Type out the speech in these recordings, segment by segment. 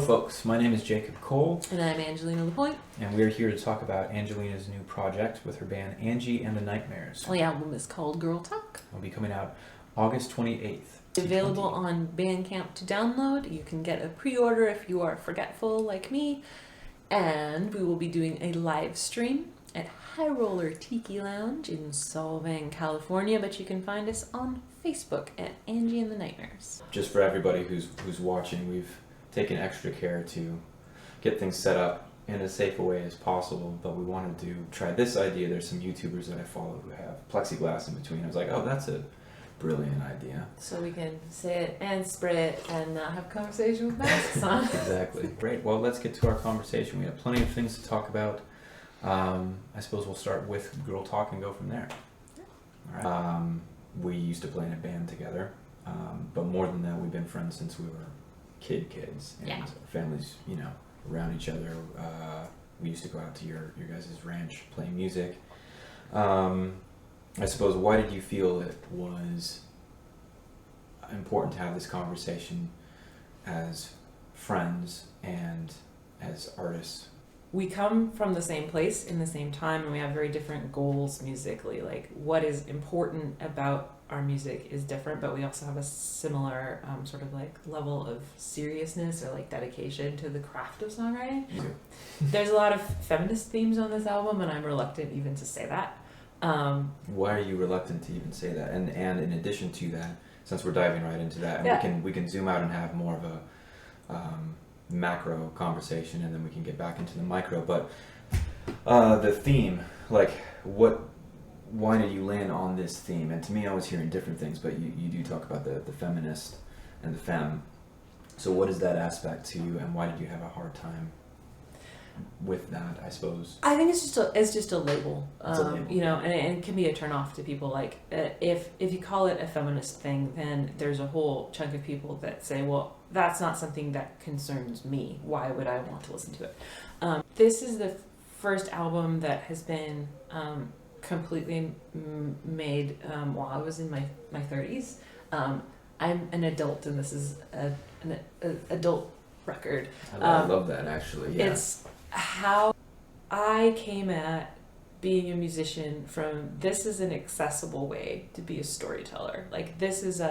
folks, my name is Jacob Cole. And I'm Angelina LaPointe. And we're here to talk about Angelina's new project with her band Angie and the Nightmares. The album is called Girl Talk. It'll be coming out August 28th. Available on Bandcamp to download. You can get a pre-order if you are forgetful like me. And we will be doing a live stream at High Roller Tiki Lounge in Solvang, California. But you can find us on Facebook at Angie and the Nightmares. Just for everybody who's watching, we've taken extra care to get things set up in as safe a way as possible, but we wanted to try this idea. There's some YouTubers that I follow who have plexiglass in between. I was like, oh, that's a brilliant idea. So we can say it and spray it and not have a conversation with masks on. Exactly. Great. Well, let's get to our conversation. We have plenty of things to talk about. I suppose we'll start with Girl Talk and go from there. All right. We used to play in a band together, but more than that, we've been friends since we were kids, and our families, around each other. We used to go out to your guys' ranch playing music. I suppose, why did you feel it was important to have this conversation as friends and as artists? We come from the same place in the same time, and we have very different goals musically. Like, what is important about our music is different, but we also have a similar sort of like level of seriousness or like dedication to the craft of songwriting. There's a lot of feminist themes on this album, and I'm reluctant even to say that. Why are you reluctant to even say that? And in addition to that, since we're diving right into that, and we can zoom out and have more of a macro conversation, and then we can get back into the micro. But the theme, like, why did you land on this theme? And to me, I was hearing different things, but you do talk about the feminist and the femme. So what is that aspect to you, and why did you have a hard time with that, I suppose? I think it's just a label, It's a label. and it can be a turn off to people. Like, if you call it a feminist thing, then there's a whole chunk of people that say, well, that's not something that concerns me. Why would I want to listen to it? This is the first album that has been completely made while I was in my 30s. I'm an adult, and this is an adult record. I love that, actually. Yeah. It's how I came at being a musician from, this is an accessible way to be a storyteller. Like, this is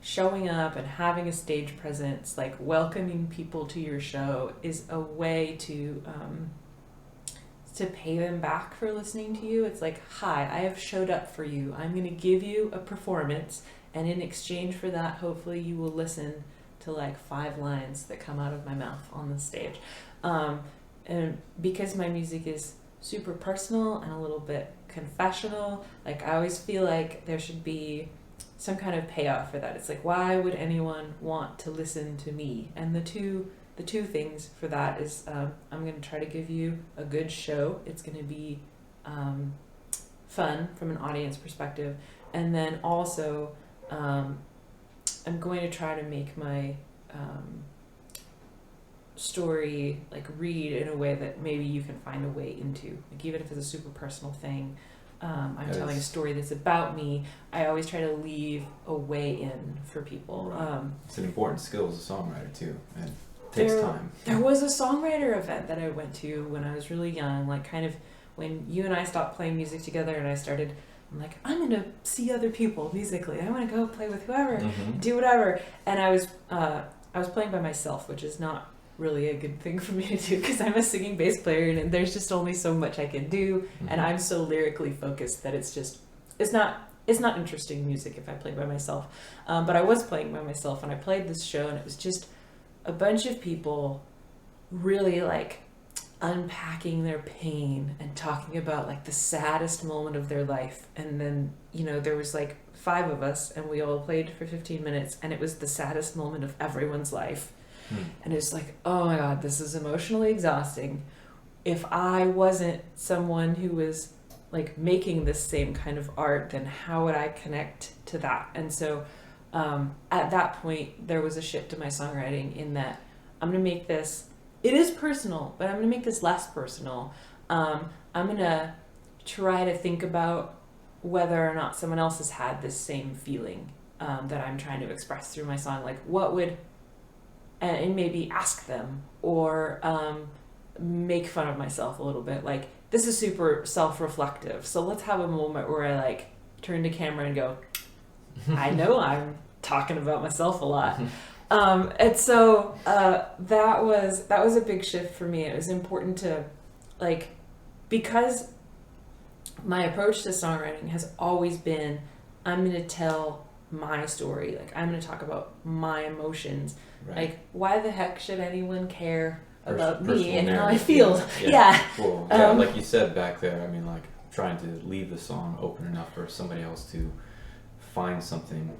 showing up and having a stage presence, like welcoming people to your show is a way to pay them back for listening to you. It's like, hi, I have showed up for you. I'm going to give you a performance, and in exchange for that, hopefully you will listen to like 5 lines that come out of my mouth on the stage. And because my music is super personal and a little bit confessional, like, I always feel like there should be some kind of payoff for that. It's like, why would anyone want to listen to me? And the two things for that is, I'm going to try to give you a good show. It's going to be fun from an audience perspective. And then also, I'm going to try to make my story like read in a way that maybe you can find a way into. Like, even if it's a super personal thing, I'm telling a story that's about me, I always try to leave a way in for people. Right. It's an important skill as a songwriter too, and it takes time. There was a songwriter event that I went to when I was really young, like kind of when you and I stopped playing music together, and I'm like, I'm going to see other people musically. I want to go play with whoever, do whatever. And I was playing by myself, which is not really a good thing for me to do, because I'm a singing bass player, and there's just only so much I can do. And I'm so lyrically focused that it's not interesting music if I play by myself. But I was playing by myself, and I played this show, and it was just a bunch of people really like unpacking their pain and talking about like the saddest moment of their life. And then, there was like 5 of us, and we all played for 15 minutes, and it was the saddest moment of everyone's life. And it's like, oh my God, this is emotionally exhausting. If I wasn't someone who was like making this same kind of art, then how would I connect to that? And so at that point, there was a shift to my songwriting in that I'm going to make this, it is personal, but I'm going to make this less personal. I'm going to try to think about whether or not someone else has had this same feeling that I'm trying to express through my song. Like, what would and maybe ask them, or make fun of myself a little bit. Like, this is super self-reflective, so let's have a moment where I like turn to camera and go, I know I'm talking about myself a lot. And so that was a big shift for me. It was important to, like, because my approach to songwriting has always been, I'm going to tell my story. Like, I'm going to talk about my emotions. Right. Like, why the heck should anyone care about me and narrative. how I feel? Yeah. Cool. Yeah, like you said back there, I mean, like, trying to leave the song open enough for somebody else to find something,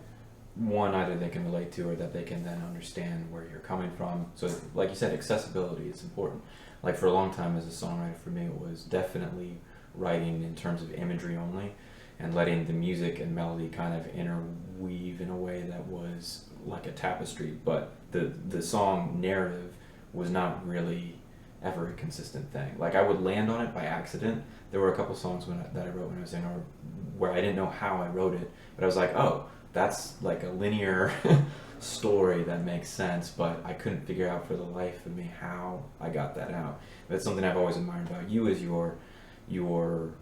one, either they can relate to, or that they can then understand where you're coming from. So, like you said, accessibility is important. Like, for a long time as a songwriter, for me, it was definitely writing in terms of imagery only, and letting the music and melody kind of interweave in a way that was like a tapestry. But the song narrative was not really ever a consistent thing. Like, I would land on it by accident. There were a couple songs that I wrote when I was younger where I didn't know how I wrote it, but I was like, oh, that's like a linear story that makes sense, but I couldn't figure out for the life of me how I got that out. That's something I've always admired about you, is your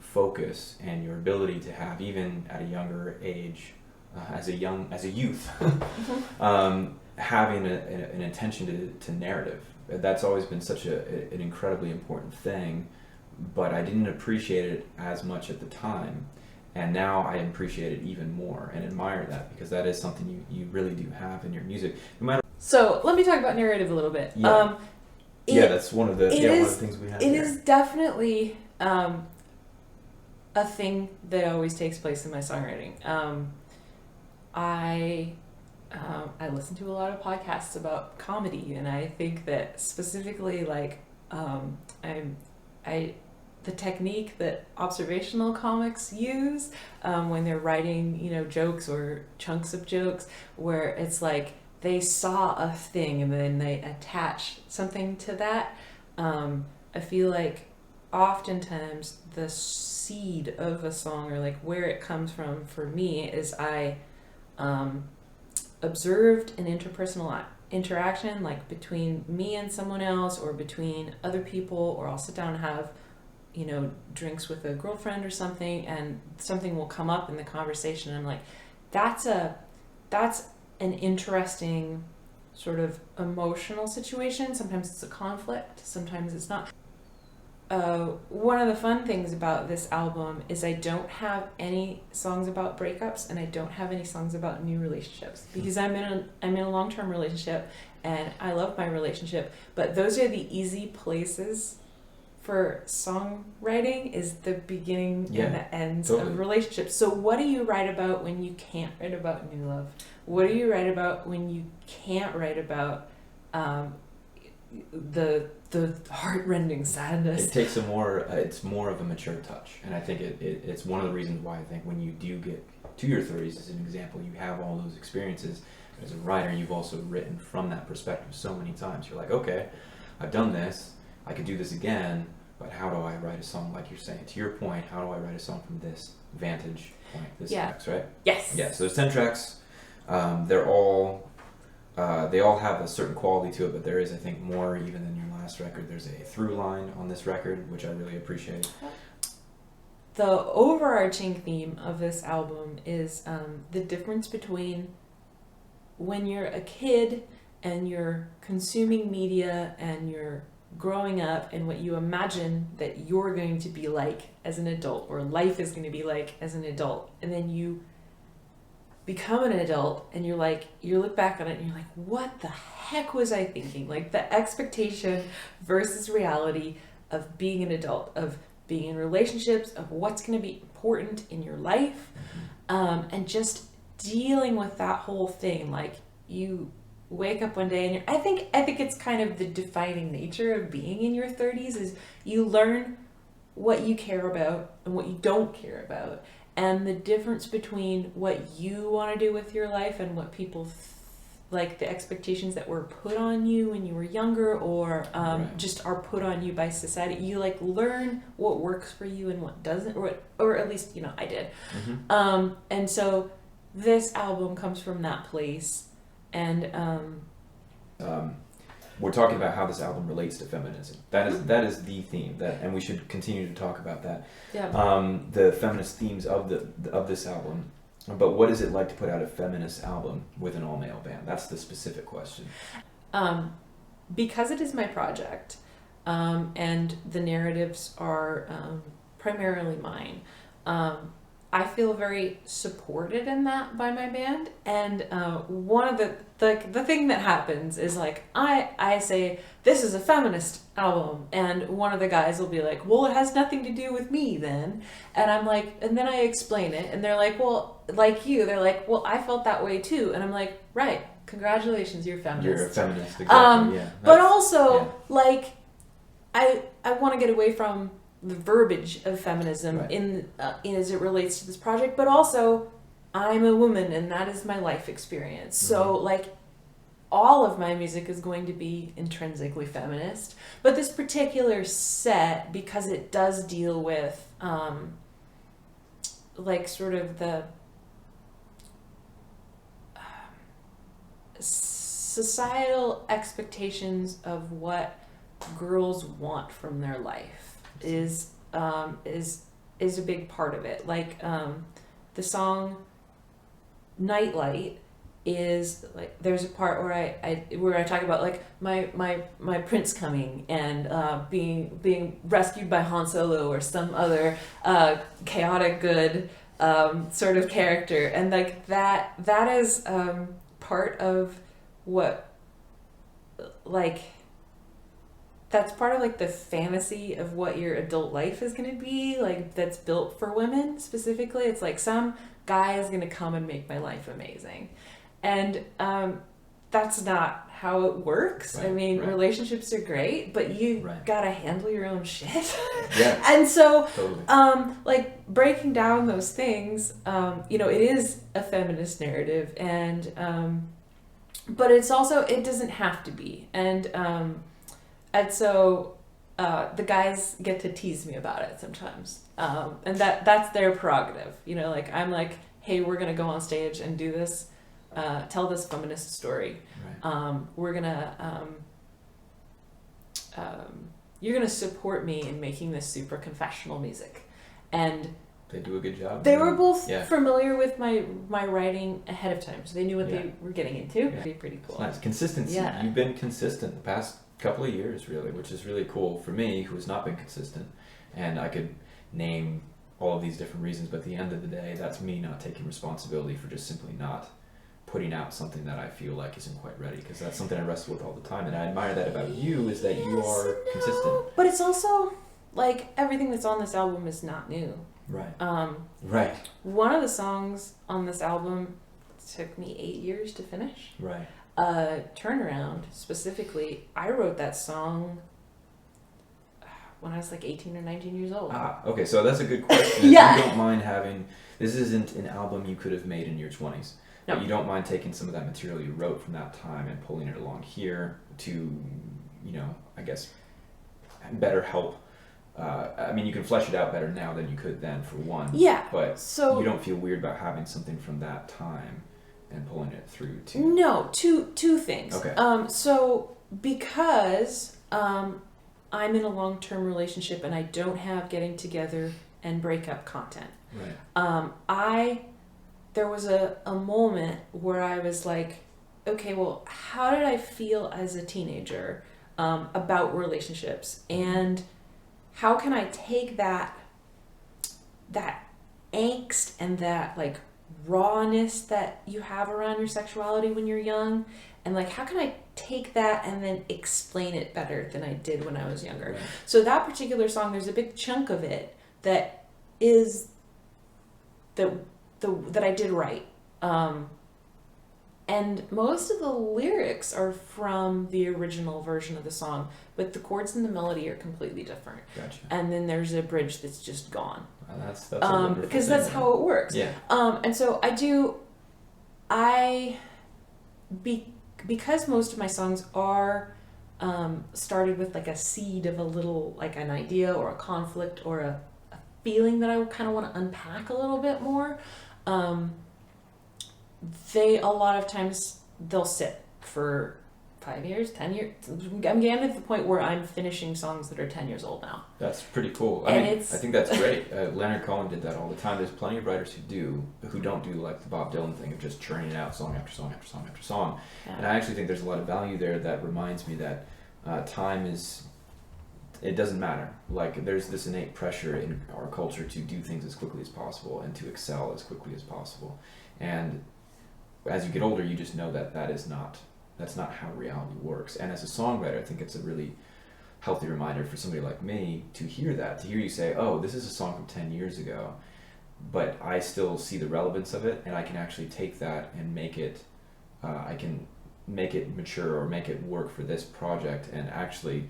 focus and your ability to have, even at a younger age, as a youth, having an attention to narrative. That's always been such an incredibly important thing, but I didn't appreciate it as much at the time, and now I appreciate it even more and admire that, because that is something you really do have in your music. No matter. So let me talk about narrative a little bit. Yeah, that's one of the things we have. It is definitely a thing that always takes place in my songwriting. I listen to a lot of podcasts about comedy, and I think that specifically, like, the technique that observational comics use when they're writing, jokes or chunks of jokes, where it's like they saw a thing and then they attach something to that. I feel like oftentimes the seed of a song, or like where it comes from for me, is I observed an interpersonal interaction, like between me and someone else, or between other people, or I'll sit down and have drinks with a girlfriend or something, and something will come up in the conversation, and I'm like, that's an interesting sort of emotional situation. Sometimes it's a conflict, sometimes it's not. One of the fun things about this album is I don't have any songs about breakups, and I don't have any songs about new relationships, because I'm in a long-term relationship and I love my relationship, but those are the easy places for songwriting, is the beginning and the ends of relationships. So what do you write about when you can't write about new love? What do you write about when you can't write about the heart-rending sadness? It takes it's more of a mature touch, and I think it's one of the reasons why I think when you do get to your 30s, as an example, you have all those experiences. As a writer, you've also written from that perspective so many times. You're like, okay, I've done this, I could do this again, but how do I write a song, like you're saying? To your point, how do I write a song from this vantage point, this tracks, right? Yes. Yeah, so there's 10 tracks. They're all, they all have a certain quality to it, but there is, I think, more even than your last record. There's a through line on this record, which I really appreciate. The overarching theme of this album is the difference between when you're a kid and you're consuming media and you're growing up, and what you imagine that you're going to be like as an adult, or life is going to be like as an adult, and then you become an adult and you look back on it and you're like, what the heck was I thinking? Like, the expectation versus reality of being an adult, of being in relationships, of what's going to be important in your life, and just dealing with that whole thing. Like, you wake up one day and I think it's kind of the defining nature of being in your 30s, is you learn what you care about and what you don't care about, and the difference between what you want to do with your life and what people like the expectations that were put on you when you were younger, or just are put on you by society. You like learn what works for you and what doesn't, or at least I did. And so this album comes from that place. And we're talking about how this album relates to feminism. That is the theme, and we should continue to talk about that. Yeah. The feminist themes of this album. But what is it like to put out a feminist album with an all-male band? That's the specific question. Because it is my project, and the narratives are primarily mine, I feel very supported in that by my band. And one of the thing that happens is like I say this is a feminist album, and one of the guys will be like, well, it has nothing to do with me then. And I'm like, and then I explain it, and they're like, well, like you, they're like, well, I felt that way too. And I'm like, right, congratulations, you're a feminist. You're a feminist, exactly. Yeah. But also, like, I want to get away from the verbiage of feminism Right. in as it relates to this project, but also I'm a woman and that is my life experience. So like all of my music is going to be intrinsically feminist, but this particular set, because it does deal with like sort of the societal expectations of what girls want from their life is a big part of it. Like the song Nightlight is like, there's a part where I talk about like my prince coming and being rescued by Han Solo or some other chaotic good sort of character, and like that is part of what, like, that's part of like the fantasy of what your adult life is going to be like, that's built for women specifically. It's like some guy is going to come and make my life amazing, and that's not how it works. Right, I mean, right. relationships are great, but you Right. gotta handle your own shit. Yeah. And so Totally. like breaking down those things, it is a feminist narrative, and but it's also, it doesn't have to be. And so the guys get to tease me about it sometimes, and that's their prerogative. Like I'm like, hey, we're gonna go on stage and do this, tell this feminist story. Right. We're gonna you're gonna support me in making this super confessional music. And They do a good job. they were both Yeah. familiar with my writing ahead of time, so they knew what Yeah. they were getting into. Yeah. It'd be pretty cool. Nice. Consistency. Yeah. You've been consistent the past couple of years, really, which is really cool for me, who has not been consistent. And I could name all of these different reasons, but at the end of the day, that's me not taking responsibility for just simply not putting out something that I feel like isn't quite ready, because that's something I wrestle with all the time. And I admire that about you, is that you are consistent. But it's also like everything that's on this album is not new. Right. Right. One of the songs on this album took me 8 years to finish. Right. Turnaround, specifically, I wrote that song when I was like 18 or 19 years old. Okay, so that's a good question. Yeah. You don't mind having, this isn't an album you could have made in your 20s. No. But you don't mind taking some of that material you wrote from that time and pulling it along here to, I guess, better help. I mean, you can flesh it out better now than you could then, for one. Yeah. But so you don't feel weird about having something from that time and pulling it through to... No, two things. Okay. So because I'm in a long-term relationship and I don't have getting together and breakup content. Right. There was a moment where I was like, okay, well, how did I feel as a teenager about relationships, and how can I take that angst and that like rawness that you have around your sexuality when you're young, and like how can I take that and then explain it better than I did when I was younger. Right. So that particular song, there's a big chunk of it that is that I did write, and most of the lyrics are from the original version of the song, but the chords and the melody are completely different. Gotcha. And then there's a bridge that's just gone. Well, that's a wonderful Because thing, that's right? how it works. Yeah. And so because most of my songs are started with like a seed of a little, like an idea or a conflict or a feeling that I kind of want to unpack a little bit more, a lot of times they'll sit for 5 years, 10 years. I'm getting to the point where I'm finishing songs that are 10 years old now. That's pretty cool. I think that's great. Leonard Cohen did that all the time. There's plenty of writers who don't do like the Bob Dylan thing of just churning out song after song after song after song. Yeah. And I actually think there's a lot of value there that reminds me that time is, it doesn't matter. Like there's this innate pressure in our culture to do things as quickly as possible and to excel as quickly as possible. And as you get older, you just know that that's not how reality works. And as a songwriter, I think it's a really healthy reminder for somebody like me to hear you say, oh, this is a song from 10 years ago, but I still see the relevance of it, and I can actually take that and make it, I can make it mature or make it work for this project. And actually,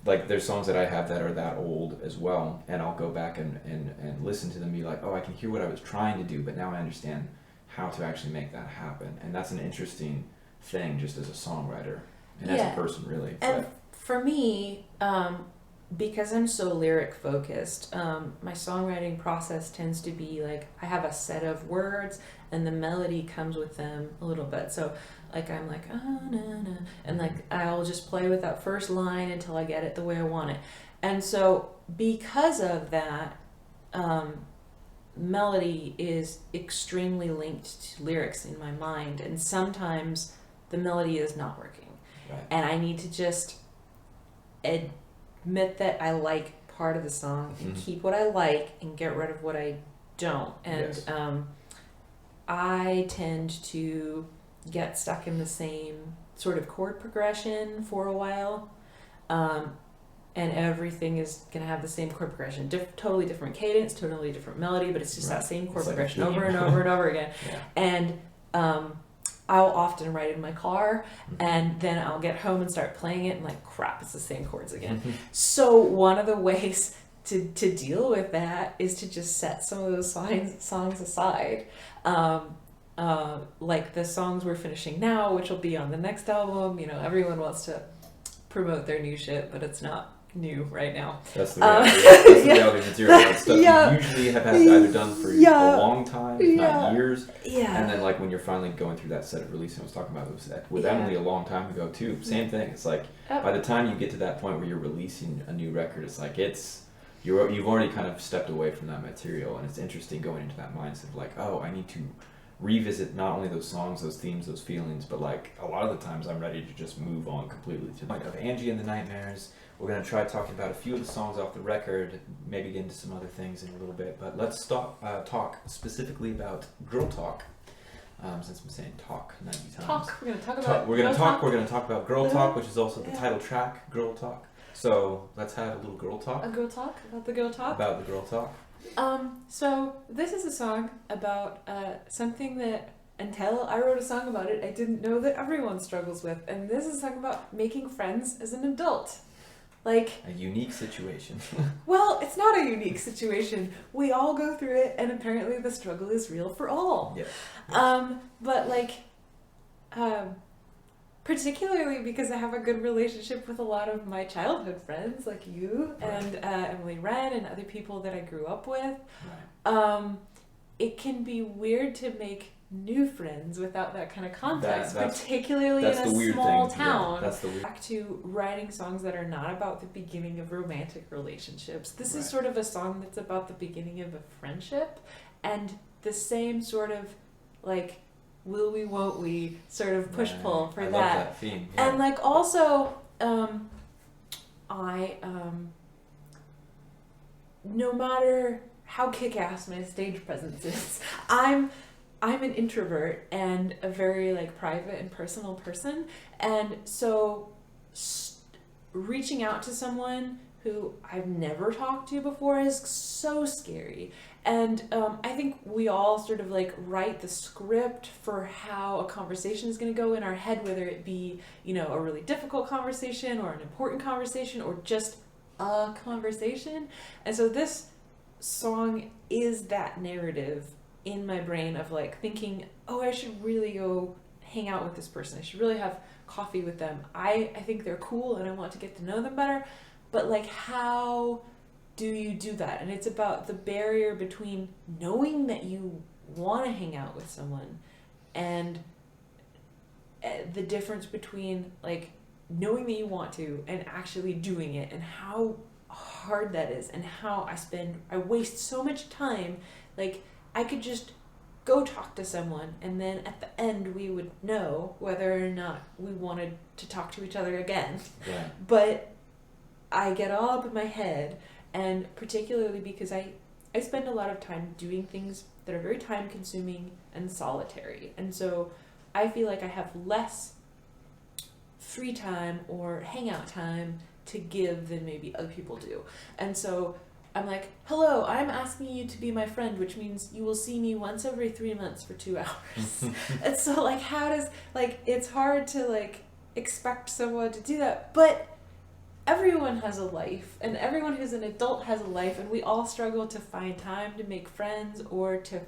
like there's songs that I have that are that old as well, and I'll go back and listen to them and be like, oh, I can hear what I was trying to do, but now I understand how to actually make that happen. And that's an interesting thing just as a songwriter and as a person, really. And for me, because I'm so lyric focused, my songwriting process tends to be like I have a set of words and the melody comes with them a little bit. So like I'm like and like I'll just play with that first line until I get it the way I want it. And so because of that, melody is extremely linked to lyrics in my mind, and sometimes the melody is not working. Right. And I need to just admit that I like part of the song and keep what I like and get rid of what I don't. And I tend to get stuck in the same sort of chord progression for a while. And everything is going to have the same chord progression. Totally different cadence, totally different melody, but it's just that same chord progression over and over and over again. Yeah. And I'll often write in my car, and then I'll get home and start playing it, and like, crap, it's the same chords again. So one of the ways to deal with that is to just set some of those songs aside. Like the songs we're finishing now, which will be on the next album. You know, everyone wants to promote their new shit, but it's not new right now. That's the reality. That's the reality material. That stuff you usually have had either done for a long time, if not years. Yeah. And then like when you're finally going through that set of release, I was talking about this with Emily a long time ago too. Same thing. It's like by the time you get to that point where you're releasing a new record, it's like you've already kind of stepped away from that material, and it's interesting going into that mindset of like, oh, I need to revisit not only those songs, those themes, those feelings, but like a lot of the times I'm ready to just move on completely to the point of Angie and the Nightmares. We're going to try talking about a few of the songs off the record, maybe get into some other things in a little bit, but let's talk specifically about Girl Talk. Since I'm saying talk 90 times. We're going to talk about We're going to talk about Girl Talk, which is also the title track, Girl Talk. So let's have a little girl talk. A girl talk? About the girl talk? About the girl talk. So this is a song about something that until I wrote a song about it, I didn't know that everyone struggles with. And this is a song about making friends as an adult. Like a unique situation. Well, it's not a unique situation. We all go through it, and apparently the struggle is real for all. Yes. But like, particularly because I have a good relationship with a lot of my childhood friends, like you and Emily Wren and other people that I grew up with. Right. It can be weird to make new friends without that kind of context, particularly in a small town. Yeah, back to writing songs that are not about the beginning of romantic relationships. This is sort of a song that's about the beginning of a friendship, and the same sort of like will we, won't we sort of push-pull for that. Love that theme. Yeah. And like also, no matter how kick-ass my stage presence is, I'm an introvert and a very like private and personal person, and so reaching out to someone who I've never talked to before is so scary. And I think we all sort of like write the script for how a conversation is going to go in our head, whether it be, you know, a really difficult conversation or an important conversation or just a conversation. And so this song is that narrative in my brain of like thinking, oh, I should really go hang out with this person. I should really have coffee with them. I think they're cool and I want to get to know them better. But like, how do you do that? And it's about the barrier between knowing that you want to hang out with someone and the difference between like knowing that you want to and actually doing it, and how hard that is, and how I waste so much time. Like, I could just go talk to someone, and then at the end we would know whether or not we wanted to talk to each other again. Yeah. But I get all up in my head, and particularly because I spend a lot of time doing things that are very time consuming and solitary, and so I feel like I have less free time or hangout time to give than maybe other people do. And so I'm like, hello, I'm asking you to be my friend, which means you will see me once every 3 months for 2 hours. And so like, how does, like, it's hard to like expect someone to do that, but everyone has a life, and everyone who's an adult has a life, and we all struggle to find time to make friends or to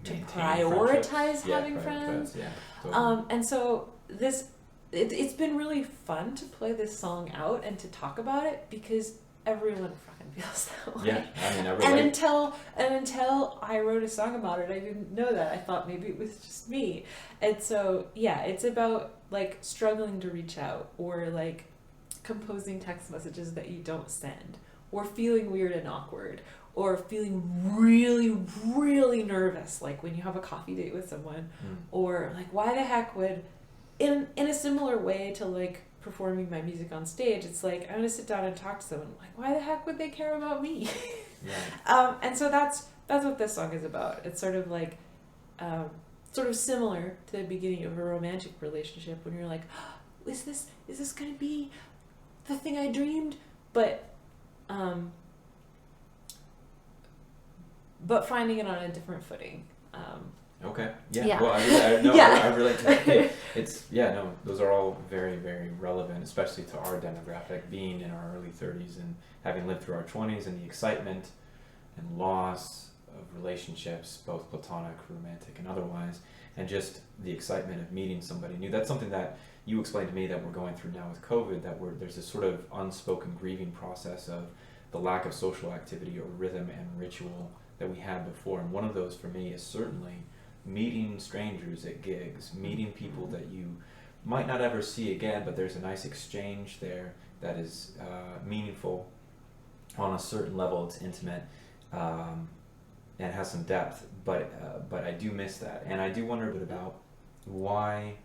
prioritize having friends. Yeah, totally. And so it's been really fun to play this song out and to talk about it, because everyone fucking feels that way. Yeah, I mean, I relate. And until I wrote a song about it, I didn't know that. I thought maybe it was just me. And so, yeah, it's about like struggling to reach out, or like composing text messages that you don't send, or feeling weird and awkward, or feeling really, really nervous, like when you have a coffee date with someone, or like, why the heck would, in a similar way to like performing my music on stage, it's like, I'm gonna sit down and talk to someone, like, why the heck would they care about me? Right. And so that's what this song is about. It's sort of like, sort of similar to the beginning of a romantic relationship, when you're like, oh, is this gonna be the thing I dreamed? But finding it on a different footing. Okay. Yeah. Yeah. Well, I Yeah. I relate to that. It's those are all very, very relevant, especially to our demographic, being in our early 30s and having lived through our 20s, and the excitement and loss of relationships, both platonic, romantic, and otherwise, and just the excitement of meeting somebody new. That's something that you explained to me that we're going through now with COVID, that there's this sort of unspoken grieving process of the lack of social activity or rhythm and ritual that we had before. And one of those for me is certainly meeting strangers at gigs, meeting people that you might not ever see again, but there's a nice exchange there that is meaningful on a certain level. It's intimate and has some depth, but I do miss that. And I do wonder a bit about why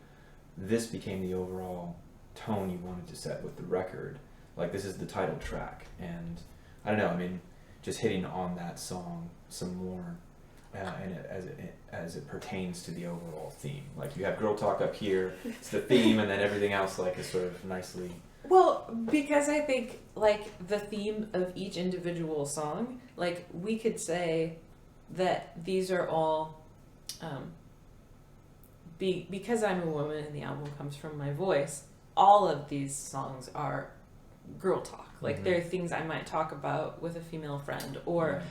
this became the overall tone you wanted to set with the record. Like, this is the title track, and I don't know, I mean, just hitting on that song some more, and as it pertains to the overall theme. Like, you have Girl Talk up here, it's the theme, and then everything else like is sort of nicely. Well, because I think like the theme of each individual song, like we could say that these are all, because I'm a woman and the album comes from my voice, all of these songs are girl talk. Like, there are things I might talk about with a female friend, or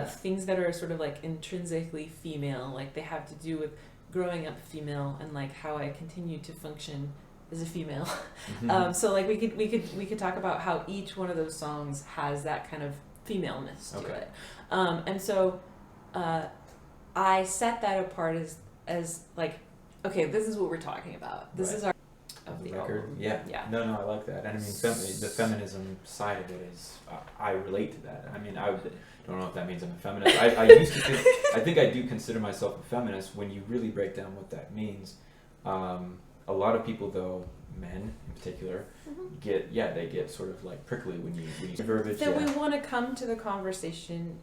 things that are sort of like intrinsically female, like they have to do with growing up female and like how I continue to function as a female. So like we could talk about how each one of those songs has that kind of femaleness to it. And so I set that apart as like, okay, this is what we're talking about. This is our of the record. album. Yeah. No, I like that. And I mean, the feminism side of it is, I relate to that. I mean, I don't know if that means I'm a feminist. I used to think, I think I do consider myself a feminist when you really break down what that means. A lot of people, though, men in particular, they get sort of like prickly when you verbiage. That we want to come to the conversation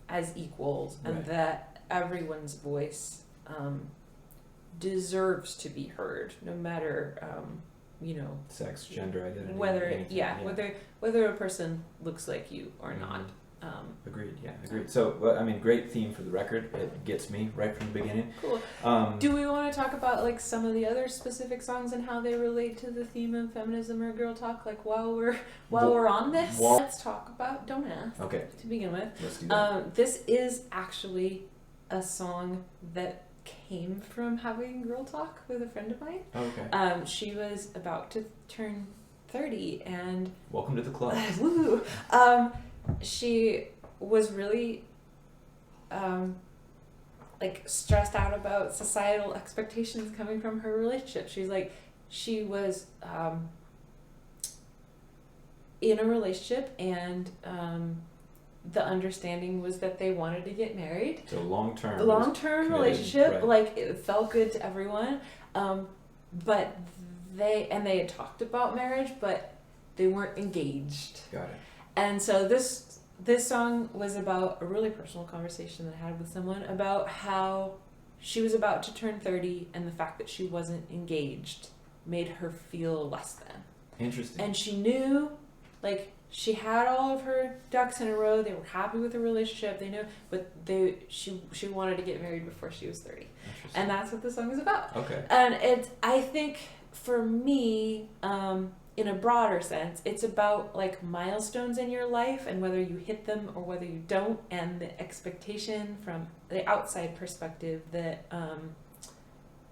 as equals, and that everyone's voice deserves to be heard, no matter sex, gender identity, whether a person looks like you or not. Agreed. So, I mean, great theme for the record. It gets me right from the beginning. Cool. Do we want to talk about like some of the other specific songs and how they relate to the theme of feminism or girl talk? Like while we're on this, let's talk about "Don't Ask." Okay. To begin with, let's do that. This is actually a song that came from having girl talk with a friend of mine. Okay. She was about to turn 30, and welcome to the club. Woo! She was really like stressed out about societal expectations coming from her relationship. She's like, she was in a relationship, and the understanding was that they wanted to get married. So long-term relationship, right. like it felt good to everyone, but they had talked about marriage, but they weren't engaged. Got it. And so this song was about a really personal conversation that I had with someone about how she was about to turn 30, and the fact that she wasn't engaged made her feel less than. Interesting. And she knew, like, she had all of her ducks in a row. They were happy with her relationship. They knew, but she wanted to get married before she was 30. And that's what the song is about. Okay. And I think for me, in a broader sense, it's about like milestones in your life and whether you hit them or whether you don't, and the expectation from the outside perspective that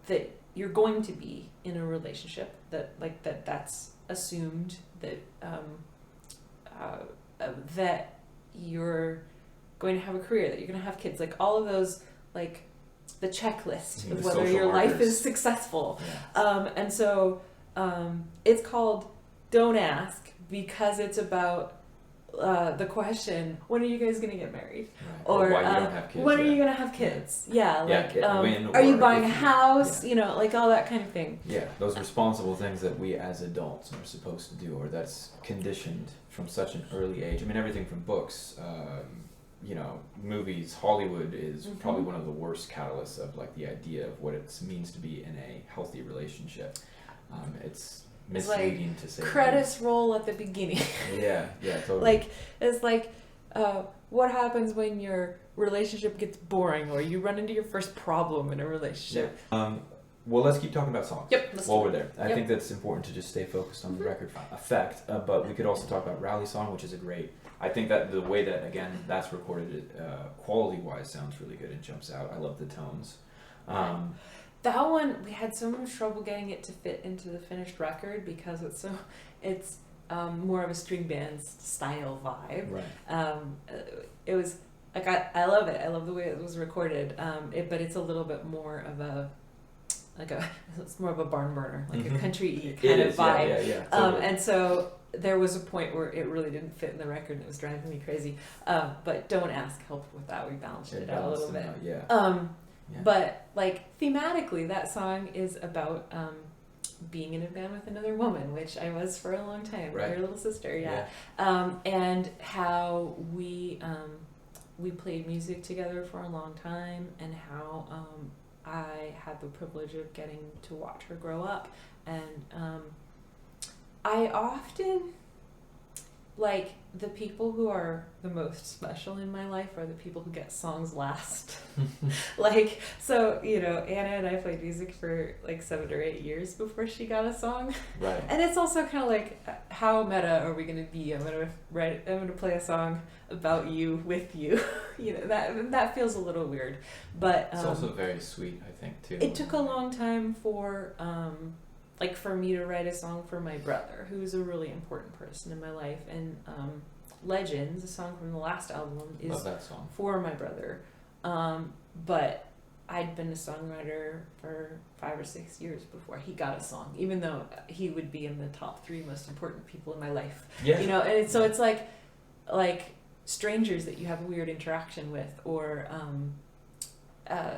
that you're going to be in a relationship, that's assumed, that that you're going to have a career, that you're going to have kids, like all of those, like the checklist of whether your life is successful. Yeah. And so it's called Don't Ask because it's about the question, when are you guys going to get married? Right. Or why you don't have kids, when are you going to have kids? Yeah, like when, are you buying a you, house? You know, like all that kind of thing. Yeah, those responsible things that we as adults are supposed to do, or that's conditioned from such an early age. I mean, everything from books, you know, movies. Hollywood is probably one of the worst catalysts of like the idea of what it means to be in a healthy relationship. It's misleading to say. Credits roll at the beginning. Yeah, totally. Like it's like what happens when your relationship gets boring or you run into your first problem in a relationship. Yeah. Well, let's keep talking about songs. Yep. While we're there, I think that's important to just stay focused on the record effect. But we could also talk about Rally Song, which is a great. I think that the way that again that's recorded, quality-wise, sounds really good and jumps out. I love the tones. That one, we had so much trouble getting it to fit into the finished record because it's more of a string band style vibe. Right. It was like I love it. I love the way it was recorded. But it's a little bit more of it's more of a barn burner, like a country kind of vibe. Yeah. Totally. And so there was a point where it really didn't fit in the record and it was driving me crazy. But Don't Ask helped with that. We balanced it out a little bit. Yeah. But like thematically, that song is about being in a band with another woman, which I was for a long time. Right. Your little sister, yeah. And how we played music together for a long time, and how I had the privilege of getting to watch her grow up, and I often, like, the people who are the most special in my life are the people who get songs last. Like, so, you know, Anna and I played music for like 7 or 8 years before she got a song. Right. And it's also kind of like, how meta are we going to be? I'm going to play a song about you with you. You know, that feels a little weird. But it's also very sweet, I think, too. It took a long time for for me to write a song for my brother, who's a really important person in my life. And Legends, a song from the last album, is Love that song. For my brother. But I'd been a songwriter for 5 or 6 years before he got a song, even though he would be in the top 3 most important people in my life. Yeah. You know, and so it's like strangers that you have a weird interaction with, or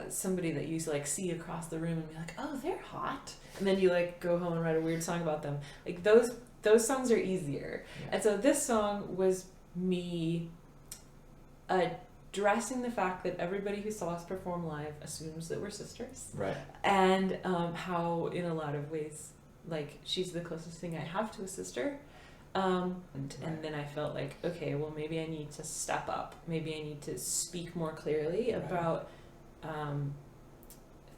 somebody that you like see across the room and be like, oh, they're hot, and then you like go home and write a weird song about them. Like those songs are easier. Yeah. And so this song was me addressing the fact that everybody who saw us perform live assumes that we're sisters. Right. And how in a lot of ways, like, she's the closest thing I have to a sister. And then I felt like, okay, well, maybe I need to step up. Maybe I need to speak more clearly about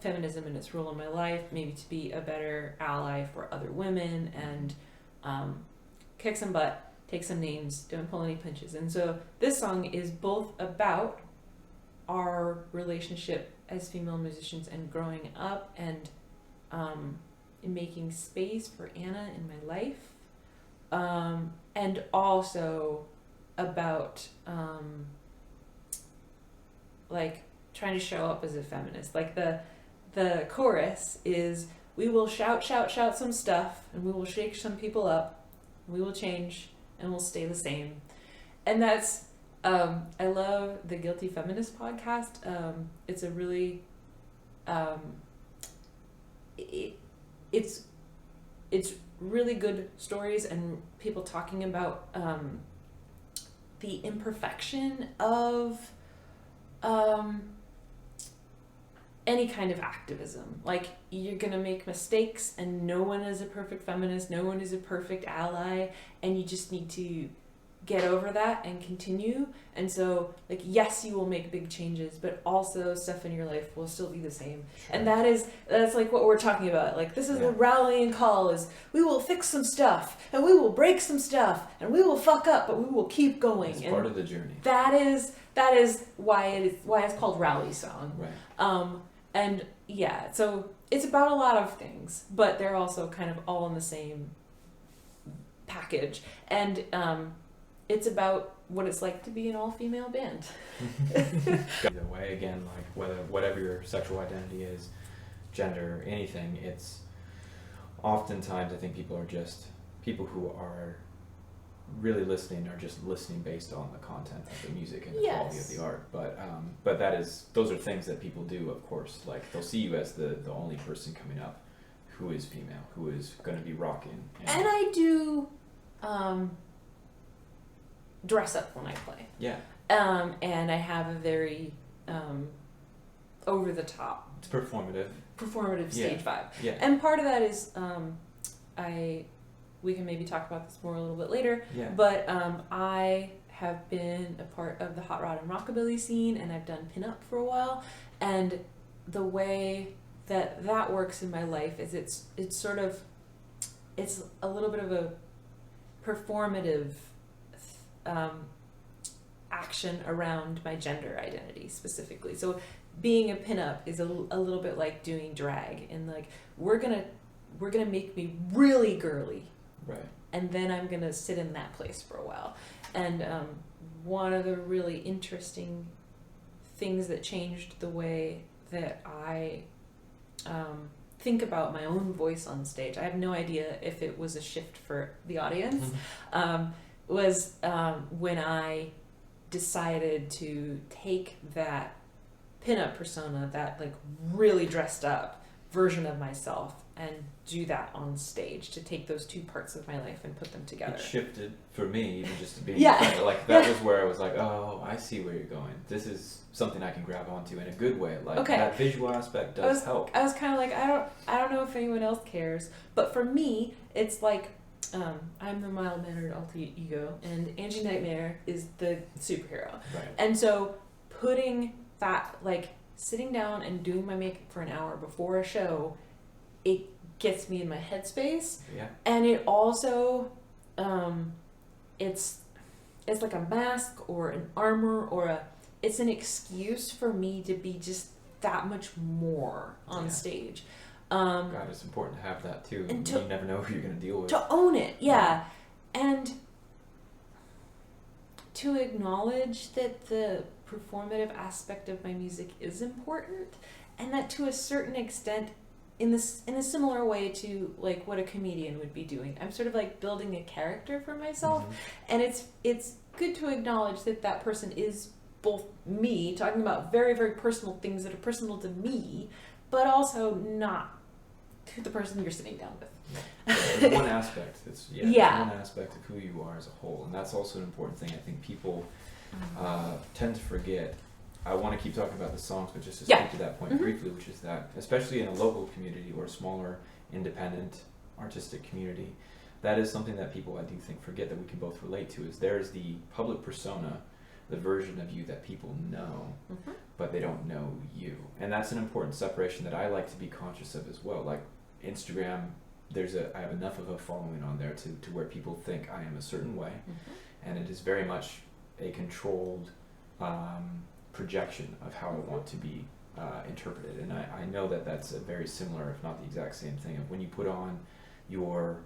feminism and its role in my life, maybe to be a better ally for other women, and kick some butt, take some names, don't pull any punches. And so this song is both about our relationship as female musicians and growing up, and making space for Anna in my life, and also about trying to show up as a feminist. Like the chorus is, we will shout some stuff, and we will shake some people up, we will change, and we'll stay the same. And that's, I love the Guilty Feminist podcast. It's a really, it's really good stories and people talking about the imperfection of any kind of activism. Like, you're gonna make mistakes, and no one is a perfect feminist, no one is a perfect ally, and you just need to get over that and continue. And so, like, yes, you will make big changes, but also stuff in your life will still be the same. Sure. And that's like what we're talking about. Like, this is the rallying call, is we will fix some stuff, and we will break some stuff, and we will fuck up, but we will keep going. It's part of the journey. That is why it's called Rally Song. Right. And yeah, so it's about a lot of things, but they're also kind of all in the same package. And it's about what it's like to be an all-female band. Either way, again, like whatever your sexual identity is, gender, anything, it's oftentimes, I think people who are really listening are just listening based on the content of the music and the quality of the art. But those are things that people do, of course. Like, they'll see you as the only person coming up who is female, who is going to be rocking. And I do dress up when I play. Yeah. And I have a very over the top. It's performative stage vibe. Yeah. And part of that is we can maybe talk about this more a little bit later. Yeah. But I have been a part of the hot rod and rockabilly scene, and I've done pinup for a while. And the way that works in my life is it's a little bit of a performative action around my gender identity specifically. So being a pinup is a little bit like doing drag, and like we're gonna make me really girly. Right. And then I'm going to sit in that place for a while. And one of the really interesting things that changed the way that I think about my own voice on stage, I have no idea if it was a shift for the audience, was when I decided to take that pinup persona, that like really dressed up version of myself, and do that on stage, to take those two parts of my life and put them together. It shifted for me, even just to being like that was where I was like, oh, I see where you're going. This is something I can grab onto in a good way. Like that visual aspect does help. I was kind of like, I don't know if anyone else cares, but for me, it's like I'm the mild-mannered alter ego, and Angie Nightmare is the superhero. Right. And so putting that, like, sitting down and doing my makeup for an hour before a show, it gets me in my headspace. Yeah. And it also, it's like a mask or an armor or it's an excuse for me to be just that much more on stage. God, it's important to have that too. And you never know who you're going to deal with. To own it, yeah. And to acknowledge that the performative aspect of my music is important, and that to a certain extent, in a similar way to like what a comedian would be doing, I'm sort of like building a character for myself, and it's good to acknowledge that person is both me, talking about very, very personal things that are personal to me, but also not to the person you're sitting down with. There's one aspect. It's one aspect of who you are as a whole, and that's also an important thing. I think people tend to forget. I want to keep talking about the songs, but just to speak to that point briefly, which is that, especially in a local community or a smaller, independent, artistic community, that is something that people, I do think, forget that we can both relate to, is there's the public persona, the version of you that people know, but they don't know you. And that's an important separation that I like to be conscious of as well. Like Instagram, I have enough of a following on there to where people think I am a certain way, and it is very much a controlled projection of how I want to be interpreted. And I know that that's a very similar, if not the exact same thing, of when you put on your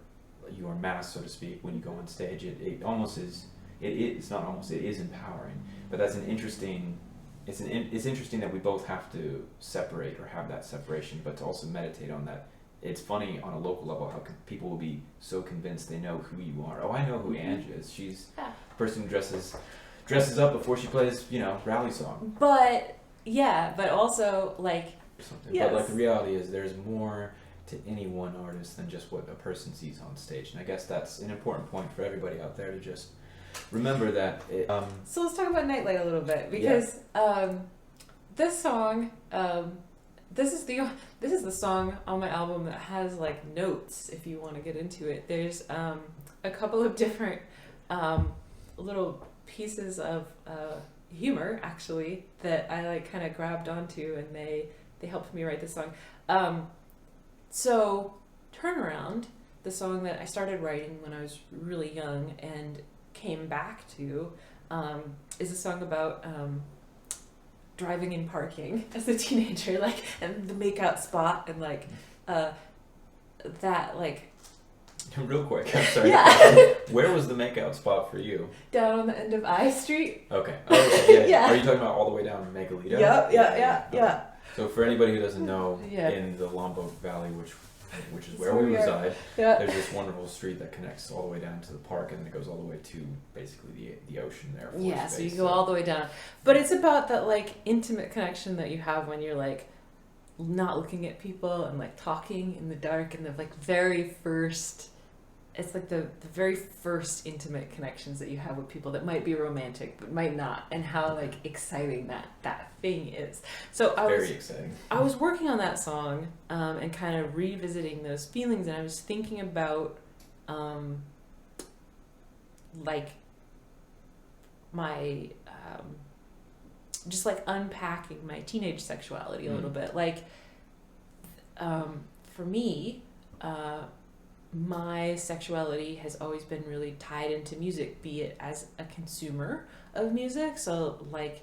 mask, so to speak, when you go on stage, it almost is, it's not almost, it is empowering. But that's an interesting it's interesting that we both have to separate or have that separation, but to also meditate on that. It's funny on a local level how people will be so convinced they know who you are. Oh, I know who Angie is. She's the person who dresses up before she plays, rally song. But also like something. Yes. But like the reality is, there's more to any one artist than just what a person sees on stage, and I guess that's an important point for everybody out there to just remember that. So let's talk about Nightlight a little bit, because this song. This is the song on my album that has like notes. If you want to get into it, there's a couple of different little pieces of humor actually that I like kind of grabbed onto, and they helped me write this song. So Turnaround, the song that I started writing when I was really young and came back to, is a song about driving and parking as a teenager, like, and the makeout spot, and like that, like. Real quick, I'm sorry. Yeah. Where was the makeout spot for you? Down on the end of I Street. Okay. Oh, okay. Yeah. Are you talking about all the way down Megalito? Yep. Yeah. So for anybody who doesn't know, in the Lombok Valley, which is where we reside, there's this wonderful street that connects all the way down to the park, and then it goes all the way to basically the ocean there. Yeah, so you go all the way down. But it's about that like intimate connection that you have when you're like not looking at people and like talking in the dark, and the like very first. It's like the very first intimate connections that you have with people that might be romantic but might not, and how like exciting that thing is. So very exciting. I was working on that song and kind of revisiting those feelings, and I was thinking about like my just like unpacking my teenage sexuality a little bit. Like for me, my sexuality has always been really tied into music, be it as a consumer of music. So like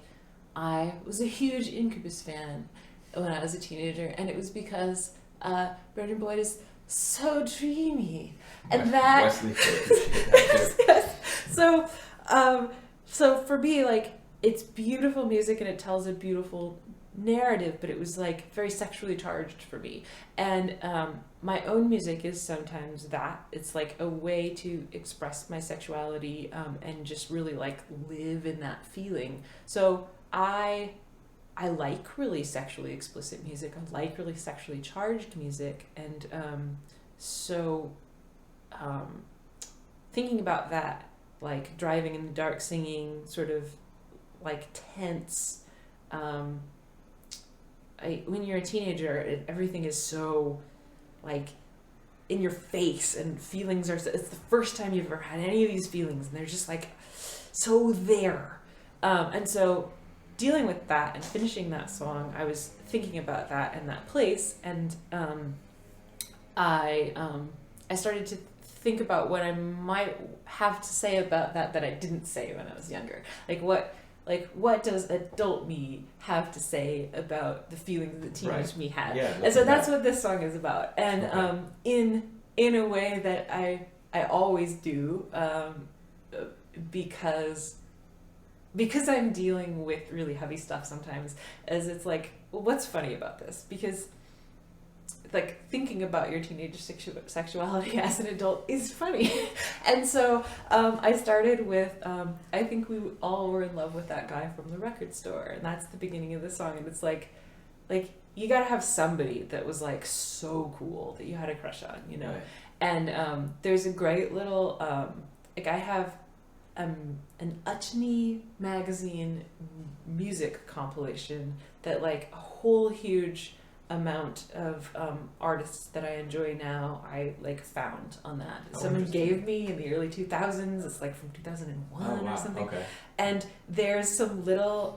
I was a huge Incubus fan when I was a teenager, and it was because Brendan Boyd is so dreamy, and that so for me, like, it's beautiful music and it tells a beautiful narrative, but it was like very sexually charged for me. And my own music is sometimes that. It's like a way to express my sexuality and just really like live in that feeling. So I like really sexually explicit music. I like really sexually charged music. And thinking about that, like driving in the dark, singing sort of like tense, when you're a teenager, everything is so like in your face, and feelings are, it's the first time you've ever had any of these feelings, and they're just like so there. And so dealing with that and finishing that song, I was thinking about that and that place, and I started to think about what I might have to say about that I didn't say when I was younger. What does adult me have to say about the feelings that teenage me had? Yeah, and so that's what this song is about. And in a way that I always do, because I'm dealing with really heavy stuff sometimes, as it's like, well, what's funny about this? Because like thinking about your teenage sexuality as an adult is funny. And so I started with, I think we all were in love with that guy from the record store, and that's the beginning of the song. And it's like you gotta have somebody that was like so cool that you had a crush on, you know? Right. And there's a great little, like I have an Utney magazine music compilation that like a whole huge amount of artists that I enjoy now I like found on that. Someone gave me in the early 2000s. It's like from 2001 or something. Okay. And there's some little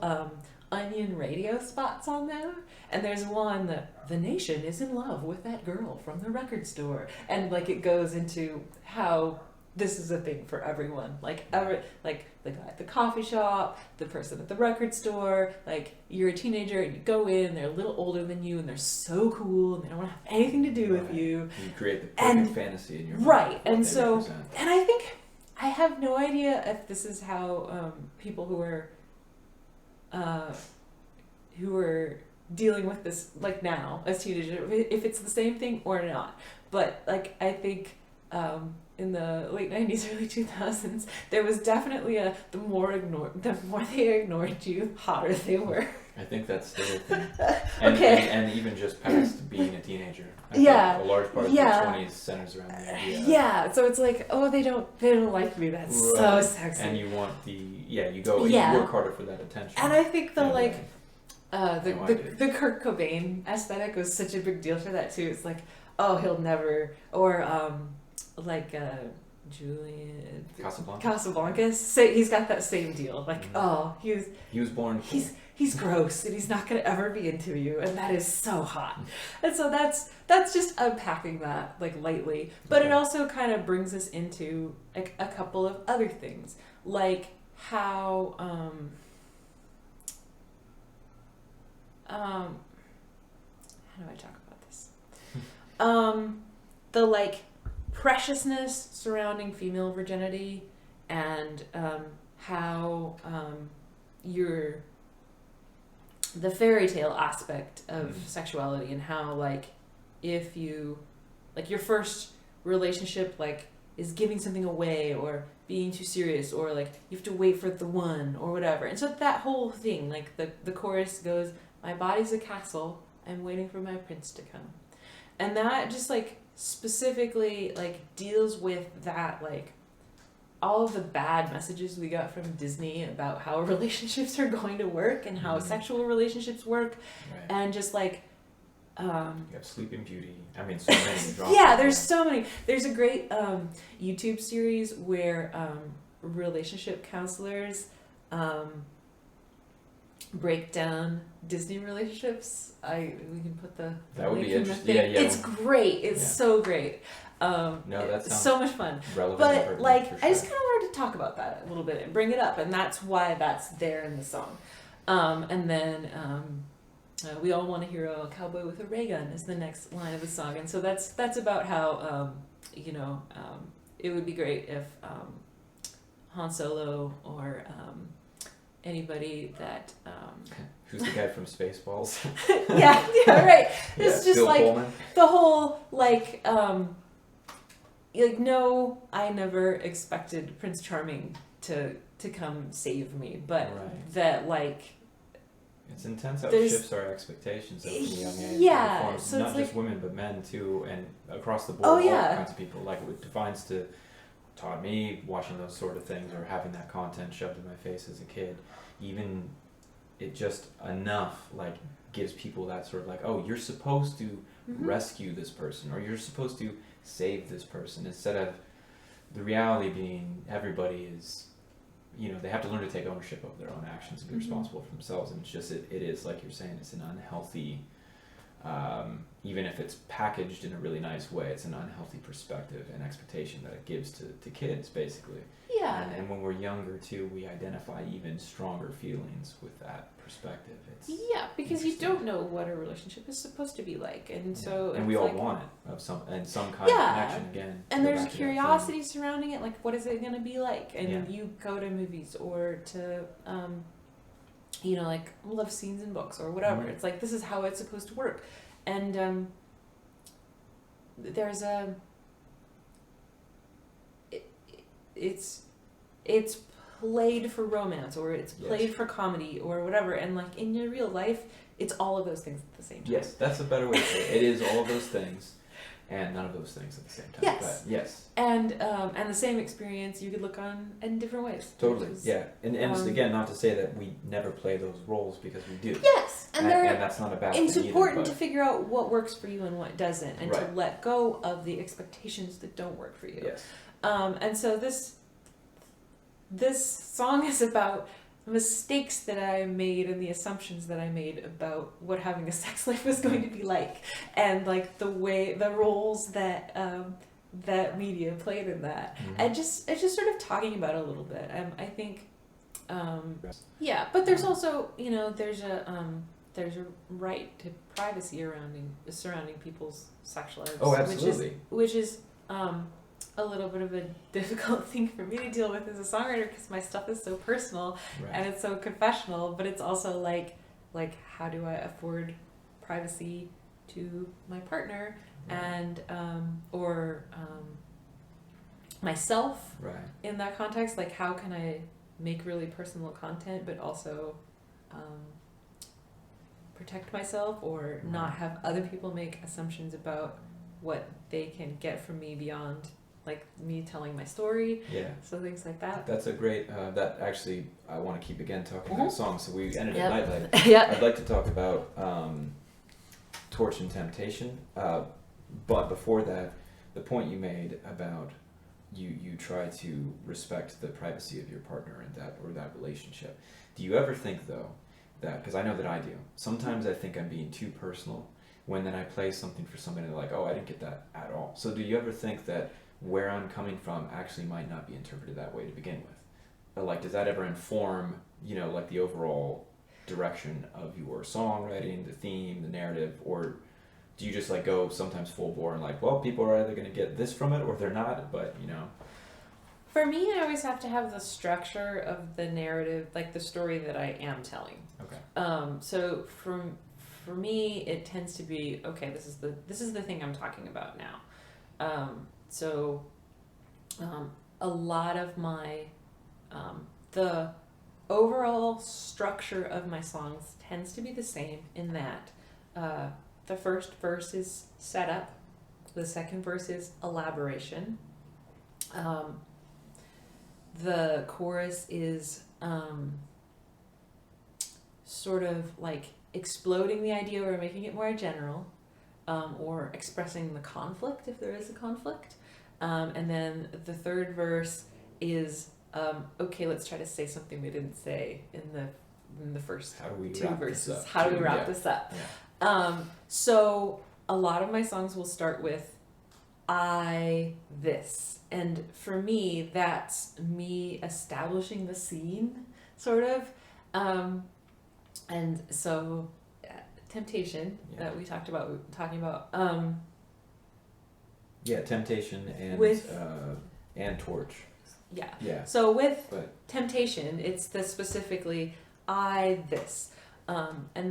Onion radio spots on there, and there's one that the nation is in love with that girl from the record store, and like it goes into how this is a thing for everyone, like the guy at the coffee shop, the person at the record store. Like, you're a teenager and you go in, they're a little older than you, and they're so cool, and they don't want to have anything to do with you. You create the perfect fantasy in your mind. Right, and so, represent. And I think, I have no idea if this is how people who are who are dealing with this like now as teenagers, if it's the same thing or not. But like I think in the late 90s, early 2000s, there was definitely the more they ignored you, hotter they were. I think that's the thing. And, Okay. and even just past being a teenager. I Yeah. think a large part of Yeah. the 20s centers around the idea. Yeah, so it's like, oh, they don't like me. That's so Right. sexy. And you want you Yeah. work harder for that attention. And I think in a way. the Kurt Cobain aesthetic was such a big deal for that too. It's like, oh, he'll never, or Julian Casablancas. So he's got that same deal. Like, oh, he was born. he's gross and he's not gonna ever be into you, and that is so hot. And so that's just unpacking that like lightly, but it also kind of brings us into like a couple of other things, like how how do I talk about this? The like preciousness surrounding female virginity, and how the fairy tale aspect of sexuality, and how like if you like your first relationship like is giving something away or being too serious, or like you have to wait for the one or whatever. And so that whole thing, like the chorus goes, my body's a castle, I'm waiting for my prince to come. And that just like specifically like deals with that, like all of the bad messages we got from Disney about how relationships are going to work and how sexual relationships work. Right. And just like you have Sleeping Beauty. I mean, so many dramas. yeah, there's so many. There's a great YouTube series where relationship counselors break down Disney relationships. We can put the that would link be in the interesting. thing. Yeah. It's great. It's so great. No, that sounds so much fun. relevant. But like, sure. I just kind of wanted to talk about that a little bit and bring it up, and that's why that's there in the song. And then we all want a hero, a cowboy with a ray gun is the next line of the song, and so that's about how it would be great if Han Solo or anybody that who's the guy from Spaceballs? yeah, right. It's just Bill like Pullman. the whole like no, I never expected Prince Charming to come save me, but that like it's intense how it there's- shifts our expectations at a young age. Yeah, It forms so not it's just like- women but men too, and across the board, Oh, all yeah. kinds of people. Like it defines to taught me watching those sort of things or having that content shoved in my face as a kid. Even it just enough like gives people that sort of like, oh, you're supposed to rescue this person, or you're supposed to save this person, instead of the reality being everybody is, they have to learn to take ownership of their own actions and be responsible for themselves. And it's just it is like you're saying, it's an unhealthy, even if it's packaged in a really nice way, it's an unhealthy perspective and expectation that it gives to kids basically. yeah. And when we're younger too, we identify even stronger feelings with that perspective. It's Because you don't know what a relationship is supposed to be like, and so and we it's all like, want it of some kind of connection again. and Go there's a back to that thing. curiosity surrounding it, like what is it going to be like, and Yeah. you go to movies or to like love scenes in books or whatever. It's like, this is how it's supposed to work. And there's it's played for romance, or it's played for comedy or whatever, and like in your real life it's all of those things at the same time. Yes, that's a better way to say it. It is all of those things and none of those things at the same time. Yes. But yes. And the same experience you could look on in different ways. Totally. Which is, Yeah. And again, not to say that we never play those roles, because we do. Yes, and that's not a bad thing. it's important either, to figure out what works for you and what doesn't, and to Right. let go of the expectations that don't work for you. Yes. And so this song is about the mistakes that I made and the assumptions that I made about what having a sex life was going to be like, and like the roles that that media played in that, and just sort of talking about it a little bit. I think, but there's also there's a right to privacy surrounding people's sexual lives. Oh, absolutely. Which is a little bit of a difficult thing for me to deal with as a songwriter, because my stuff is so personal and it's so confessional, but it's also like like, how do I afford privacy to my partner and or myself in that context? Like, how can I make really personal content but also protect myself or not have other people make assumptions about what they can get from me beyond like me telling my story. So things like that. That's a great that actually I want to keep again talking about songs. So we ended at Nightlight. I'd like to talk about Torch and Temptation, but before that, the point you made about you try to respect the privacy of your partner and that relationship. Do you ever think though that, because I know that I do, sometimes I think I'm being too personal when then I play something for somebody and they're like, oh, I didn't get that at all. So do you ever think that where I'm coming from actually might not be interpreted that way to begin with? But like, does that ever inform, like the overall direction of your songwriting, the theme, the narrative, or do you just like go sometimes full bore and like, well, people are either going to get this from it or they're not, but For me, I always have to have the structure of the narrative, like the story that I am telling. Okay. So for me, it tends to be, okay, this is the thing I'm talking about now. A lot of my the overall structure of my songs tends to be the same in that the first verse is setup, the second verse is elaboration, the chorus is sort of like exploding the idea or making it more general, or expressing the conflict if there is a conflict, and then the third verse is okay, let's try to say something we didn't say in the first two verses. How do we wrap this up? So a lot of my songs will start with this, and for me that's me establishing the scene sort of, and so Temptation that we talking about Temptation and Torch. So with Temptation, it's the specifically this, and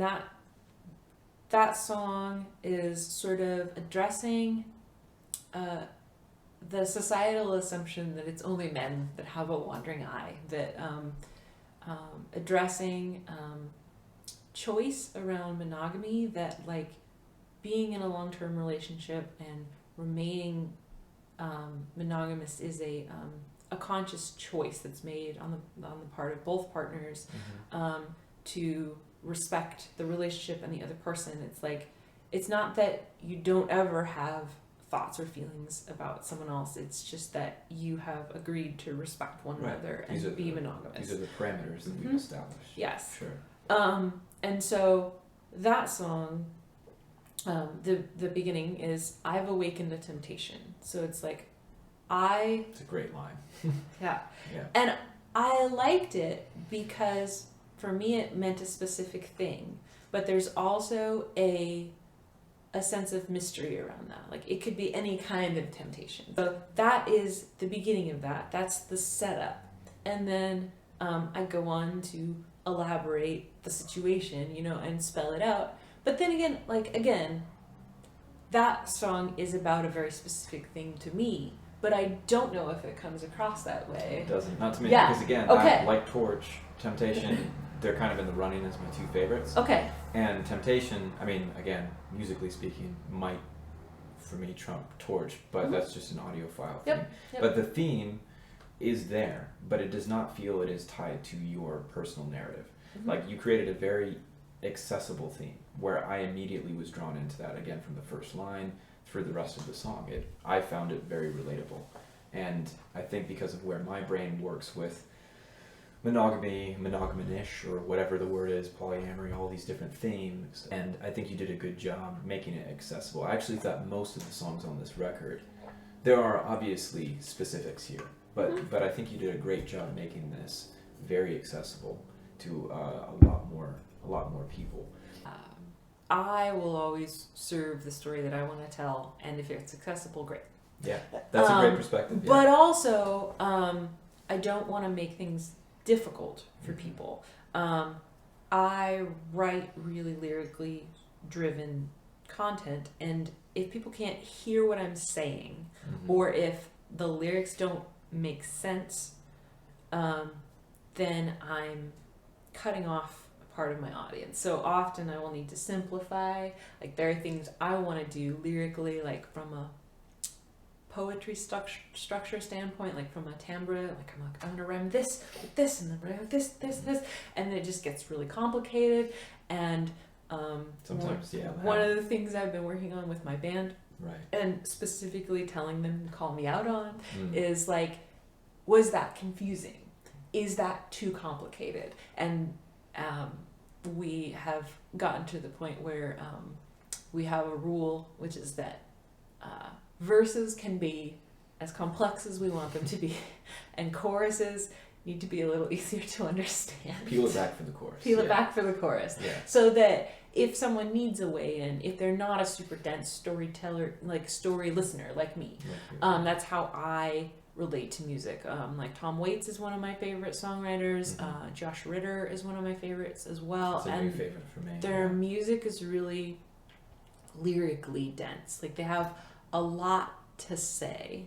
that song is sort of addressing the societal assumption that it's only men that have a wandering eye, that addressing choice around monogamy, that like being in a long-term relationship and remaining monogamous is a conscious choice that's made on the part of both partners, to respect the relationship and the other person. It's like, it's not that you don't ever have thoughts or feelings about someone else, it's just that you have agreed to respect one another and be monogamous. These are the parameters that we've established. Yes. Sure. And so that song, the beginning is, I've awakened a temptation. So it's like, it's a great line. Yeah. And I liked it because for me it meant a specific thing, but there's also a sense of mystery around that. Like, it could be any kind of temptation. So that is the beginning of that. That's the setup. And then I go on to elaborate the situation, and spell it out. But then again, that song is about a very specific thing to me, but I don't know if it comes across that way. It doesn't. Not to me, because again, I like Torch, Temptation, they're kind of in the running as my two favorites. Okay. And Temptation, I mean, again, musically speaking, might, for me, trump Torch, but that's just an audiophile thing. Yep. But the theme is there, but it does not feel it is tied to your personal narrative. Like, you created a very accessible theme where I immediately was drawn into that, again, from the first line through the rest of the song. I found it very relatable. And I think because of where my brain works with monogamy, monogamous-ish, or whatever the word is, polyamory, all these different themes, and I think you did a good job making it accessible. I actually thought most of the songs on this record, there are obviously specifics here, but I think you did a great job making this very accessible to a lot more people. I will always serve the story that I want to tell, and if it's accessible, great. Yeah, that's a great perspective. Yeah. But also, I don't want to make things difficult for people. I write really lyrically driven content, and if people can't hear what I'm saying, or if the lyrics don't make sense, then I'm cutting off a part of my audience. So often I will need to simplify. Like, there are things I want to do lyrically, like from a poetry structure standpoint, like from a timbre, like I'm gonna rhyme this with this, and then rhyme with this, and then it just gets really complicated. And sometimes, one of the things I've been working on with my band, right, and specifically telling them to call me out on, is like, was that confusing? Is that too complicated? And we have gotten to the point where we have a rule, which is that verses can be as complex as we want them to be, and choruses need to be a little easier to understand. Peel it back for the chorus. It back for the chorus. Yeah. So that if someone needs a way in, if they're not a super dense storyteller, like story listener like me, that's how I relate to music. Like Tom Waits is one of my favorite songwriters. Josh Ritter is one of my favorites as well. It's a new favorite for me. Their music is really lyrically dense. Like, they have a lot to say,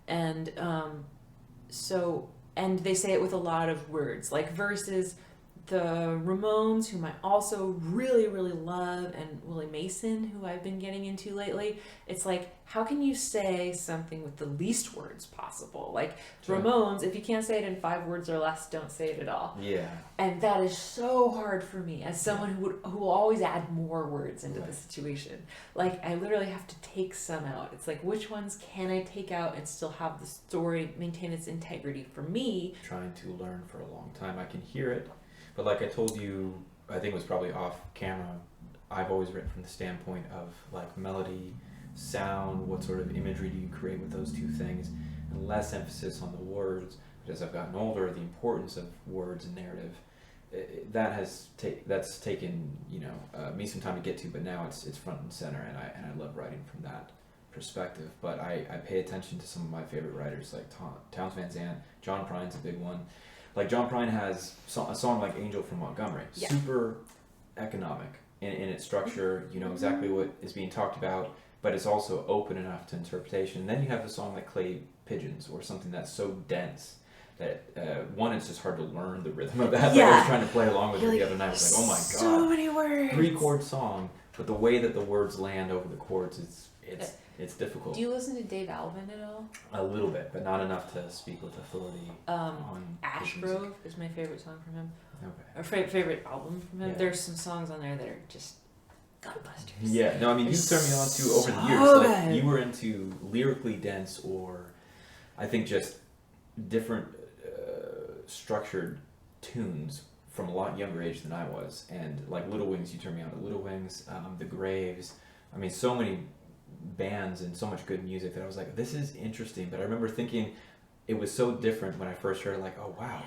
and and they say it with a lot of words. Like, versus the Ramones, whom I also really, really love, and Willie Mason, who I've been getting into lately. It's like, how can you say something with the least words possible? Like, sure. Ramones, if you can't say it in 5 words or less, don't say it at all. Yeah. And that is so hard for me as someone who will always add more words into the situation. Like, I literally have to take some out. It's like, which ones can I take out and still have the story maintain its integrity for me? Trying to learn for a long time. I can hear it. But like I told you, I think it was probably off camera, I've always written from the standpoint of like melody, sound, what sort of imagery do you create with those two things, and less emphasis on the words. But as I've gotten older, the importance of words and narrative, that's taken me some time to get to, but now it's front and center, and I love writing from that perspective. But I pay attention to some of my favorite writers like Townes Van Zandt. John Prine's a big one. Like, John Prine has a song like Angel from Montgomery, super economic in its structure, you know exactly what is being talked about, but it's also open enough to interpretation. And then you have a song like Clay Pigeons, or something that's so dense that, one, it's just hard to learn the rhythm of that. Yeah. Like, I was trying to play along with it the other night. I was like, oh my God. So many words. 3-chord song, but the way that the words land over the chords, it's difficult. Do you listen to Dave Alvin at all? A little bit, but not enough to speak with authority. Ash Grove is my favorite song from him. Okay. Or favorite album from him. Yeah. There's some songs on there that are just gunbusters. Yeah, no, I mean, you've turned me on to over the years. Like, you were into lyrically dense, or I think just different structured tunes from a lot younger age than I was. And like Little Wings, you turned me on to Little Wings, The Graves. I mean, so many bands and so much good music that I was like, this is interesting. But I remember thinking it was so different when I first heard it, like, oh wow,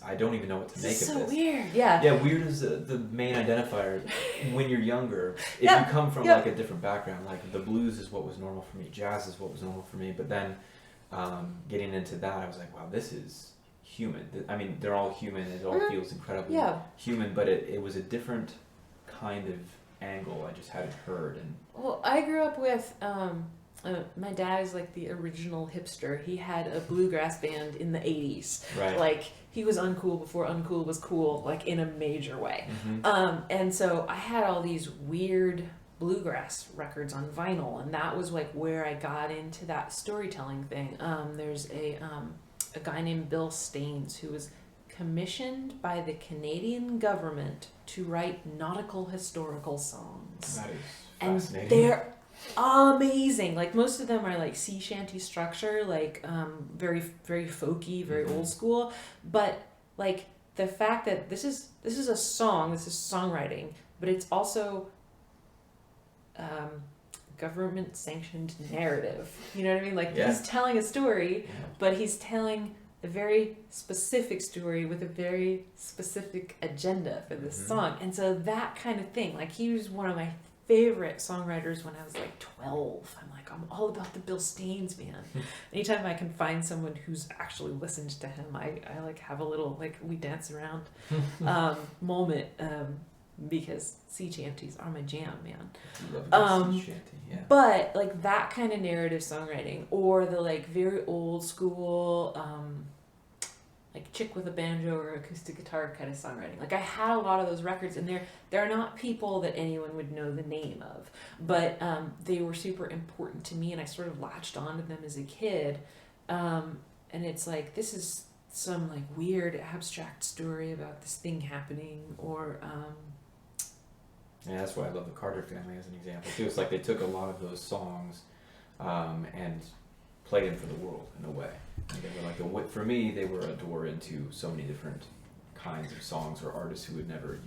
I don't even know what to make of this. So weird. Yeah, weird is the main identifier when you're younger. If you come from like a different background, like the blues is what was normal for me, jazz is what was normal for me, but then getting into that, I was like, wow, this is human. I mean, they're all human, it all feels incredibly human, but it was a different kind of angle I just hadn't heard. And well, I grew up with my dad is like the original hipster. He had a bluegrass band in the 80s. Right. Like, he was uncool before uncool was cool, like in a major way. And so I had all these weird bluegrass records on vinyl, and that was like where I got into that storytelling thing. There's a guy named Bill Staines who was commissioned by the Canadian government to write nautical historical songs. That is fascinating. And they're amazing. Like, most of them are like sea shanty structure, like very, very folky, very old school. But like, the fact that this is a song, this is songwriting, but it's also government sanctioned narrative. You know what I mean? Like, he's telling a story, but he's telling a very specific story with a very specific agenda for this song. And so that kind of thing, like, he was one of my favorite songwriters when I was like 12. I'm all about the Bill Staines, man. Anytime I can find someone who's actually listened to him, I like have a little like we dance around moment because sea chanties are my jam, man. Love a sea shanty, yeah. But like that kind of narrative songwriting, or the like very old school like chick with a banjo or acoustic guitar kind of songwriting. Like I had a lot of those records, and they're not people that anyone would know the name of, but they were super important to me, and I sort of latched onto them as a kid. And it's like, this is some like weird abstract story about this thing happening, or yeah, that's why I love the Carter Family as an example too. It's like they took a lot of those songs and played them for the world in a way. Like they were like for me, they were a door into so many different kinds of songs or artists who you never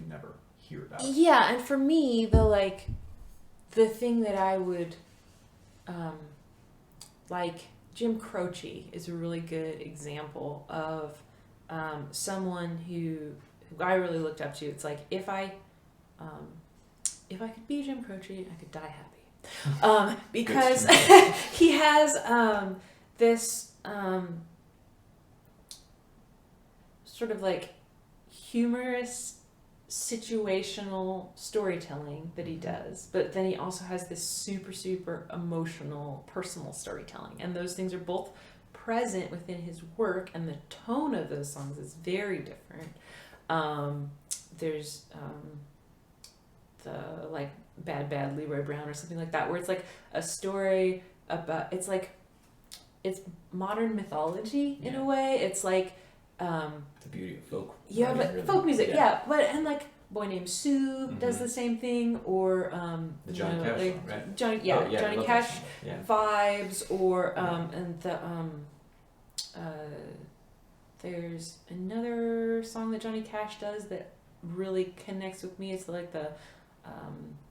hear about. Yeah, and for me, the thing that I would like, Jim Croce is a really good example of someone who I really looked up to. It's like if I could be Jim Croce, I could die happy, because he has this sort of like humorous situational storytelling that he does, but then he also has this super emotional personal storytelling, and those things are both present within his work, and the tone of those songs is very different. There's the like Bad Leroy Brown or something like that, where it's like a story about, it's modern mythology in a way. It's like the beauty of folk. Yeah, but really. Folk music, yeah. But and like Boy Named Sue does the same thing, or the Johnny Cash like, song, right? Johnny Cash vibes, or and the there's another song that Johnny Cash does that really connects with me. It's like the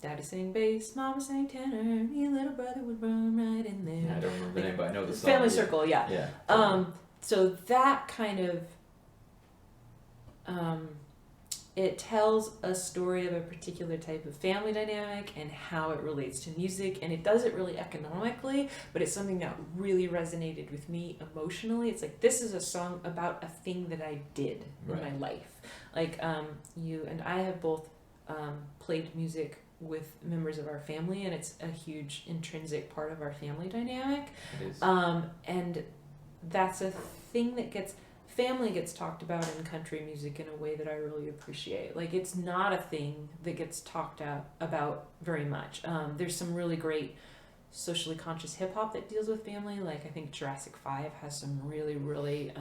Daddy sang bass, Mama sang tenor, me and little brother would run right in there. Yeah, I don't remember the name, but I know the song. Family Circle, yeah. Yeah. Totally. So that kind of it tells a story of a particular type of family dynamic and how it relates to music, and it does it really economically, but it's something that really resonated with me emotionally. It's like, this is a song about a thing that I did in my life. Like you and I have both played music with members of our family, and it's a huge intrinsic part of our family dynamic. It is. And that's a thing that family gets talked about in country music in a way that I really appreciate. Like, it's not a thing that gets talked about very much. There's some really great socially conscious hip hop that deals with family. Like, I think Jurassic 5 has some really, really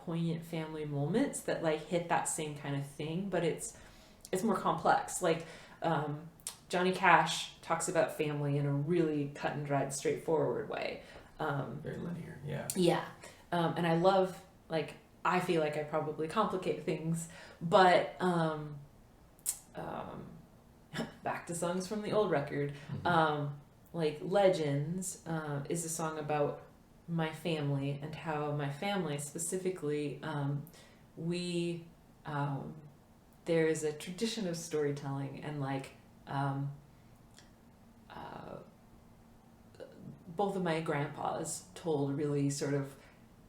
poignant family moments that like hit that same kind of thing, but it's more complex. Like, Johnny Cash talks about family in a really cut and dried, straightforward way. Very linear, yeah. Yeah. And I love, like, I feel like I probably complicate things, but back to songs from the old record, like Legends is a song about my family and how my family specifically, there is a tradition of storytelling, and like both of my grandpas told really sort of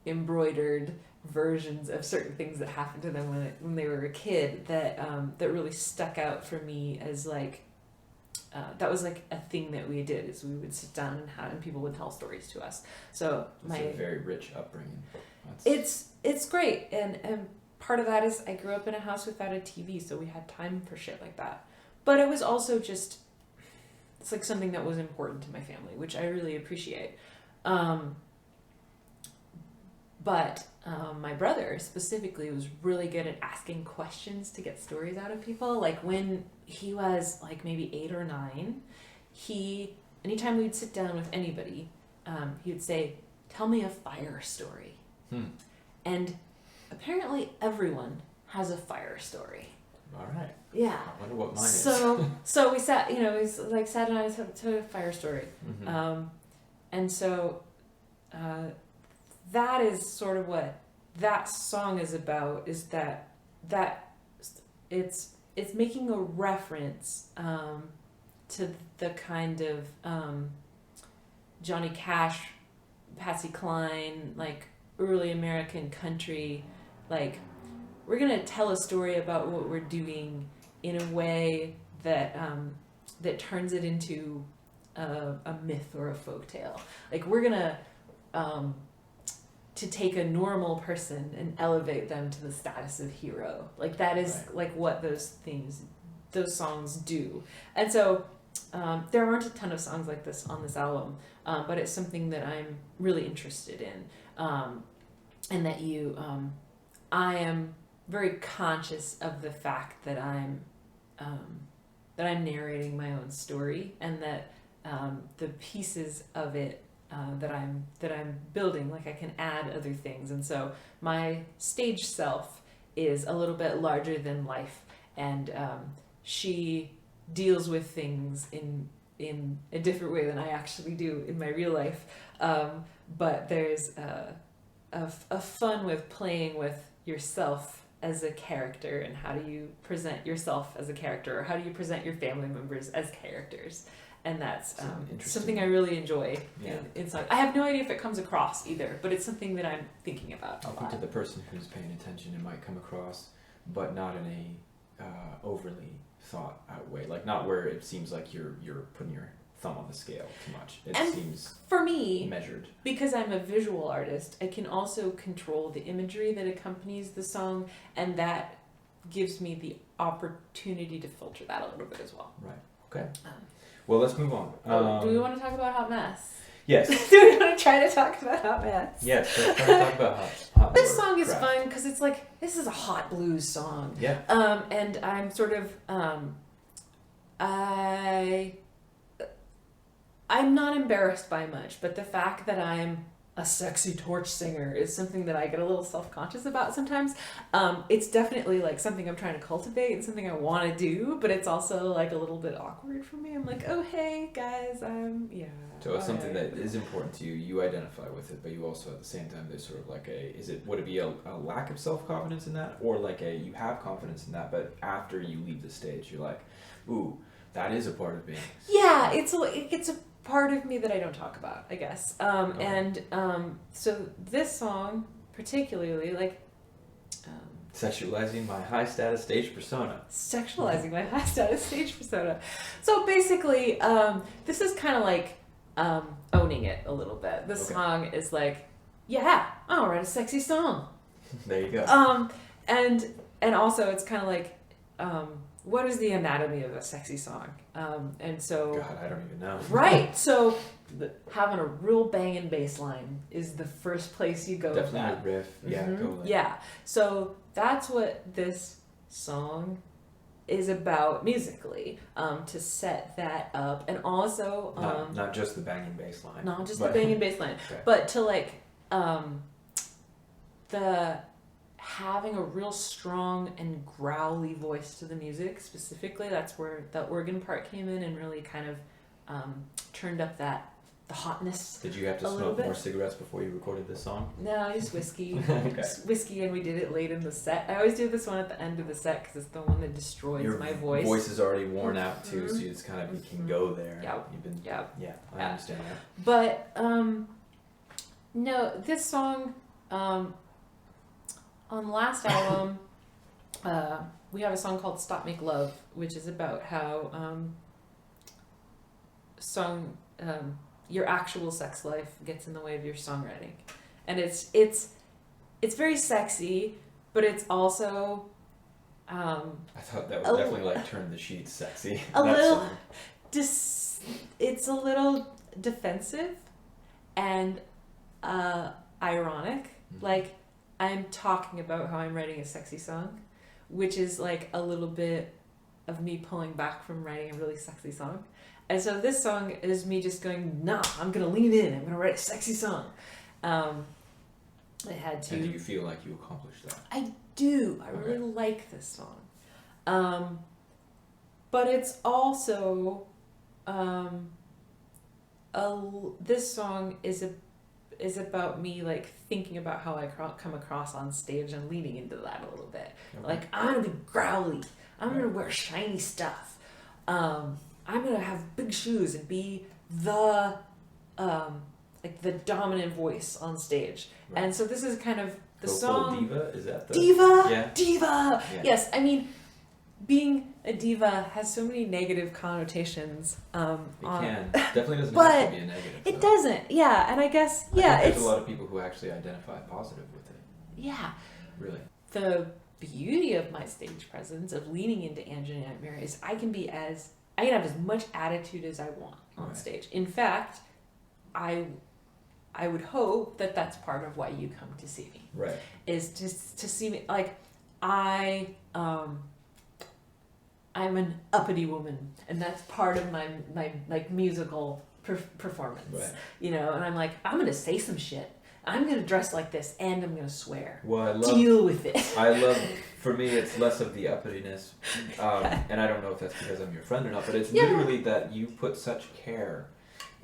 embroidered versions of certain things that happened to them when they were a kid that really stuck out for me as like that was like a thing that we did, is we would sit down and people would tell stories to us. So it's a very rich upbringing. It's great, and part of that is I grew up in a house without a TV, so we had time for shit like that. But it was also just, it's like something that was important to my family, which I really appreciate. But my brother specifically was really good at asking questions to get stories out of people. Like when he was like maybe 8 or 9, anytime we'd sit down with anybody, he would say, "Tell me a fire story." And apparently everyone has a fire story. All right. Yeah. I wonder what mine is. So we sat, sat down and told a fire story. And so that is sort of what that song is about, is that it's making a reference to the kind of Johnny Cash, Patsy Cline, like early American country, like we're gonna tell a story about what we're doing in a way that that turns it into a myth or a folktale. Like we're gonna to take a normal person and elevate them to the status of hero. Like that is like what those songs do. And so there aren't a ton of songs like this on this album, but it's something that I'm really interested in, and that I am very conscious of the fact that I'm narrating my own story, and that the pieces of it that I'm building, like I can add other things. And so my stage self is a little bit larger than life, and she deals with things in a different way than I actually do in my real life. But there's a fun with playing with yourself as a character, and how do you present yourself as a character, or how do you present your family members as characters. And that's something I really enjoy in song. I have no idea if it comes across either, but it's something that I'm thinking about a lot. I think to the person who's paying attention, it might come across, but not in a overly thought out way. Like not where it seems like you're putting your thumb on the scale too much. It seems for me measured. Because I'm a visual artist, I can also control the imagery that accompanies the song, and that gives me the opportunity to filter that a little bit as well. Right. Okay. Well, let's move on. Do we want to talk about Hot Mess? Yes. Do we want to try to talk about Hot Mess? Yes, let's try to talk about hot This song is fun because it's like, this is a hot blues song. Yeah. And I'm sort of, I'm not embarrassed by much, but the fact that I'm a sexy torch singer is something that I get a little self-conscious about sometimes. It's definitely like something I'm trying to cultivate and something I want to do, but it's also like a little bit awkward for me. I'm like, oh hey guys, So it's something that is important to you. You identify with it, but you also at the same time there's sort of like would it be a lack of self-confidence in that, or like you have confidence in that, but after you leave the stage you're like, ooh, that is a part of me. Yeah, it's a part of me that I don't talk about, I guess. And so this song particularly, like sexualizing my high status stage persona. Sexualizing my high status stage persona. So basically, this is kind of like owning it a little bit. This song is like, yeah, I'll write a sexy song. There you go. And also it's kind of like, what is the anatomy of a sexy song? And so... God, I don't even know. Right. So having a real banging bass line is the first place you go Definitely with that. Riff. Yeah, Mm-hmm. go there. Yeah. So that's what this song is about musically, to set that up. And also... not just the banging bass line. Not just the banging bass line. Okay. But to like... having a real strong and growly voice to the music specifically. That's where the organ part came in and really kind of turned up the hotness. Did you have to smoke more cigarettes before you recorded this song? No, just whiskey. Okay. Just whiskey, and we did it late in the set. I always do this one at the end of the set because it's the one that destroys my voice. Your voice is already worn out too, so it's kind of, you can go there. Yeah. Yeah, I understand that. But no, this song... on the last album, we have a song called Stop Make Love, which is about how your actual sex life gets in the way of your songwriting. And it's very sexy, but it's also... I thought that was definitely like Turn the Sheets sexy. It's a little defensive and ironic. Mm-hmm. Like, I'm talking about how I'm writing a sexy song, which is like a little bit of me pulling back from writing a really sexy song. And so this song is me just going, nah, I'm going to lean in. I'm going to write a sexy song. I had to. And do you feel like you accomplished that? I do. I really like this song. But it's also, this song is about me like thinking about how I come across on stage and leaning into that a little bit. Okay. Like, I'm gonna be growly. I'm gonna wear shiny stuff. I'm gonna have big shoes and be the like the dominant voice on stage. Right. And so this is kind of the Go song. full diva? Is that the Diva? Yeah. Diva! Yeah. Yes, I mean, being a diva has so many negative connotations. It can. Definitely doesn't but have to be a negative. It though. doesn't, yeah. And I guess, I yeah, think it's... there's a lot of people who actually identify positive with it. Yeah. Really. The beauty of my stage presence, of leaning into Angie Nightmare, is I can have as much attitude as I want on Right. stage. In fact, I would hope that that's part of why you come to see me. Right. Is just to see me, like, I'm an uppity woman, and that's part of my like musical performance. Right. You know, and I'm like, I'm gonna say some shit. I'm gonna dress like this, and I'm gonna swear. Well, I love. Deal with it. For me, it's less of the uppityness, and I don't know if that's because I'm your friend or not, but it's Yeah. literally that you put such care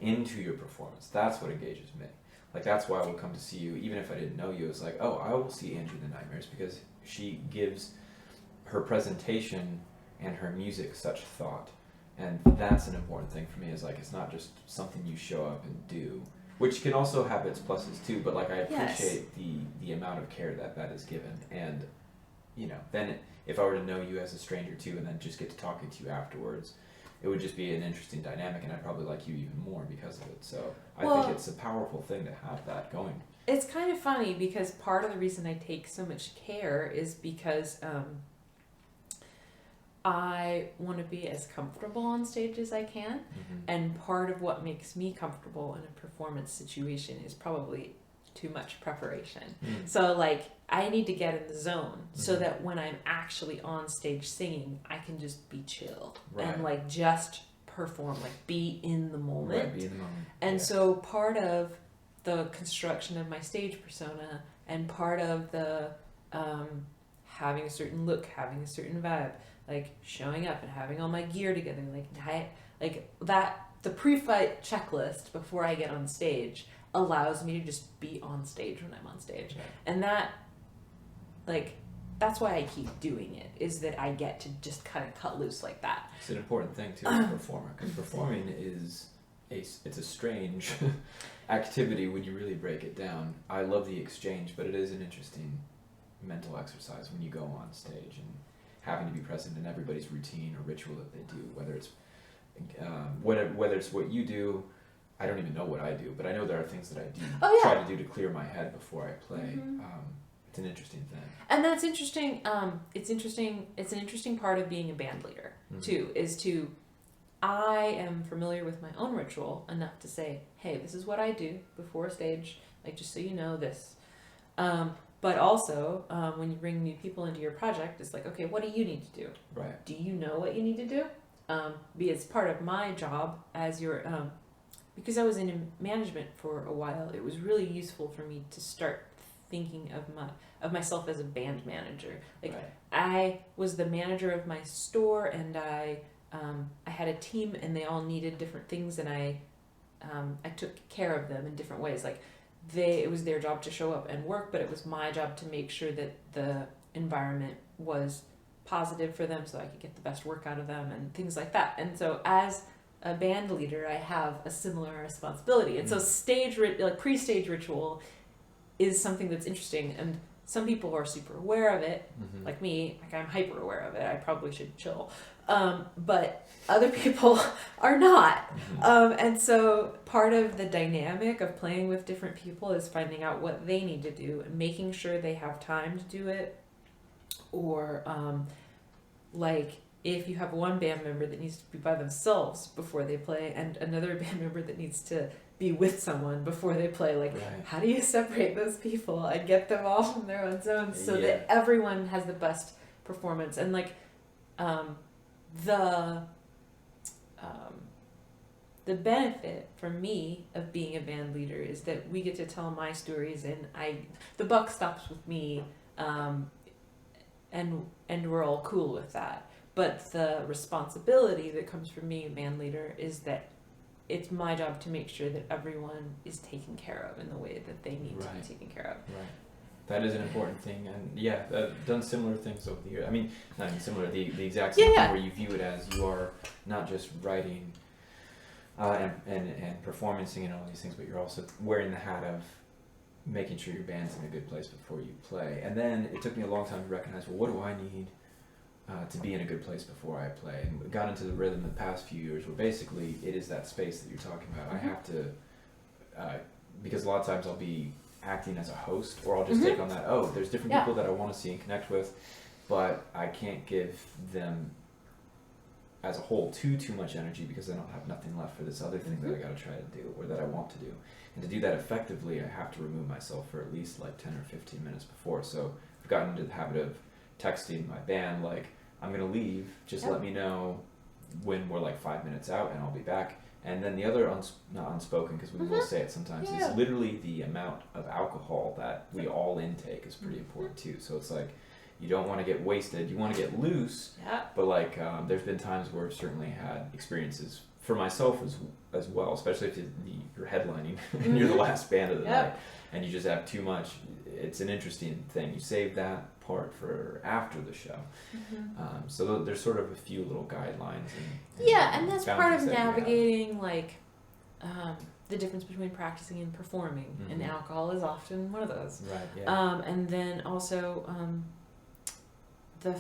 into your performance. That's what engages me. Like, that's why I will come to see you, even if I didn't know you. It's like, oh, I will see Angie the Nightmares because she gives her presentation and her music such thought, and that's an important thing for me. Is like, it's not just something you show up and do, which can also have its pluses too. But like, I appreciate the amount of care that is given, and you know, then if I were to know you as a stranger too, and then just get to talking to you afterwards, it would just be an interesting dynamic, and I'd probably like you even more because of it. So I think it's a powerful thing to have that going. It's kind of funny because part of the reason I take so much care is because I want to be as comfortable on stage as I can. Mm-hmm. And part of what makes me comfortable in a performance situation is probably too much preparation. Mm. So, like, I need to get in the zone so Mhm. that when I'm actually on stage singing, I can just be chill Right. and, like, just perform, like, be in the moment. Right, be in the moment. And Yeah. so part of the construction of my stage persona and part of the having a certain look, having a certain vibe, like showing up and having all my gear together, like that, the pre-fight checklist before I get on stage allows me to just be on stage when I'm on stage. Right. And that, like, that's why I keep doing it, is that I get to just kind of cut loose like that. It's an important thing too as a performer, because performing is it's a strange activity when you really break it down. I love the exchange, but it is an interesting mental exercise when you go on stage and having to be present in everybody's routine or ritual that they do, whether it's whether it's what you do. I don't even know what I do, but I know there are things that I do try to do to clear my head before I play. Mm-hmm. It's an interesting thing. And that's interesting. It's interesting. It's an interesting part of being a band leader too. I am familiar with my own ritual enough to say, hey, this is what I do before a stage. Like, just so you know this. But also, when you bring new people into your project, it's like, okay, what do you need to do? Right. Do you know what you need to do? Because part of my job as your because I was in management for a while, it was really useful for me to start thinking of myself as a band manager. Like, right. I was the manager of my store, and I had a team, and they all needed different things, and I took care of them in different ways. Like, it was their job to show up and work, but it was my job to make sure that the environment was positive for them, so I could get the best work out of them and things like that. And so as a band leader, I have a similar responsibility. And so pre-stage ritual is something that's interesting, and some people are super aware of it, like me. Like, I'm hyper aware of it. I probably should chill. But other people are not. And so part of the dynamic of playing with different people is finding out what they need to do and making sure they have time to do it. Or like, if you have one band member that needs to be by themselves before they play and another band member that needs to be with someone before they play, like, right. How do you separate those people and get them all from their own zones so that everyone has the best performance? And like, the benefit for me of being a band leader is that we get to tell my stories, and the buck stops with me, and we're all cool with that. But the responsibility that comes from being a band leader is that it's my job to make sure that everyone is taken care of in the way that they need to be taken care of. Right. That is an important thing, and yeah, I've done similar things over the years. I mean, not even similar, the exact same thing where you view it as you are not just writing and performing and all these things, but you're also wearing the hat of making sure your band's in a good place before you play. And then it took me a long time to recognize, well, what do I need to be in a good place before I play? And we got into the rhythm the past few years where basically it is that space that you're talking about. I have to, because a lot of times I'll be acting as a host, or I'll just take on that, there's different people that I want to see and connect with, but I can't give them as a whole too much energy, because then I'll have nothing left for this other thing that I got to try to do, or that I want to do. And to do that effectively, I have to remove myself for at least like 10 or 15 minutes before. So I've gotten into the habit of texting my band, like, I'm going to leave, just let me know when we're like 5 minutes out and I'll be back. And then the other, not unspoken, because we will say it sometimes, is literally the amount of alcohol that we all intake is pretty important too. So it's like, you don't want to get wasted, you want to get loose, but like there's been times where I've certainly had experiences for myself as well, especially if you're headlining and you're the last band of the night and you just have too much. It's an interesting thing. You save that part for after the show. So there's sort of a few little guidelines. And that's part of navigating like the difference between practicing and performing, and alcohol is often one of those. Right. And then also the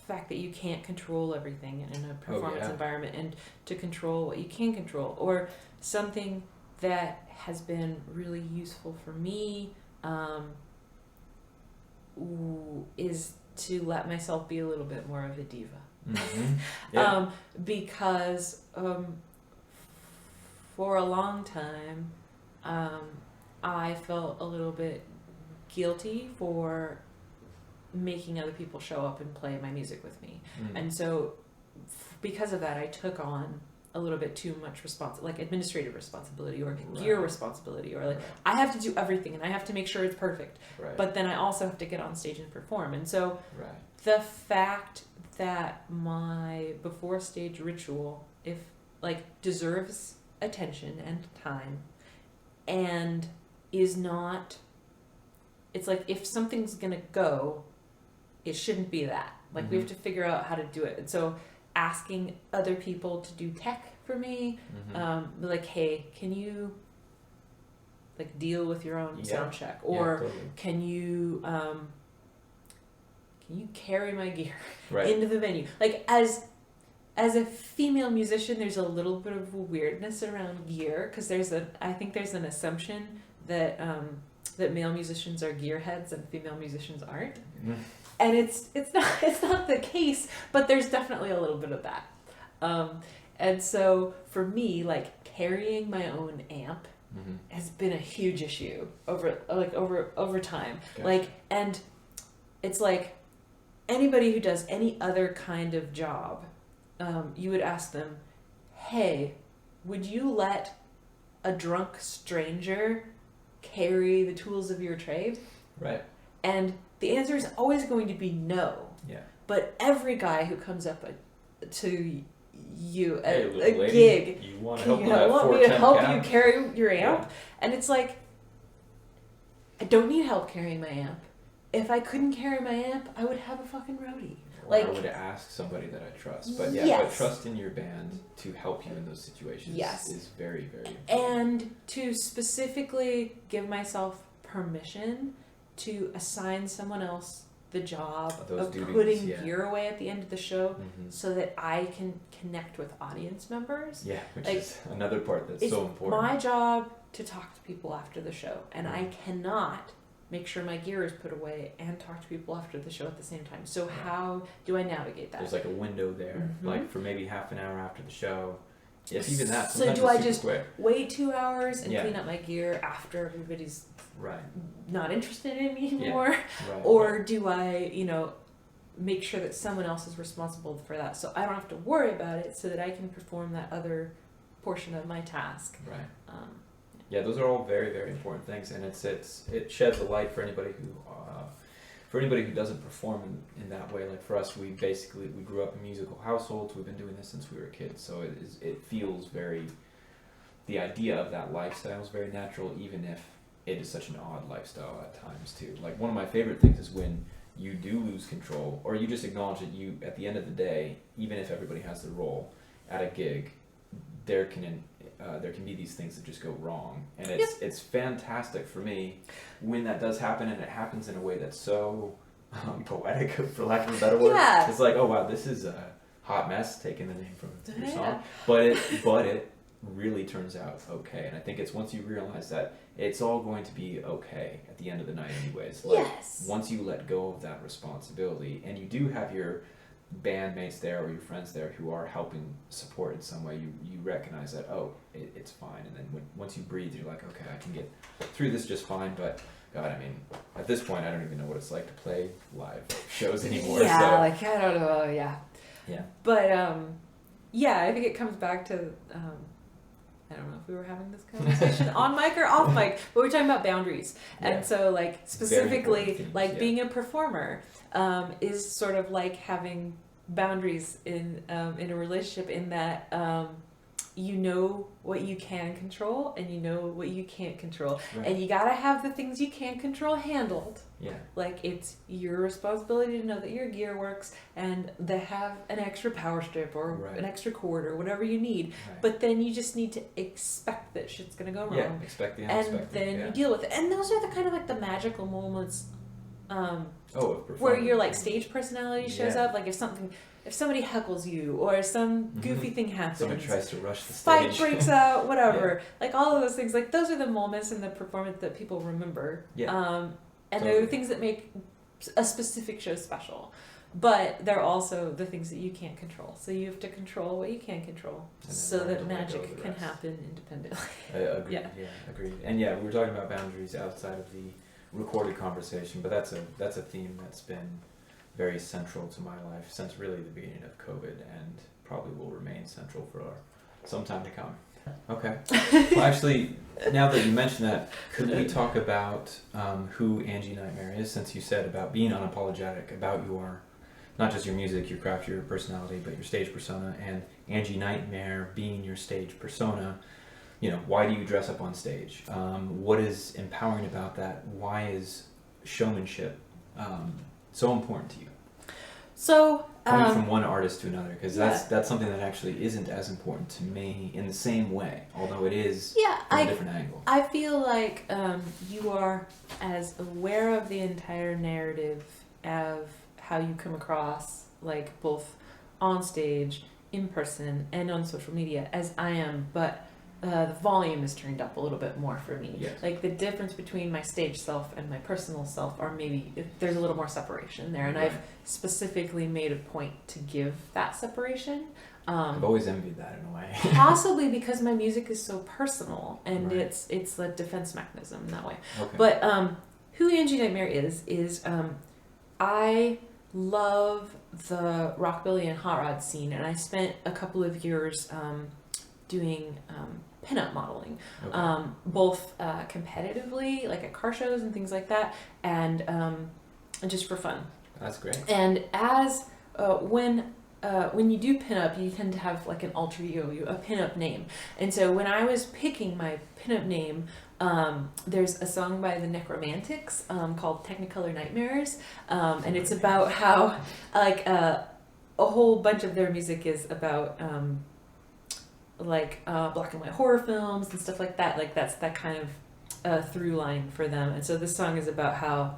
fact that you can't control everything in a performance environment, and to control what you can control, or something that has been really useful for me is to let myself be a little bit more of a diva. Because for a long time I felt a little bit guilty for making other people show up and play my music with me. And so because of that, I took on a little bit too much like administrative responsibility, or gear responsibility, or like I have to do everything and I have to make sure it's perfect, but then I also have to get on stage and perform. And so the fact that my before stage ritual, if like, deserves attention and time, and is not, it's like, if something's gonna go, it shouldn't be that. Like, we have to figure out how to do it. And so asking other people to do tech for me, like, hey, can you like deal with your own sound check, or can you carry my gear into the venue? Like, as a female musician, there's a little bit of weirdness around gear, because I think there's an assumption that that male musicians are gearheads and female musicians aren't. And it's not the case, but there's definitely a little bit of that. And so for me, like, carrying my own amp has been a huge issue over time. Gotcha. Like, and it's like anybody who does any other kind of job, you would ask them, hey, would you let a drunk stranger carry the tools of your trade? Right. And the answer is always going to be no. Yeah. But every guy who comes up to you at a lady, gig, you want to help want me to help you carry your amp? And it's like, I don't need help carrying my amp. If I couldn't carry my amp, I would have a fucking roadie. Or I would ask somebody that I trust. But but trust in your band to help you in those situations is very, very important. And to specifically give myself permission to assign someone else the job of putting gear away at the end of the show, so that I can connect with audience members. Yeah, which is another part that's so important. It's my job to talk to people after the show, and I cannot make sure my gear is put away and talk to people after the show at the same time. So how do I navigate that? There's like a window there, like for maybe half an hour after the show. If even that. So do I just wait 2 hours and clean up my gear after everybody's not interested in me anymore? Or do I, make sure that someone else is responsible for that, so I don't have to worry about it, so that I can perform that other portion of my task? Right. Yeah, those are all very, very important things, and it sheds a light for anybody who doesn't perform in that way. Like for us, we grew up in musical households. We've been doing this since we were kids, so it feels very. The idea of that lifestyle is very natural, even if it is such an odd lifestyle at times too. Like one of my favorite things is when you do lose control, or you just acknowledge that you, at the end of the day, even if everybody has their role at a gig, there can be these things that just go wrong, and it's fantastic for me when that does happen, and it happens in a way that's so poetic, for lack of a better word. Yeah. It's like, oh wow, this is a hot mess, taking the name from your song, but it really turns out okay. And I think it's once you realize that it's all going to be okay at the end of the night anyways. Like, once you let go of that responsibility, and you do have your bandmates there or your friends there who are helping support in some way, you recognize that, oh, it's fine. And then once you breathe, you're like, okay, I can get through this just fine. But God, I mean, at this point, I don't even know what it's like to play live shows anymore. Yeah, so. like, I don't know, yeah. But, yeah, I think it comes back to, I don't know if we were having this conversation on mic or off mic, but we're talking about boundaries. Yeah. And so, like, specifically, themes, like, being a performer is sort of like having boundaries in a relationship, in that you know what you can control and you know what you can't control. Right. And you gotta have the things you can't control handled. Yeah. Like, it's your responsibility to know that your gear works and to have an extra power strip or an extra cord or whatever you need. Right. But then you just need to expect that shit's gonna go wrong. Yeah, expect the unexpected. And then you deal with it. And those are the kind of like the magical moments where your like stage personality shows up. Like if somebody heckles you, or some goofy thing happens, someone tries to rush the stage, fight breaks out, whatever. Like all of those things, like those are the moments in the performance that people remember. Yeah. And they're the things that make a specific show special. But they're also the things that you can't control. So you have to control what you can control, so that magic can happen independently. Agreed. Yeah, agreed. And yeah, we were talking about boundaries outside of the recorded conversation, but that's a theme that's been very central to my life since really the beginning of COVID, and probably will remain central for some time to come. Okay. Well, actually, now that you mention that, could we talk about who Angie Nightmare is, since you said about being unapologetic about your, not just your music, your craft, your personality, but your stage persona, and Angie Nightmare being your stage persona. You know, why do you dress up on stage? What is empowering about that? Why is showmanship so important to you? So coming from one artist to another, because that's something that actually isn't as important to me in the same way, although it is from a different angle. I feel like you are as aware of the entire narrative of how you come across, like both on stage, in person, and on social media, as I am, but the volume is turned up a little bit more for me. Yes. Like the difference between my stage self and my personal self are maybe, there's a little more separation there, and I've specifically made a point to give that separation. I've always envied that in a way. Possibly because my music is so personal, and it's a defense mechanism in that way. Okay. But who Angie Nightmare is I love the rockabilly and hot rod scene, and I spent a couple of years doing pinup modeling, both competitively, like at car shows and things like that, and just for fun. That's great. And as when you do pinup, you tend to have like an alter ego, a pinup name. And so when I was picking my pinup name, there's a song by the Necromantics called Technicolor Nightmares, and it's about how like a whole bunch of their music is about black and white horror films and stuff like that. Like that's that kind of through line for them. And so this song is about how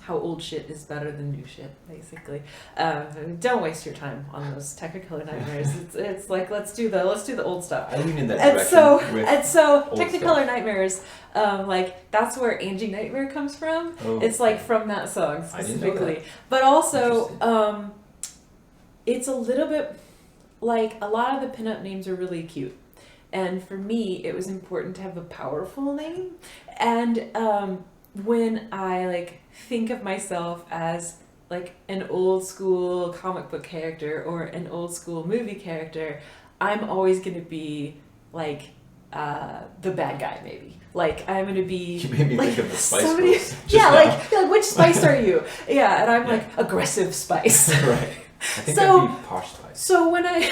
old shit is better than new shit, basically. Don't waste your time on those Technicolor Nightmares. It's like let's do the old stuff. I lean in that direction. And so Technicolor Nightmares, like that's where Angie Nightmare comes from. Oh, it's like from that song specifically. I didn't know that. But also it's a little bit like a lot of the pinup names are really cute. And for me, it was important to have a powerful name. And when I like think of myself as like an old school comic book character or an old school movie character, I'm always going to be like the bad guy, maybe. Like I'm going to be. You made me think of the Spice Girls. Yeah, like which Spice are you? Yeah, and I'm like aggressive Spice. Right. I think I'd be posh Spice. So when I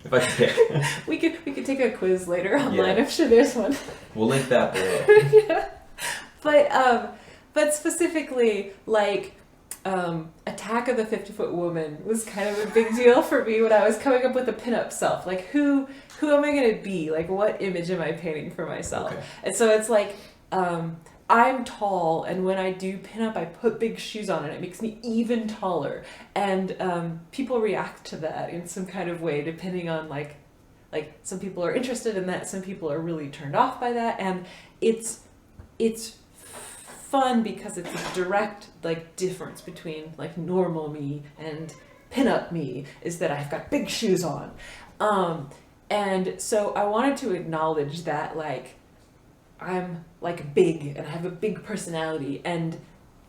If I could pick. we could take a quiz later online. Yeah. I'm sure there's one. We'll link that below. Yeah. But specifically, like, Attack of the 50-Foot Woman was kind of a big deal for me when I was coming up with a pinup self. Like, who am I going to be? Like, what image am I painting for myself? Okay. And so it's like, I'm tall, and when I do pinup, I put big shoes on, and it makes me even taller. And people react to that in some kind of way, depending on, like some people are interested in that, some people are really turned off by that, and it's fun because it's a direct, like, difference between, like, normal me and pinup me is that I've got big shoes on. And so I wanted to acknowledge that, like, I'm, like, big and I have a big personality, and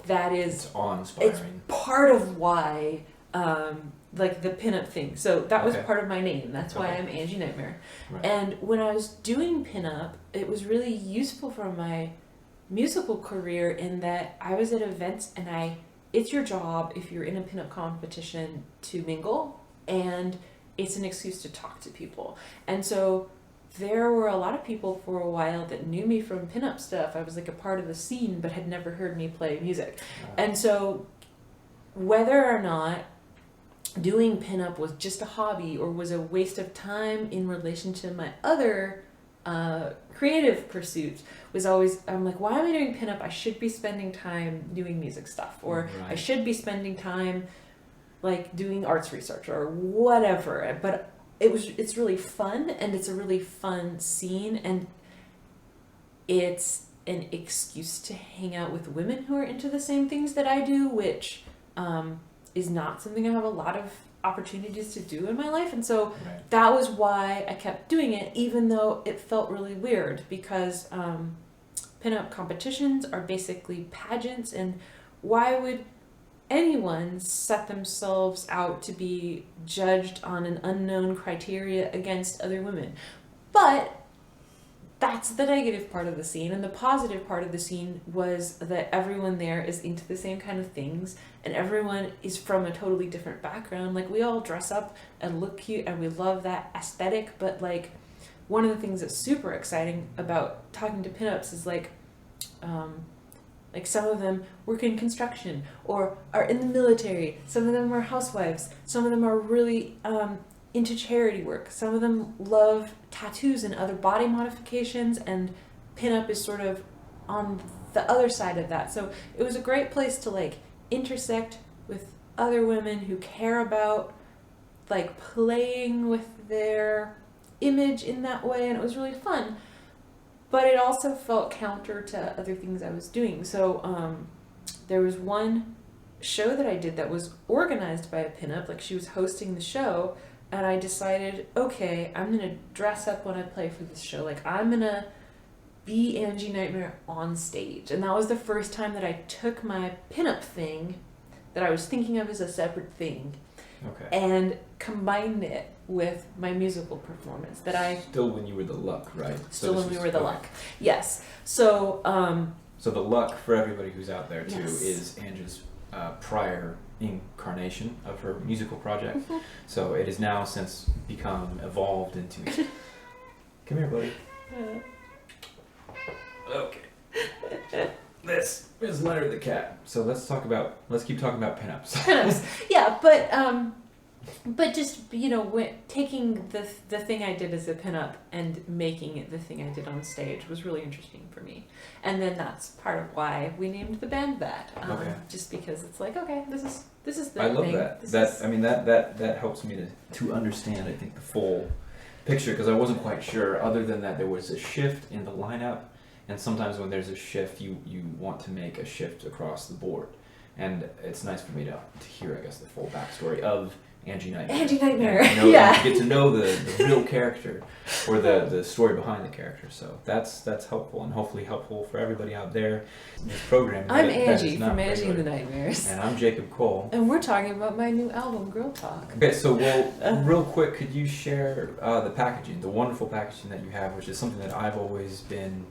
that is, it's awe-inspiring. it's part of why, like, the pinup thing. So that was Okay. part of my name. That's why Okay. I'm Angie Nightmare. Right. And when I was doing pinup, it was really useful for my musical career in that I was at events, and it's your job, if you're in a pinup competition, to mingle, and it's an excuse to talk to people. And so there were a lot of people for a while that knew me from pinup stuff. I was like a part of the scene, but had never heard me play music. And so whether or not doing pinup was just a hobby or was a waste of time in relation to my other creative pursuits was always, I'm like, why am I doing pinup? I should be spending time doing music stuff, or Right. I should be spending time, like, doing arts research or whatever. But it's really fun, and it's a really fun scene, and it's an excuse to hang out with women who are into the same things that I do, which is not something I have a lot of opportunities to do in my life. And so Right. that was why I kept doing it, even though it felt really weird, because pinup competitions are basically pageants, and why would anyone set themselves out to be judged on an unknown criteria against other women? But that's the negative part of the scene, and the positive part of the scene was that everyone there is into the same kind of things, and everyone is from a totally different background. Like, we all dress up and look cute, and we love that aesthetic, but, like, one of the things that's super exciting about talking to pinups is, like some of them work in construction or are in the military. Some of them are housewives. Some of them are really into charity work. Some of them love tattoos and other body modifications, and pinup is sort of on the other side of that. So it was a great place to, like, intersect with other women who care about, like, playing with their image in that way, and it was really fun. But it also felt counter to other things I was doing. So there was one show that I did that was organized by a pinup, like, she was hosting the show, and I decided, okay, I'm going to dress up when I play for this show. Like, I'm going to be Angie Nightmare on stage. And that was the first time that I took my pinup thing that I was thinking of as a separate thing, Okay. and combined it with my musical performance that I... Still when you were the Luck, right? Still this when we was- were the okay. Luck. Yes. So, So the Luck, for everybody who's out there too, Yes. is Angie's prior incarnation of her musical project. Mhm. So it has now since become evolved into... Come here, buddy. Okay. This is Leonard the cat. So let's keep talking about pinups. pinups. Yeah, but just, you know, taking the thing I did as a pinup and making it the thing I did on stage was really interesting for me. And then that's part of why we named the band that. Okay. Just because it's like, okay, this is the I love thing. that. This is- I mean that helps me to understand, I think, the full picture, because I wasn't quite sure. Other than that, there was a shift in the lineup, and sometimes when there's a shift, you want to make a shift across the board, and it's nice for me to hear, I guess, the full backstory of Angie Nightmare. Angie Nightmare, And to yeah. get to know the real character, or the story behind the character. So that's helpful, and hopefully helpful for everybody out there in this program. I'm that is Angie not from Angie and the regular. Nightmares. And I'm Jacob Cole. And we're talking about my new album, Girl Talk. Okay, so real quick, could you share the packaging, the wonderful packaging that you have, which is something that I've always been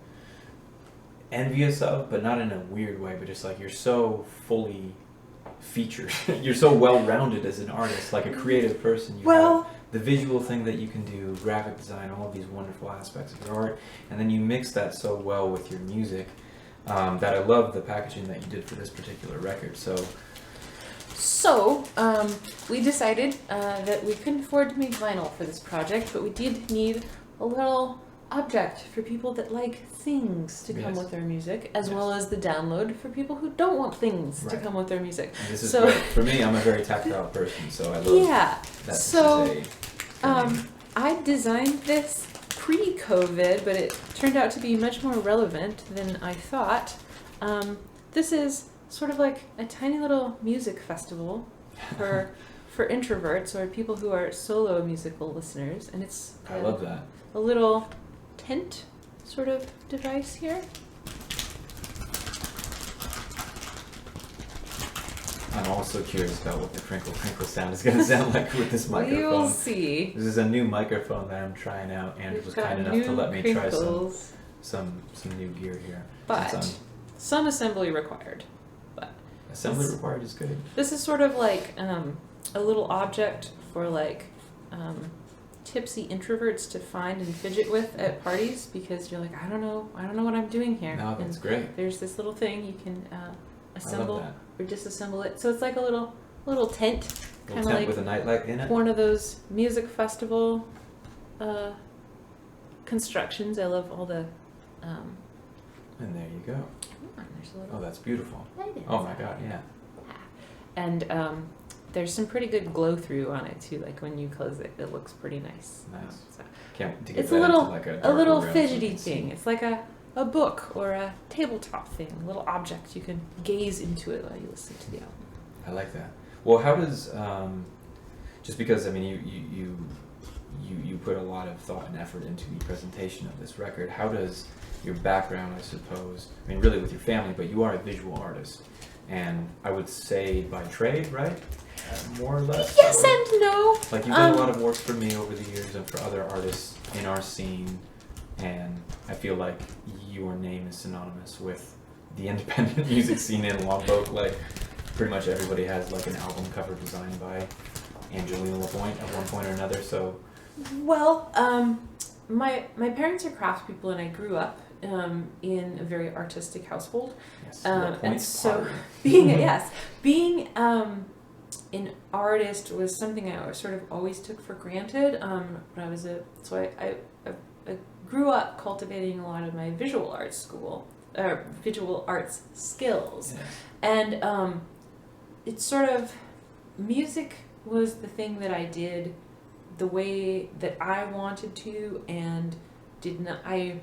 envious of, but not in a weird way, but just like, you're so fully featured. You're so well-rounded as an artist, like a creative person. You Well, have the visual thing that you can do, graphic design, all of these wonderful aspects of your art, and then you mix that so well with your music that I love the packaging that you did for this particular record. So, we decided that we couldn't afford to make vinyl for this project, but we did need a little object for people that like things to come with their music, as well as the download for people who don't want things to come with their music. And this is great. For me, I'm a very tactile person, so I love that. So, I designed this pre-COVID, but it turned out to be much more relevant than I thought. This is sort of like a tiny little music festival for introverts or people who are solo musical listeners, and it's I love that. A little tent sort of device here. I'm also curious about what the crinkle crinkle sound is going to sound like with this microphone. You'll see. This is a new microphone that I'm trying out, and was kind enough to let me try some new gear here. But some assembly required. But assembly required is good. This is sort of like a little object for like tipsy introverts to find and fidget with at parties, because you're like, I don't know what I'm doing here. No, that's great. There's this little thing you can assemble or disassemble it. So it's like a little tent, kind of like with a nightlight in it. One of those music festival constructions. I love all the. And there you go. There's a little that's beautiful. Oh my God, yeah. And there's some pretty good glow through on it too. Like when you close it, it looks pretty nice. Nice. So it's a little fidgety thing. It's like a book or a tabletop thing, a little object. You can gaze into it while you listen to the album. I like that. Well, how does just because I mean you put a lot of thought and effort into the presentation of this record. How does your background, I suppose, I mean really with your family, but you are a visual artist, and I would say by trade, right? More or less. Yes and no. Like you've done a lot of work for me over the years and for other artists in our scene, and I feel like your name is synonymous with the independent music scene in Longboat. Like pretty much everybody has like an album cover designed by Angelina LaPointe at one point or another. So, well, my parents are craftspeople, and I grew up in a very artistic household. Yes, and so being an artist was something I sort of always took for granted. When I was I grew up cultivating a lot of my visual arts skills, and it's sort of music was the thing that I did the way that I wanted to, and did not. I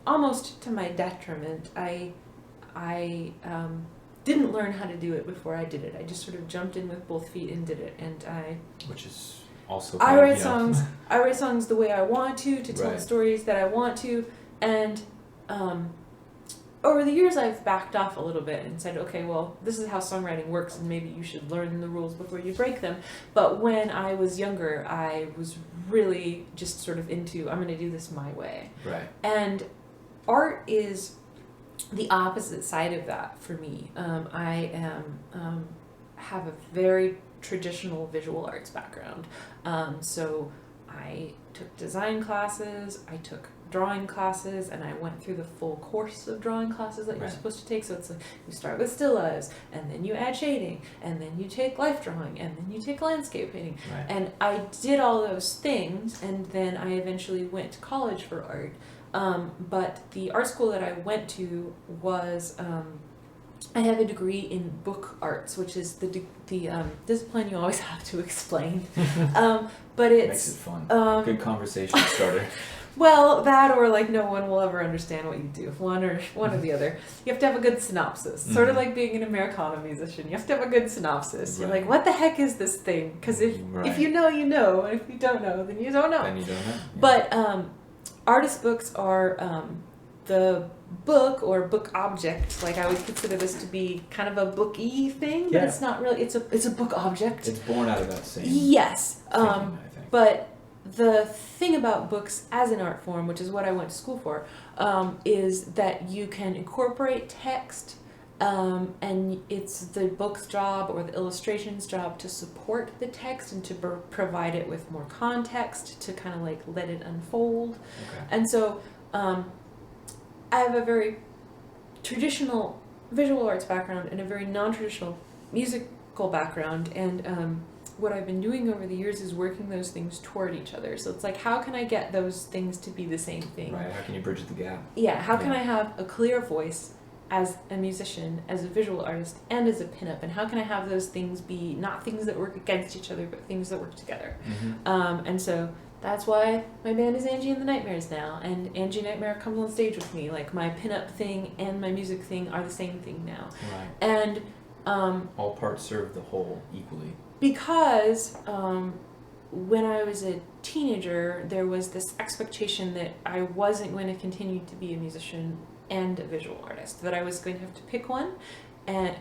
almost to my detriment. I didn't learn how to do it before I did it. I just sort of jumped in with both feet and did it, and which is also I write songs. I write songs the way I want to tell the stories that I want to, and over the years I've backed off a little bit and said, okay, well, this is how songwriting works, and maybe you should learn the rules before you break them. But when I was younger, I was really just sort of into, I'm going to do this my way. Right. And art is the opposite side of that for me. I have a very traditional visual arts background. So I took design classes, I took drawing classes, and I went through the full course of drawing classes that you're supposed to take. So it's like you start with still lives, and then you add shading, and then you take life drawing, and then you take landscape painting. Right. And I did all those things, and then I eventually went to college for art. But the art school that I went to was, I have a degree in book arts, which is the discipline you always have to explain. But it makes it fun. Good conversation starter. Well, that or like no one will ever understand what you do, one or the other. You have to have a good synopsis, sort of like being an Americana musician. You have to have a good synopsis. You're like, what the heck is this thing? Because if you know, you know, and if you don't know, then you don't know. Then you don't know. Yeah. But artist books are the book or book object. Like I would consider this to be kind of a booky thing, but it's not really. It's a book object. It's born out of that same. Yes. Thinking, I think. But the thing about books as an art form, which is what I went to school for, is that you can incorporate text And it's the book's job or the illustration's job to support the text and to provide it with more context to kind of like let it unfold. Okay. And so I have a very traditional visual arts background and a very non-traditional musical background, and what I've been doing over the years is working those things toward each other. So it's like, how can I get those things to be the same thing? Right, how can you bridge the gap? Yeah, how can I have a clear voice as a musician, as a visual artist, and as a pinup, and how can I have those things be not things that work against each other, but things that work together? And so that's why my band is Angie and the Nightmares now, and Angie Nightmare comes on stage with me. Like, my pinup thing and my music thing are the same thing now. Right. And all parts serve the whole equally. Because when I was a teenager, there was this expectation that I wasn't going to continue to be a musician and a visual artist, that I was going to have to pick one and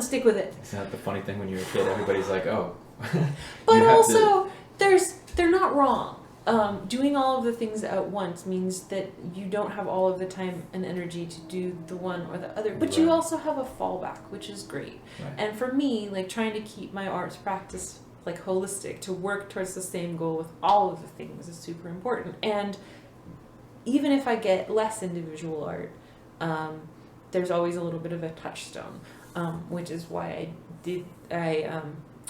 stick with it. Isn't that the funny thing? When you're a kid, everybody's like, oh. But also, they're not wrong. Doing all of the things at once means that you don't have all of the time and energy to do the one or the other, but you also have a fallback, which is great. Right. And for me, like, trying to keep my arts practice like holistic, to work towards the same goal with all of the things, is super important. And even if I get less into visual art, there's always a little bit of a touchstone, which is why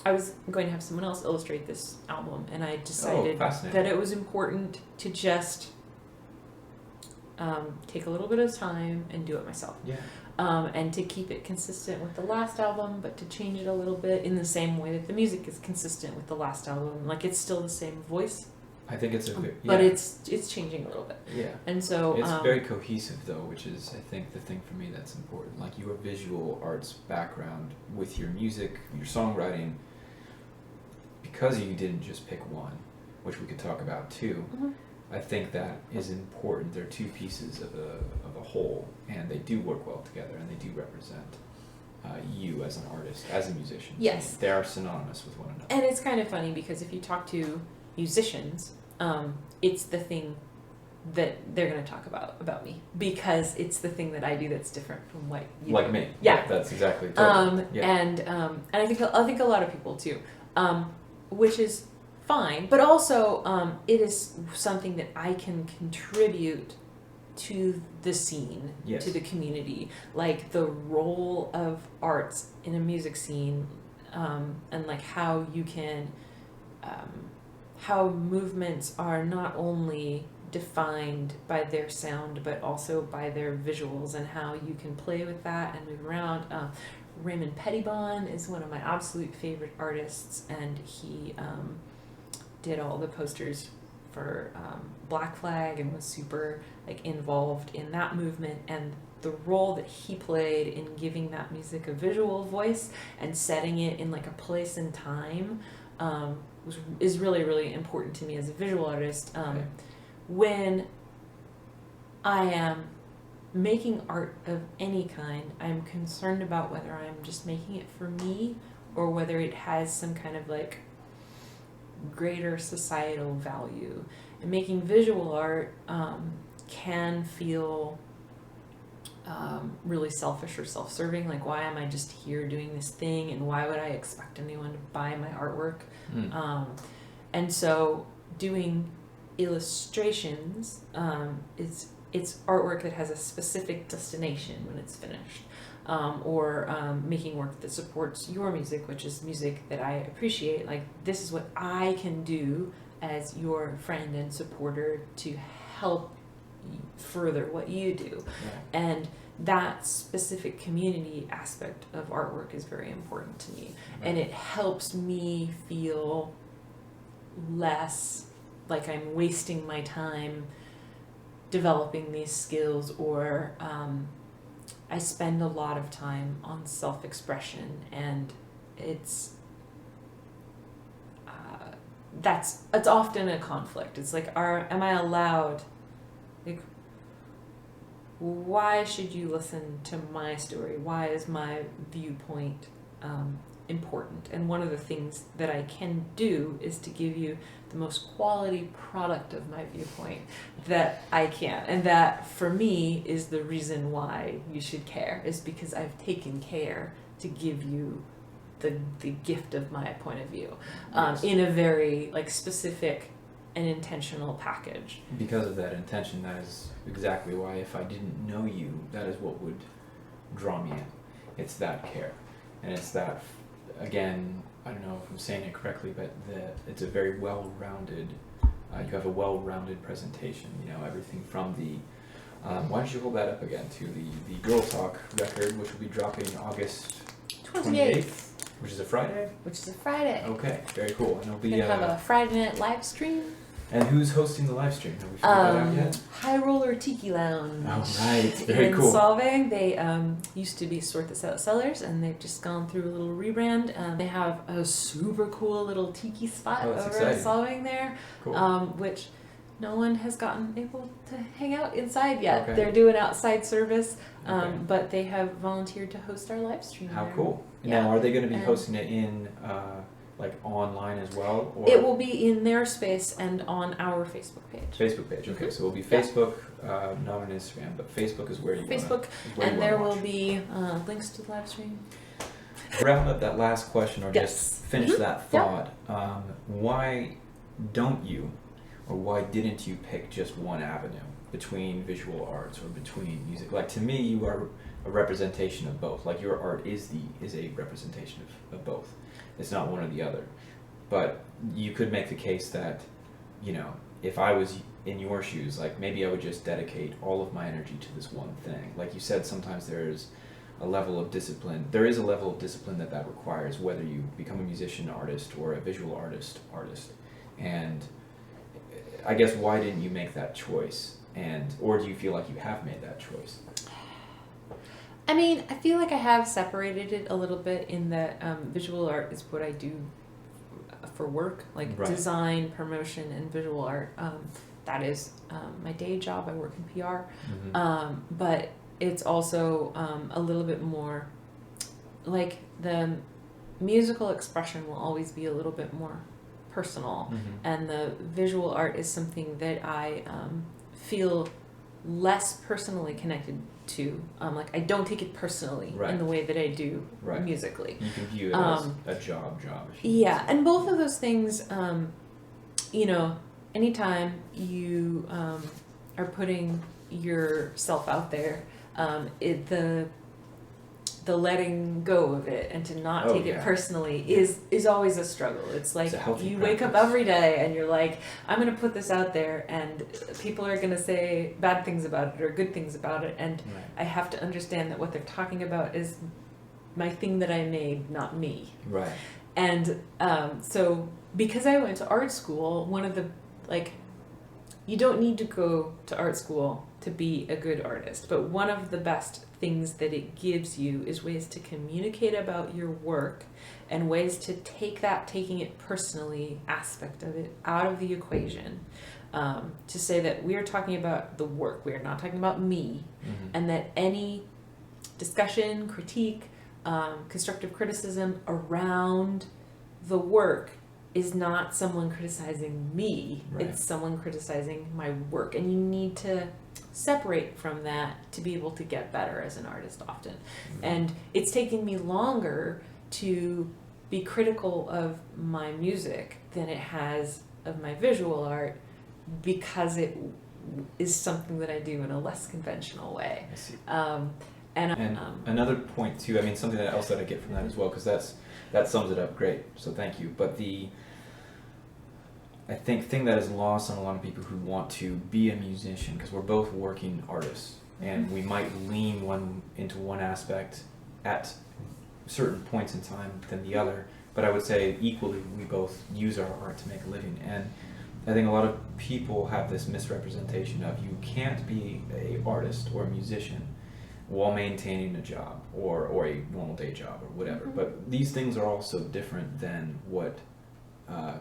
I was going to have someone else illustrate this album, and I decided that it was important to just take a little bit of time and do it myself. Yeah. And to keep it consistent with the last album, but to change it a little bit in the same way that the music is consistent with the last album. Like, it's still the same voice. I think it's but it's changing a little bit. Yeah. And so it's very cohesive, though, which is, I think, the thing for me that's important. Like, your visual arts background with your music, your songwriting, because you didn't just pick one, which we could talk about too. Mm-hmm. I think that is important. They're two pieces of a whole, and they do work well together, and they do represent you as an artist, as a musician. Yes. They are synonymous with one another. And it's kind of funny because if you talk to musicians, it's the thing that they're going to talk about me, because it's the thing that I do that's different from what you like do. me. Yeah. That's exactly. Totally. And I think a lot of people too, which is fine, but also it is something that I can contribute to the scene, yes. to the community, like the role of arts in a music scene, and like how you can, how movements are not only defined by their sound but also by their visuals, and how you can play with that and move around. Raymond Pettibon is one of my absolute favorite artists, and he did all the posters for Black Flag and was super like involved in that movement, and the role that he played in giving that music a visual voice and setting it in like a place and time is really, really important to me as a visual artist. Okay. When I am making art of any kind, I'm concerned about whether I'm just making it for me or whether it has some kind of like greater societal value. And making visual art can feel really selfish or self-serving. Like, why am I just here doing this thing, and why would I expect anyone to buy my artwork? And so doing illustrations, it's artwork that has a specific destination when it's finished, or making work that supports your music, which is music that I appreciate. Like, this is what I can do as your friend and supporter to help further what you do. Yeah. And that specific community aspect of artwork is very important to me. Right. And it helps me feel less like I'm wasting my time developing these skills, or I spend a lot of time on self-expression, and it's often a conflict. It's like, am I allowed, like, why should you listen to my story? Why is my viewpoint important. And one of the things that I can do is to give you the most quality product of my viewpoint that I can. And that, for me, is the reason why you should care, is because I've taken care to give you the gift of my point of view in a very like specific and intentional package. Because of that intention, that is exactly why, if I didn't know you, that is what would draw me in. It's that care. And it's that, again, I don't know if I'm saying it correctly, but it's a very well-rounded, you have a well-rounded presentation, you know, everything from the, why don't you hold that up again, to the Girl Talk record, which will be dropping August 28th. Which is a Friday? Which is a Friday. Okay, very cool. And it'll be we're gonna have a Friday night live stream. And who's hosting the live stream? Have we figured that out yet? High Roller Tiki Lounge. Oh, right. Very cool. In Solvang. They used to be Sort This Out Sellers, and they've just gone through a little rebrand. They have a super cool little tiki spot over in Solvang there, cool. Which no one has gotten able to hang out inside yet. Okay. They're doing outside service, but they have volunteered to host our live stream. How there. Cool. Yeah. Now, are they going to be hosting it in like online as well? Or? It will be in their space and on our Facebook page. Facebook page, okay. So it will be Facebook, not on Instagram, but Facebook is where you Facebook, and there will be links to the live stream. Wrap up that last question, or just finish that thought. Yeah. Why don't you, or why didn't you pick just one avenue between visual arts or between music? Like, to me, you are a representation of both. Like, your art is a representation of both. It's not one or the other. But you could make the case that, you know, if I was in your shoes, like, maybe I would just dedicate all of my energy to this one thing. Like you said, sometimes there's a level of discipline. There is a level of discipline that requires, whether you become a musician, artist, or a visual artist. And I guess, why didn't you make that choice? Or do you feel like you have made that choice? I mean, I feel like I have separated it a little bit in that visual art is what I do for work, like design, promotion, and visual art. That is my day job. I work in PR. Mm-hmm. But it's also a little bit more, like, the musical expression will always be a little bit more personal. Mm-hmm. And the visual art is something that I feel less personally connected to. Like, I don't take it personally in the way that I do musically. You can view it as a job. Yeah, and both of those things, you know, anytime you are putting yourself out there, the letting go of it and to not take it personally is always a struggle. It's like, you wake up every day and you're like, I'm going to put this out there, and people are going to say bad things about it or good things about it, and I have to understand that what they're talking about is my thing that I made, not me. Right. And so because I went to art school, one of the, like, you don't need to go to art school to be a good artist, but one of the best things that it gives you is ways to communicate about your work and ways to take that taking it personally aspect of it out of the equation, to say that we are talking about the work, we are not talking about me. Mm-hmm. And that any discussion, critique, constructive criticism around the work is not someone criticizing me, it's someone criticizing my work. And you need to separate from that to be able to get better as an artist often. Mm-hmm. And it's taken me longer to be critical of my music than it has of my visual art, because it is something that I do in a less conventional way. I see. And another point too, I mean, something else that I get from that as well, because that sums it up great, so thank you. But I think thing that is lost on a lot of people who want to be a musician, because we're both working artists, and we might lean into one aspect at certain points in time than the other, but I would say equally we both use our art to make a living. And I think a lot of people have this misrepresentation of, you can't be an artist or a musician while maintaining a job or a normal day job or whatever. Mm-hmm. But these things are also different than what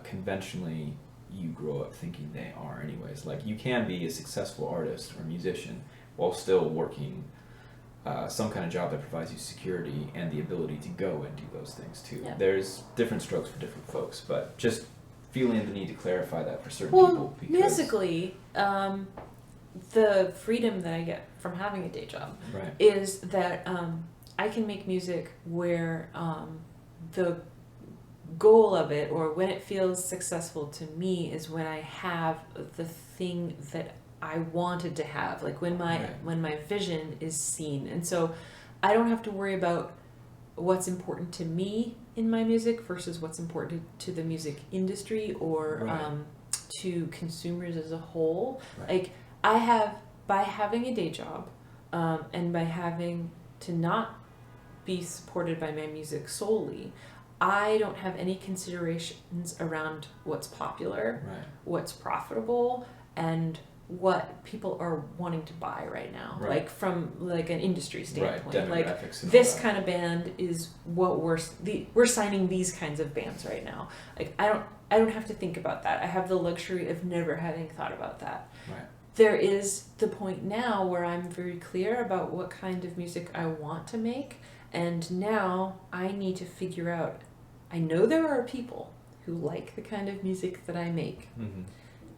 conventionally you grow up thinking they are anyways. Like, you can be a successful artist or musician while still working some kind of job that provides you security and the ability to go and do those things too. Yeah. There's different strokes for different folks, but just feeling the need to clarify that for certain Well, people. Because, musically, the freedom that I get from having a day job right. is that I can make music where the goal of it, or when it feels successful to me, is when I have the thing that I wanted to have, like when my vision is seen. And so I don't have to worry about what's important to me in my music versus what's important to the music industry or to consumers as a whole. Right. Like I have, by having a day job and by having to not be supported by my music solely, I don't have any considerations around what's popular, what's profitable, and what people are wanting to buy right now. Right. Like from like an industry standpoint. Right. Like this kind of band is what we're signing these kinds of bands right now. Like I don't have to think about that. I have the luxury of never having thought about that. Right. There is the point now where I'm very clear about what kind of music I want to make, and now I need to figure out, I know there are people who like the kind of music that I make. Mm-hmm.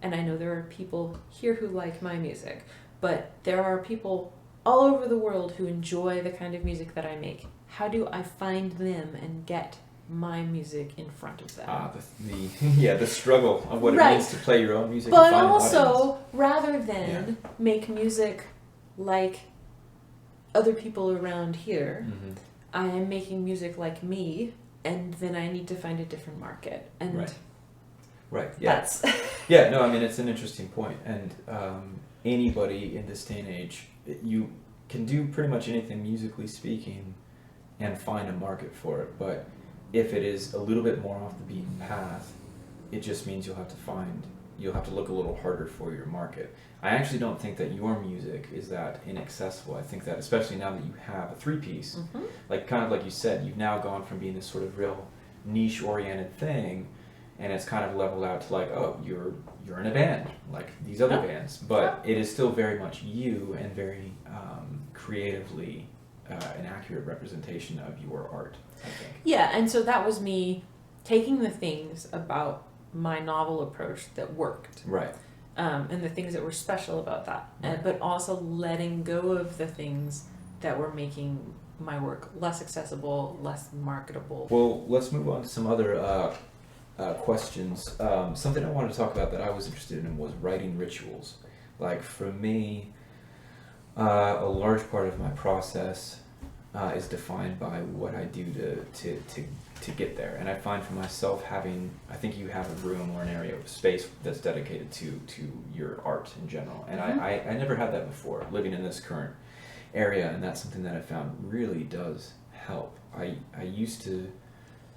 And I know there are people here who like my music, but there are people all over the world who enjoy the kind of music that I make. How do I find them and get my music in front of them? The struggle of what it means to play your own music. But and find an also, audience. rather than make music like other people around here, mm-hmm. I am making music like me, and then I need to find a different market. And Right. Yeah. That's No, I mean, it's an interesting point. And anybody in this day and age, you can do pretty much anything musically speaking and find a market for it. But if it is a little bit more off the beaten path, it just means you'll have to look a little harder for your market. I actually don't think that your music is that inaccessible. I think that especially now that you have a three-piece, mm-hmm. like kind of like you said, you've now gone from being this sort of real niche-oriented thing, and it's kind of leveled out to like, oh, you're in a band like these other bands, but it is still very much you and very creatively an accurate representation of your art, I think. Yeah, and so that was me taking the things about my novel approach that worked, right, and the things that were special about that, but also letting go of the things that were making my work less accessible, less marketable. Well, let's move on to some other questions. Something I wanted to talk about that I was interested in was writing rituals. Like for me, a large part of my process is defined by what I do to get there. And I find for myself I think you have a room or an area of space that's dedicated to your art in general. And mm-hmm. I never had that before, living in this current area, and that's something that I found really does help. I used to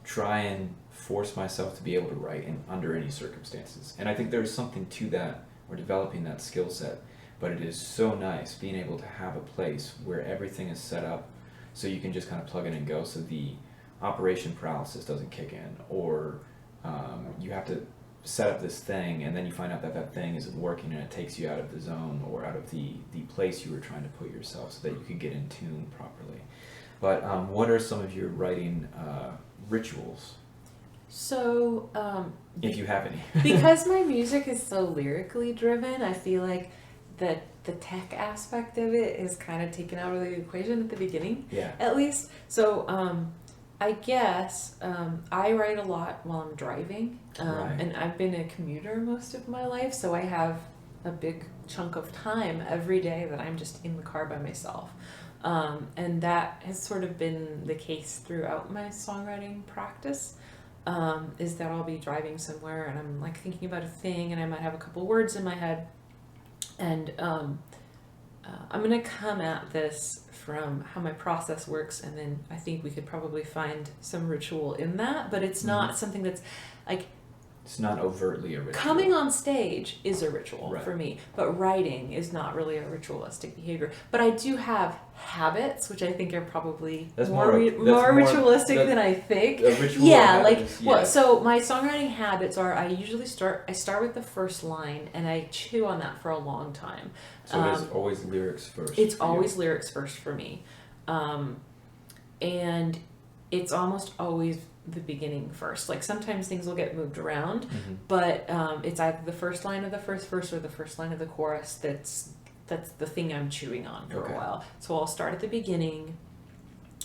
try and force myself to be able to write under any circumstances. And I think there's something to that, or developing that skill set. But it is so nice being able to have a place where everything is set up so you can just kind of plug in and go, so the operation paralysis doesn't kick in, or you have to set up this thing and then you find out that thing isn't working and it takes you out of the zone or out of the place you were trying to put yourself so that you could get in tune properly. But what are some of your writing rituals? So, if you have any. because my music is so lyrically driven, I feel like that the tech aspect of it is kind of taken out of the equation at the beginning, at least. So, I guess I write a lot while I'm driving, and I've been a commuter most of my life, so I have a big chunk of time every day that I'm just in the car by myself. And that has sort of been the case throughout my songwriting practice, is that I'll be driving somewhere and I'm like thinking about a thing and I might have a couple words in my head, and I'm going to come at this from how my process works, and then I think we could probably find some ritual in that, but it's not something that's like... It's not overtly a ritual. Coming on stage is a ritual for me, but writing is not really a ritualistic behavior. But I do have habits, which I think are probably more ritualistic than I think. So my songwriting habits are, I start with the first line and I chew on that for a long time. So it is always lyrics first. It's always lyrics first for me. And it's almost always the beginning first. Like sometimes things will get moved around, but it's either the first line of the first verse or the first line of the chorus that's the thing I'm chewing on for a while. So I'll start at the beginning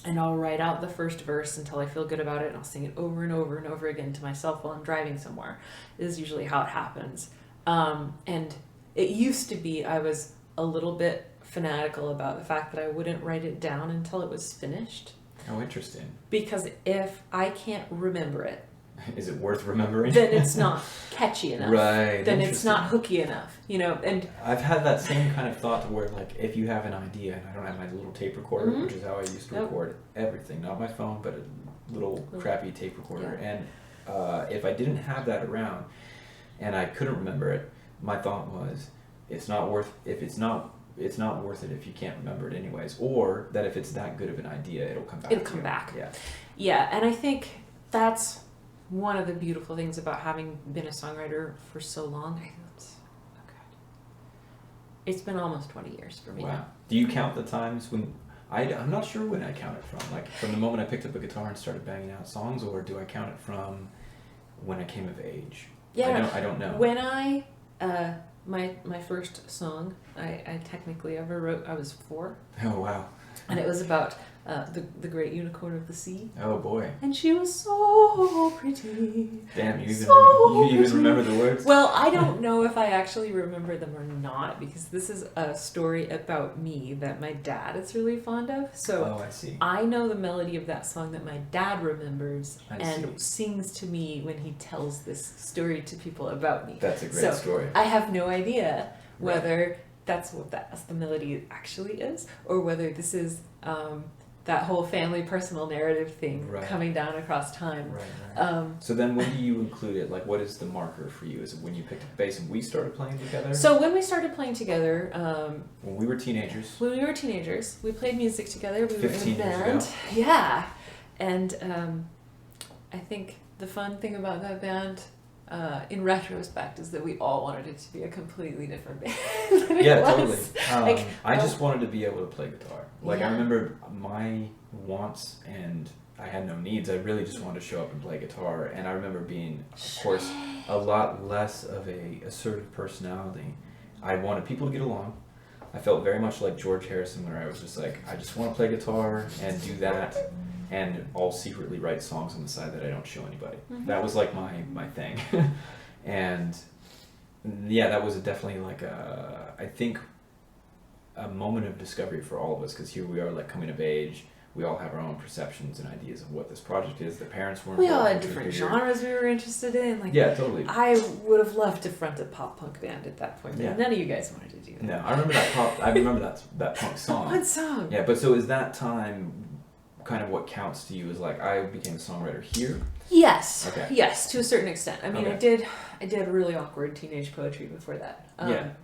and I'll write out the first verse until I feel good about it, and I'll sing it over and over and over again to myself while I'm driving somewhere. This is usually how it happens. And it used to be I was a little bit fanatical about the fact that I wouldn't write it down until it was finished. Oh, interesting. Because if I can't remember it, is it worth remembering? Then it's not catchy enough. Right. Then it's not hooky enough, you know. And I've had that same kind of thought to where, like, if you have an idea, and I don't have my little tape recorder, which is how I used to record everything, not my phone, but a little crappy tape recorder. Yeah. And if I didn't have that around, and I couldn't remember it, my thought was, it's not worth it if you can't remember it anyways, or that if it's that good of an idea, it'll come back. It'll come back. Yeah. Yeah, and I think that's one of the beautiful things about having been a songwriter for so long. It's been almost 20 years for me. Wow. Do you count the times when I'm not sure when I count it from, like from the moment I picked up a guitar and started banging out songs, or do I count it from when I came of age? Yeah, I don't know. When I my first song I technically ever wrote, I was 4. Oh wow. And it was about the great unicorn of the sea. Oh boy. And she was so pretty. Damn, you even remember the words? Well, I don't know if I actually remember them or not, because this is a story about me that my dad is really fond of. So I see. I know the melody of that song that my dad remembers sings to me when he tells this story to people about me. That's a great story. I have no idea whether that's what the melody actually is, or whether this is that whole family personal narrative thing coming down across time. Right. So then when do you include it? Like, what is the marker for you? Is it when you picked up bass and we started playing together? So when we started playing together... when we were teenagers. When we were teenagers. We played music together. We were in a 15 years band. ago. Yeah. And I think the fun thing about that band... in retrospect, is that we all wanted it to be a completely different band than it was. Totally. I just wanted to be able to play guitar. Like, I remember my wants, and I had no needs. I really just wanted to show up and play guitar. And I remember being, of course, a lot less of a assertive personality. I wanted people to get along. I felt very much like George Harrison, where I was just like, I just want to play guitar and do that. And I'll secretly write songs on the side that I don't show anybody. That was like my thing. And yeah, that was definitely like I think a moment of discovery for all of us, because here we are, like, coming of age. We all have our own perceptions and ideas of what this project is. The parents weren't. We all had different genres we were interested in. Like, yeah, totally. I would have loved to front a pop punk band at that point. Yeah. None of you guys wanted to do that. No, I remember that pop. I remember that punk song. What song? Yeah, but so is that time kind of what counts to you? Is like, I became a songwriter here? Yes. Okay. Yes, to a certain extent. I mean, I did really awkward teenage poetry before that.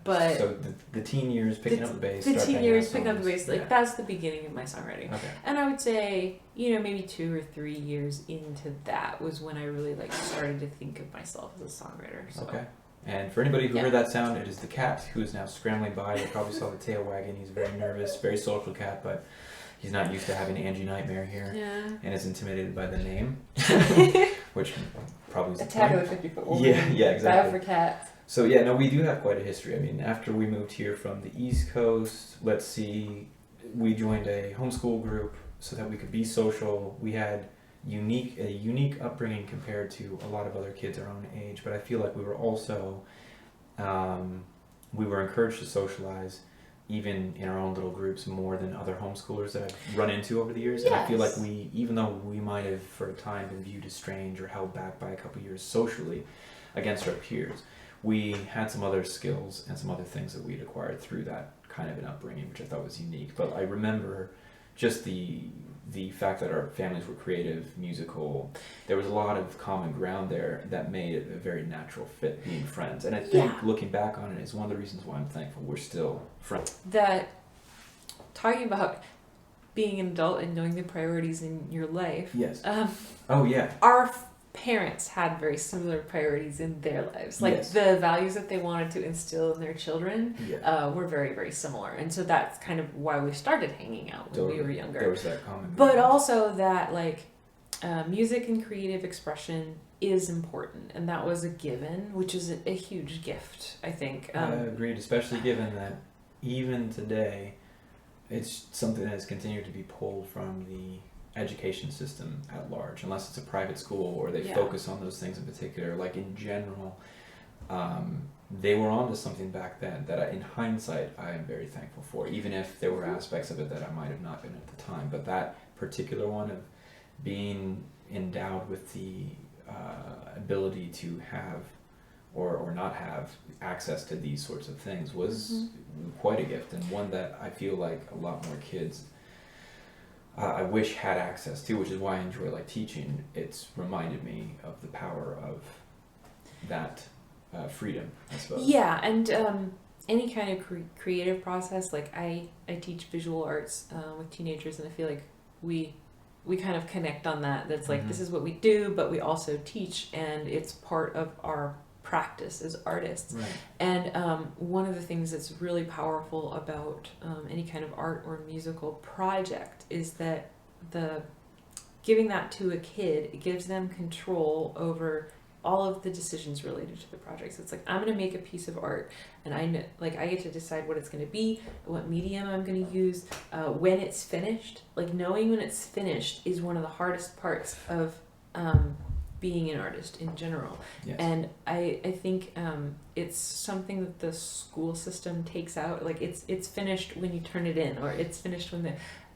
But so the teen years, picking up the bass. The teen years, picking up the bass, like, that's the beginning of my songwriting. Okay. And I would say, maybe 2 or 3 years into that was when I really, like, started to think of myself as a songwriter. So. Okay. And for anybody who heard that sound, it is the cat who is now scrambling by. You probably saw the tail wagging. He's very nervous, very social cat, but he's not used to having Angie Nightmare here, and is intimidated by the name, which probably is a tag of a 50-foot woman. Yeah, exactly. Bad for cats. So yeah, no, we do have quite a history. I mean, after we moved here from the East Coast, we joined a homeschool group so that we could be social. We had a unique upbringing compared to a lot of other kids our own age, but I feel like we were also we were encouraged to socialize, even in our own little groups, more than other homeschoolers that I've run into over the years. Yes. And I feel like even though we might have for a time been viewed as strange or held back by a couple of years socially against our peers, we had some other skills and some other things that we'd acquired through that kind of an upbringing, which I thought was unique. But I remember just the fact that our families were creative, musical. There was a lot of common ground there that made it a very natural fit being friends. And I think looking back on it is one of the reasons why I'm thankful we're still friends. That, talking about being an adult and knowing the priorities in your life. Yes. parents had very similar priorities in their lives. Like Yes. the values that they wanted to instill in their children Yeah. were very, very similar. And so that's kind of why we started hanging out when we were younger. There was that common. But also that like music and creative expression is important, and that was a given, which is a huge gift, I think. Agreed, especially given that even today, it's something that has continued to be pulled from the education system at large, unless it's a private school or they focus on those things in particular. Like in general, they were onto something back then that in hindsight I am very thankful for, even if there were aspects of it that I might have not been at the time. But that particular one of being endowed with the ability to have or not have access to these sorts of things was quite a gift, and one that I feel like a lot more kids I wish had access to, which is why I enjoy like teaching. It's reminded me of the power of that freedom, I suppose. Yeah, and any kind of creative process, like I teach visual arts with teenagers, and I feel like we kind of connect on that. That's like, this is what we do, but we also teach, and it's part of our practice as artists. Right. And one of the things that's really powerful about any kind of art or musical project is that giving that to a kid, it gives them control over all of the decisions related to the project. So it's like, I'm going to make a piece of art, and I know, like, I get to decide what it's going to be, what medium I'm going to use, when it's finished. Like, knowing when it's finished is one of the hardest parts of being an artist in general. Yes. And I think it's something that the school system takes out. Like, it's finished when you turn it in, or it's finished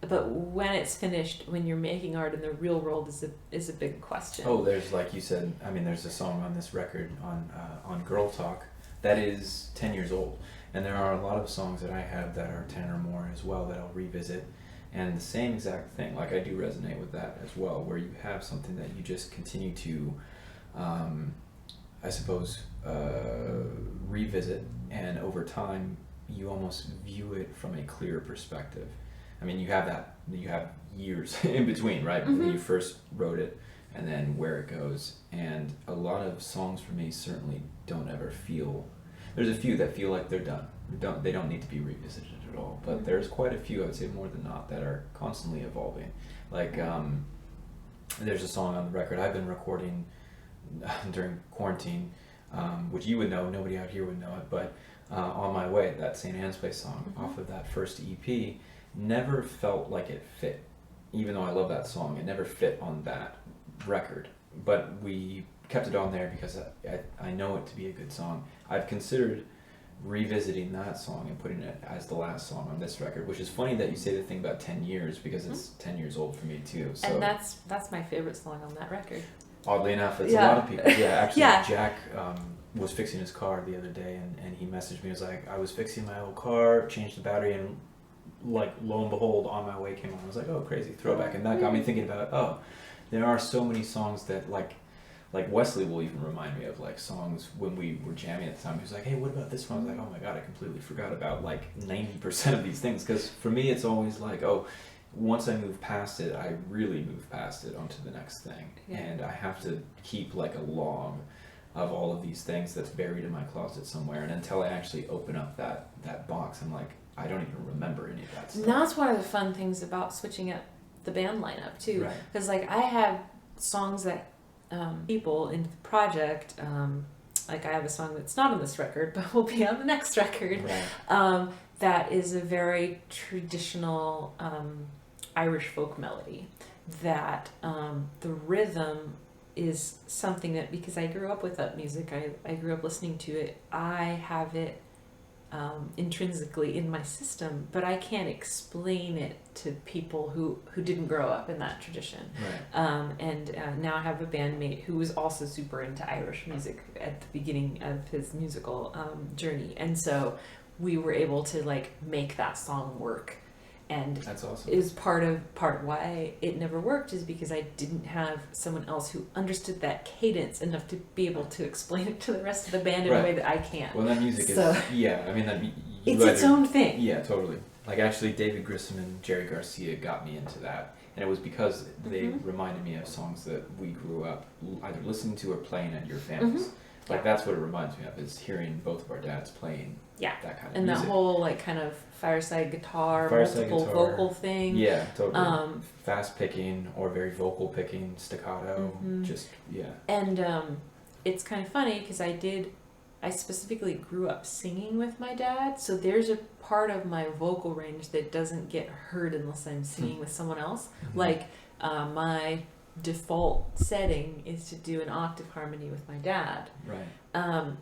but when it's finished, when you're making art in the real world, is a big question. Oh, there's, like you said, I mean, there's a song on this record on Girl Talk that is 10 years old, and there are a lot of songs that I have that are 10 or more as well that I'll revisit, and the same exact thing. Like, I do resonate with that as well, where you have something that you just continue to, I suppose, revisit, and over time you almost view it from a clearer perspective. I mean, you have years in between, right? When you first wrote it and then where it goes. And a lot of songs for me certainly don't ever feel, there's a few that feel like they're done. They don't need to be revisited at all. But there's quite a few, I would say more than not, that are constantly evolving. Like, there's a song on the record I've been recording during quarantine, which you would know, nobody out here would know it, but On My Way, that St. Anne's Place song off of that first EP, never felt like it fit. Even though I love that song, it never fit on that record. But we kept it on there because I know it to be a good song. I've considered revisiting that song and putting it as the last song on this record, which is funny that you say the thing about 10 years, because it's 10 years old for me too. So. And that's my favorite song on that record. Oddly enough, it's a lot of people. Yeah, actually, Yeah. Jack was fixing his car the other day, and he messaged me. He was like, I was fixing my old car, changed the battery, and like, lo and behold, On My Way came on. I was like, oh, crazy, throwback. And that got me thinking about, oh, there are so many songs that, like Wesley will even remind me of, like, songs when we were jamming at the time. He was like, hey, what about this one? I was like, oh my God, I completely forgot about, like, 90% of these things. Because for me, it's always like, oh, once I move past it, I really move past it onto the next thing. Yeah. And I have to keep, like, a log of all of these things that's buried in my closet somewhere. And until I actually open up that box, I'm like, I don't even remember any of that stuff. And that's one of the fun things about switching up the band lineup too. Right. Because like, I have songs that people in the project, like I have a song that's not on this record but will be on the next record, right. That is a very traditional Irish folk melody that the rhythm is something that, because I grew up with that music, I grew up listening to it, I have it intrinsically in my system, but I can't explain it to people who didn't grow up in that tradition. Right. And now I have a bandmate who was also super into Irish music at the beginning of his musical journey, and so we were able to like make that song work. And that's awesome. Is part of why it never worked is because I didn't have someone else who understood that cadence enough to be able to explain it to the rest of the band in a way that I can't. Well, that music is, yeah, I mean, it's its own thing. Yeah, totally. Like, actually, David Grissom and Jerry Garcia got me into that. And it was because they reminded me of songs that we grew up either listening to or playing at your families. Like that's what it reminds me of, is hearing both of our dads playing that kind of and music. that whole like kind of fireside guitar, Fireside multiple guitar. vocal thing. Yeah, totally. Fast picking or very vocal picking, staccato, just, And it's kind of funny because I specifically grew up singing with my dad, so there's a part of my vocal range that doesn't get heard unless I'm singing with someone else. Like my default setting is to do an octave harmony with my dad. Right.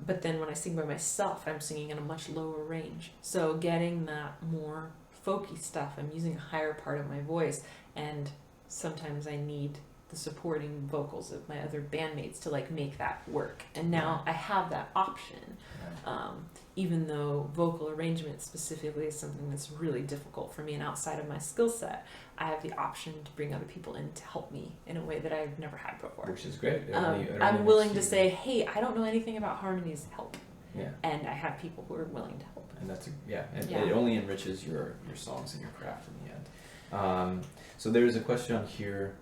But then when I sing by myself, I'm singing in a much lower range. So getting that more folky stuff, I'm using a higher part of my voice, and sometimes I need the supporting vocals of my other bandmates to like make that work. And now I have that option. Even though vocal arrangement specifically is something that's really difficult for me and outside of my skill set, I have the option to bring other people in to help me in a way that I've never had before. Which is great. I'm willing to say, hey, I don't know anything about harmonies, help. Yeah. And I have people who are willing to help. And that's it only enriches your songs and your craft in the end. So there's a question on here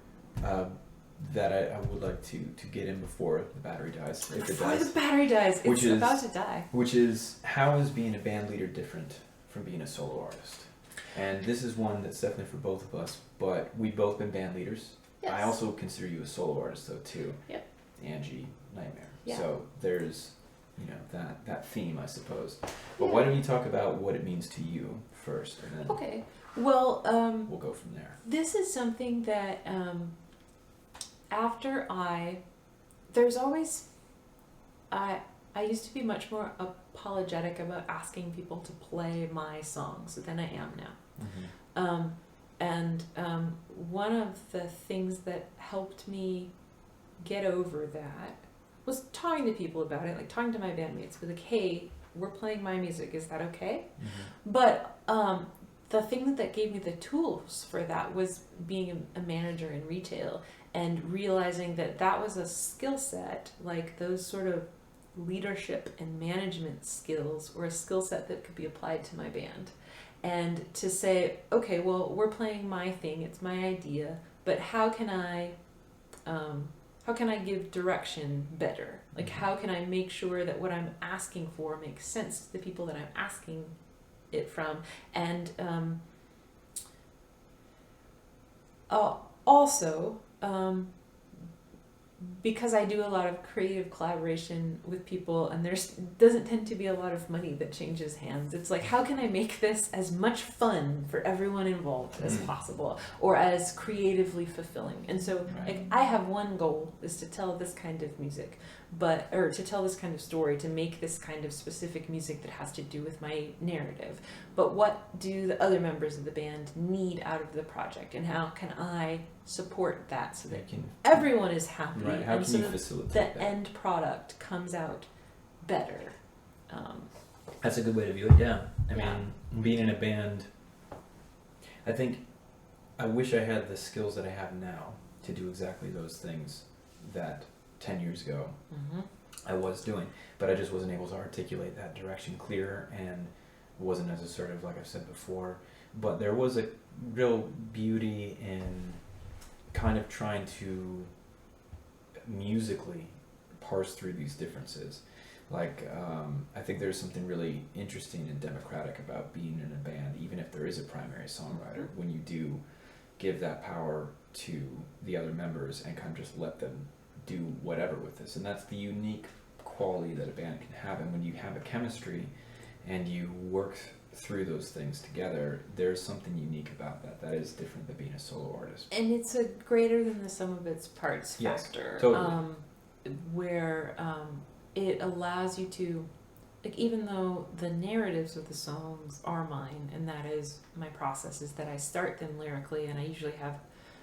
that I would like to get in before the battery dies. If it dies. The battery dies. It's about to die. Which is, how is being a band leader different from being a solo artist? And this is one that's definitely for both of us, but we've both been band leaders. Yes. I also consider you a solo artist though too. Yep. Angie, Nightmare. Yeah. So there's, that theme, I suppose. But why don't you talk about what it means to you first, and then okay. Well, we'll go from there. This is something that I used to be much more apologetic about asking people to play my songs than I am now. And one of the things that helped me get over that was talking to people about it, like talking to my bandmates, be like, hey, we're playing my music, is that okay? But the thing that gave me the tools for that was being a manager in retail and realizing that was a skill set, like those sort of leadership and management skills were a skill set that could be applied to my band. And to say, okay, well, we're playing my thing, it's my idea, but how can I give direction better? Like, how can I make sure that what I'm asking for makes sense to the people that I'm asking it from? And also, because I do a lot of creative collaboration with people, and there doesn't tend to be a lot of money that changes hands. It's like, how can I make this as much fun for everyone involved as possible, or as creatively fulfilling? And so, like, I have one goal, is to tell this kind of music, or to tell this kind of story, to make this kind of specific music that has to do with my narrative. But what do the other members of the band need out of the project, and how can I support that so that everyone is happy, how and can so you that facilitate the that? end product comes out better. That's a good way to view it. Yeah, I mean, being in a band, I think I wish I had the skills that I have now to do exactly those things that 10 years ago I was doing, but I just wasn't able to articulate that direction clearer, and wasn't as assertive, like I've said before. But there was a real beauty in kind of trying to musically parse through these differences. Like, I think there's something really interesting and democratic about being in a band, even if there is a primary songwriter, when you do give that power to the other members and kind of just let them do whatever with this. And that's the unique quality that a band can have. And when you have a chemistry and you work through those things together, there's something unique about that. That is different than being a solo artist. And it's a greater than the sum of its parts factor. Totally. Where it allows you to, like, even though the narratives of the songs are mine, and that is my process, is that I start them lyrically, and I usually have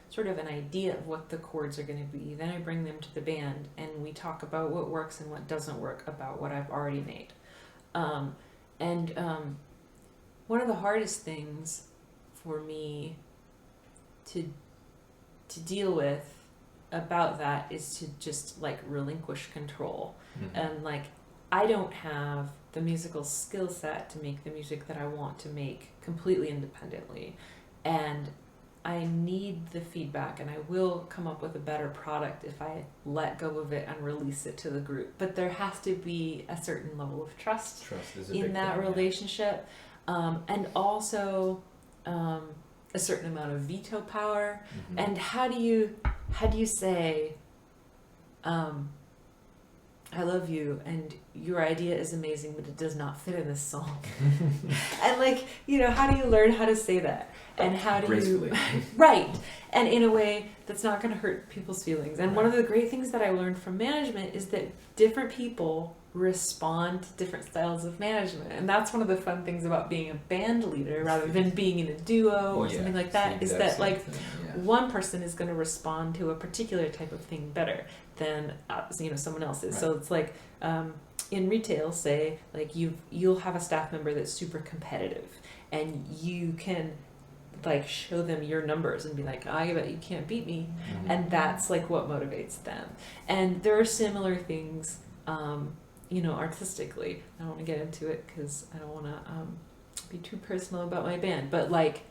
sort of an idea of what the chords are going to be. Then I bring them to the band, and we talk about what works and what doesn't work about what I've already made. One of the hardest things for me to deal with about that is to just, like, relinquish control. And, like, I don't have the musical skill set to make the music that I want to make completely independently, and I need the feedback, and I will come up with a better product if I let go of it and release it to the group. But there has to be a certain level of trust Trust is in that relationship, and also a certain amount of veto power. Mm-hmm. And how do you say, I love you and your idea is amazing, but it does not fit in this song. And like, how do you learn how to say that? And how do gracefully. you, right. And in a way that's not going to hurt people's feelings. And one of the great things that I learned from management is that different people respond to different styles of management. And that's one of the fun things about being a band leader rather than being in a duo or something like that, is that like one person is going to respond to a particular type of thing better than someone else is. Right. So it's like in retail, say like you'll have a staff member that's super competitive, and you can like show them your numbers and be like, I bet you can't beat me. Mm-hmm. And that's like what motivates them. And there are similar things artistically. I don't want to get into it because I don't want to be too personal about my band, but like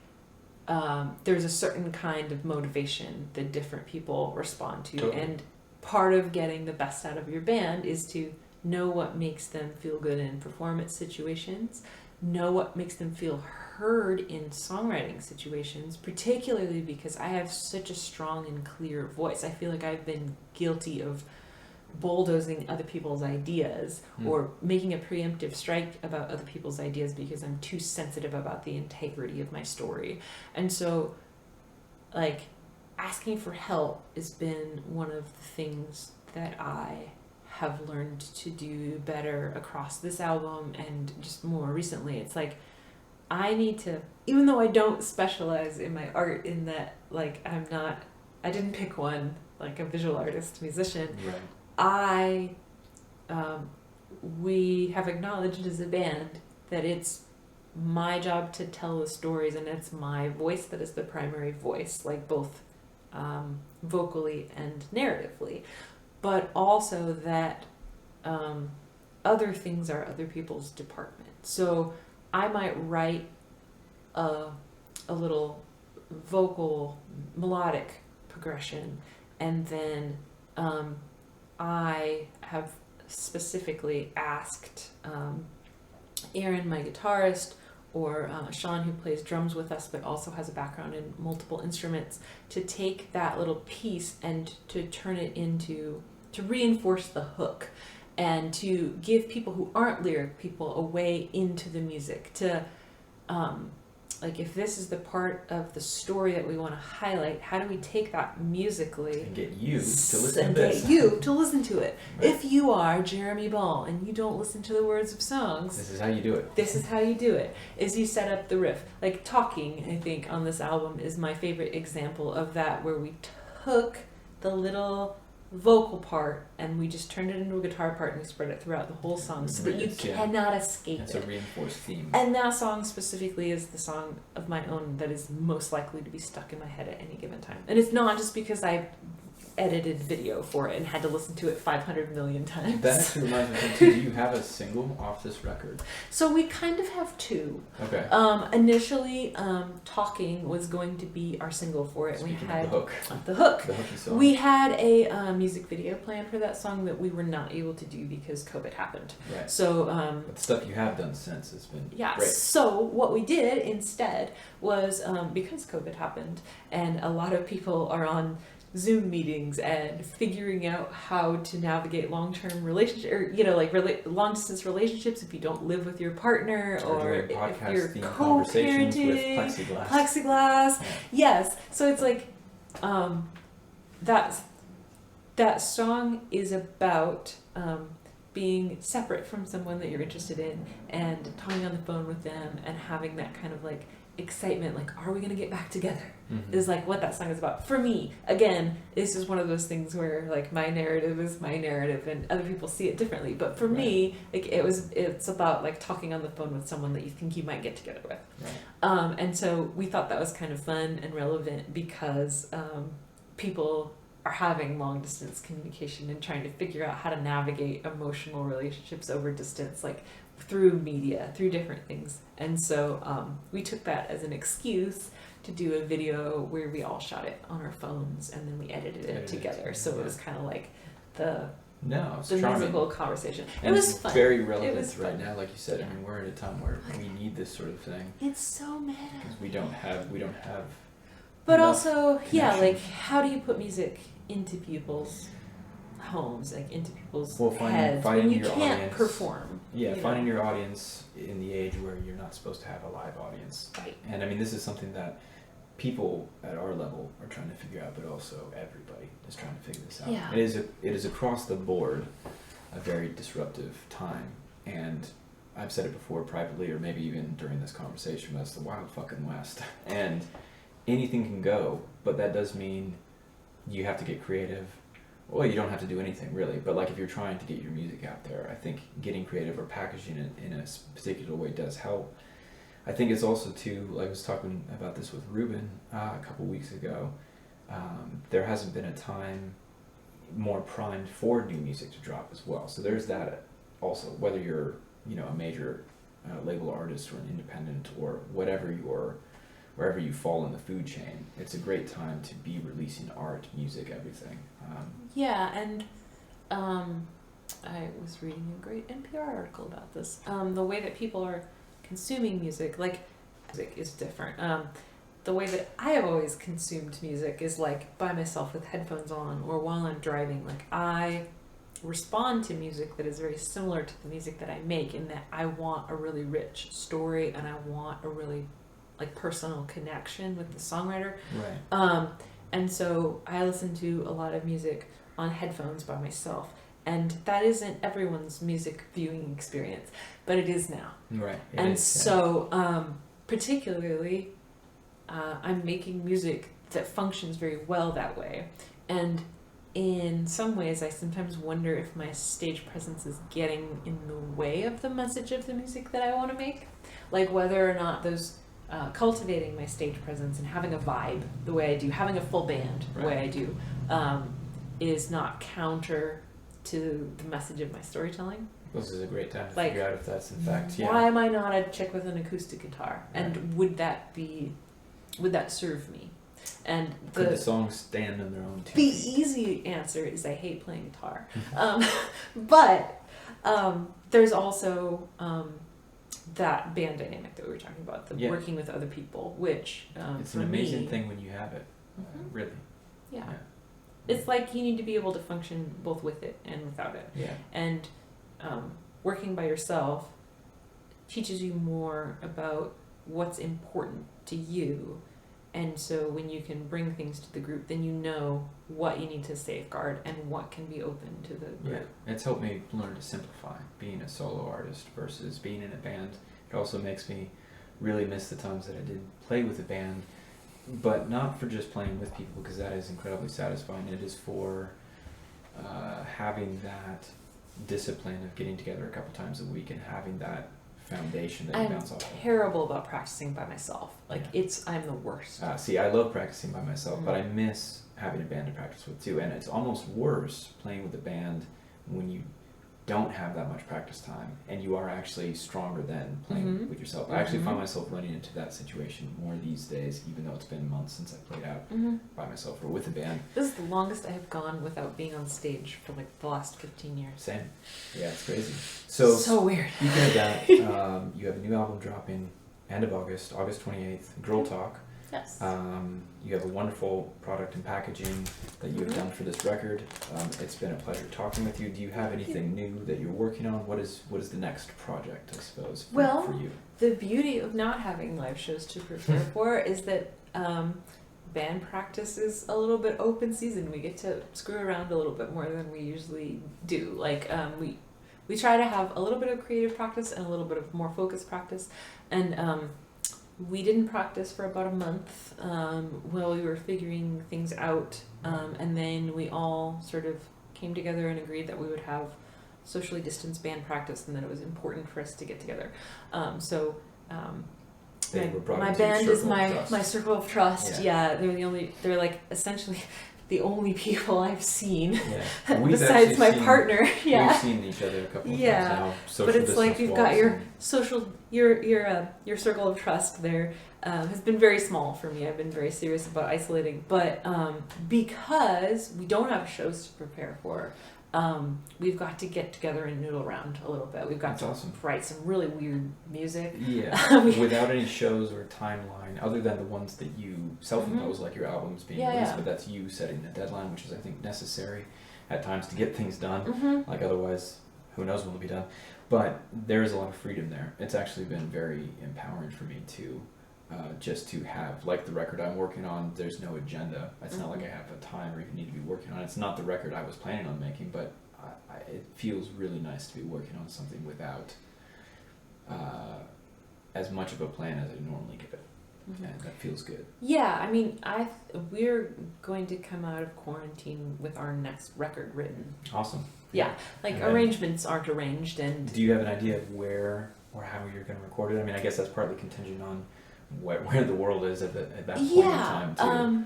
there's a certain kind of motivation that different people respond to. Totally. And part of getting the best out of your band is to know what makes them feel good in performance situations, know what makes them feel heard in songwriting situations, particularly because I have such a strong and clear voice. I feel like I've been guilty of bulldozing other people's ideas or making a preemptive strike about other people's ideas because I'm too sensitive about the integrity of my story. And so like asking for help has been one of the things that I have learned to do better across this album, and just more recently it's like I need to, even though I don't specialize in my art in that, like I didn't pick one like a visual artist musician. Right. We have acknowledged as a band that it's my job to tell the stories, and it's my voice that is the primary voice, like both vocally and narratively, but also that other things are other people's department. So I might write a little vocal melodic progression, and then I have specifically asked Aaron, my guitarist, or Sean, who plays drums with us but also has a background in multiple instruments, to take that little piece and to turn it into, to reinforce the hook and to give people who aren't lyric people a way into the music, to like if this is the part of the story that we want to highlight, how do we take that musically and get you to listen and to this? Get you to listen to it. Right. If you are Jeremy Ball and you don't listen to the words of songs, this is how you do it. This is how you do it. Is you set up the riff. Like Talking, I think, on this album is my favorite example of that, where we took the little vocal part and we just turned it into a guitar part and we spread it throughout the whole song so that you cannot escape it. It's a reinforced theme. And that song specifically is the song of my own that is most likely to be stuck in my head at any given time. And it's not just because I edited video for it and had to listen to it 500 million times. That actually reminds me of something too. Do you have a single off this record? So we kind of have two. Okay. Initially, Talking was going to be our single for it. Speaking we had of the hook. The hook. The hooky song. We had a music video planned for that song that we were not able to do because COVID happened. Right. So but the stuff you have done since has been great. So what we did instead was because COVID happened and a lot of people are on Zoom meetings and figuring out how to navigate long-term relationship, or long distance relationships if you don't live with your partner, or if you're co-parenting, with plexiglass. Yes. So it's like that song is about being separate from someone that you're interested in and talking on the phone with them and having that kind of like excitement, like, are we going to get back together? Mm-hmm. Is like what that song is about. For me, again, this is one of those things where like my narrative is my narrative and other people see it differently. But for me, like it's about like talking on the phone with someone that you think you might get together with. Right. And so we thought that was kind of fun and relevant because people are having long distance communication and trying to figure out how to navigate emotional relationships over distance, like through media, through different things. And so we took that as an excuse to do a video where we all shot it on our phones and then we edited it together. So it was kind of like the musical conversation. It was fun. Very relevant right now, like you said. I mean, we're at a time where we need this sort of thing. It's so meta. Because we don't have. But also, like, how do you put music into people's homes, like into people's heads when you can't audience, perform? Yeah, finding your audience in the age where you're not supposed to have a live audience. Right. And I mean, this is something that people at our level are trying to figure out, but also everybody is trying to figure this out. Yeah. It is across the board a very disruptive time, and I've said it before privately, or maybe even during this conversation, that's the wild fucking West. And anything can go, but that does mean you have to get creative. Well, you don't have to do anything really, but like if you're trying to get your music out there, I think getting creative or packaging it in a particular way does help. I think it's also too, like I was talking about this with Ruben a couple weeks ago, there hasn't been a time more primed for new music to drop as well. So there's that also, whether you're, a major label artist or an independent or whatever wherever you fall in the food chain, it's a great time to be releasing art, music, everything. And I was reading a great NPR article about this. The way that people are consuming music is different. The way that I have always consumed music is like by myself with headphones on or while I'm driving. Like I respond to music that is very similar to the music that I make, in that I want a really rich story and I want a really like personal connection with the songwriter. Right. And so I listen to a lot of music on headphones by myself, and that isn't everyone's music viewing experience, but it is now. Right. Particularly, I'm making music that functions very well that way, and in some ways I sometimes wonder if my stage presence is getting in the way of the message of the music that I want to make, like whether or not those cultivating my stage presence and having a vibe the way I do, having a full band the way I do, is not counter to the message of my storytelling. This is a great time to figure out if that's in fact, why am I not a chick with an acoustic guitar? And would that serve me? And could the songs stand on their own too? The easy answer is I hate playing guitar. But there's also that band dynamic that we were talking about, the working with other people, which it's an amazing thing when you have it. Really. Yeah. It's like you need to be able to function both with it and without it. Yeah. And working by yourself teaches you more about what's important to you. And so when you can bring things to the group, then you know what you need to safeguard and what can be open to the group. Yeah, it's helped me learn to simplify being a solo artist versus being in a band. It also makes me really miss the times that I did play with a band, but not for just playing with people, because that is incredibly satisfying. It is for having that discipline of getting together a couple times a week and having that foundation that you bounce off of. I'm terrible about practicing by myself. I'm the worst. See, I love practicing by myself, but I miss having a band to practice with too. And it's almost worse playing with a band when you don't have that much practice time and you are actually stronger than playing with yourself. I actually find myself running into that situation more these days, even though it's been months since I played out by myself or with a band. This is the longest I have gone without being on stage for like the last 15 years. Same. Yeah, it's crazy. So weird. Speaking of that, you have a new album dropping end of August 28th, Girl Talk. Yes. You have a wonderful product and packaging that you have done for this record. It's been a pleasure talking with you. Do you have anything new that you're working on? What is the next project, I suppose, for you? The beauty of not having live shows to prepare for is that band practice is a little bit open season. We get to screw around a little bit more than we usually do. Like we try to have a little bit of creative practice and a little bit of more focused practice, and we didn't practice for about a month while we were figuring things out, and then we all sort of came together and agreed that we would have socially distanced band practice and that it was important for us to get together. My band is my circle of trust. Yeah, they're like essentially the only people I've seen besides my partner. We've seen each other a couple of times now. But it's like you've got your social, your circle of trust there, has been very small for me. I've been very serious about isolating, but because we don't have shows to prepare for, we've got to get together and noodle around a little bit. We've got to write some really weird music. Yeah, without any shows or timeline, other than the ones that you self-impose, like your albums being released, but that's you setting the deadline, which is, I think, necessary at times to get things done. Like, otherwise, who knows when it'll be done. But there is a lot of freedom there. It's actually been very empowering for me to just to have, like, the record I'm working on, there's no agenda. It's not like I have a time or even need to be working on it. It's not the record I was planning on making, but it feels really nice to be working on something without as much of a plan as I normally give it. And that feels good. Yeah, I mean, we're going to come out of quarantine with our next record written. Awesome. Yeah, like, arrangements aren't arranged, and... Do you have an idea of where or how you're going to record it? I mean, I guess that's partly contingent on where the world is at that point in time, too.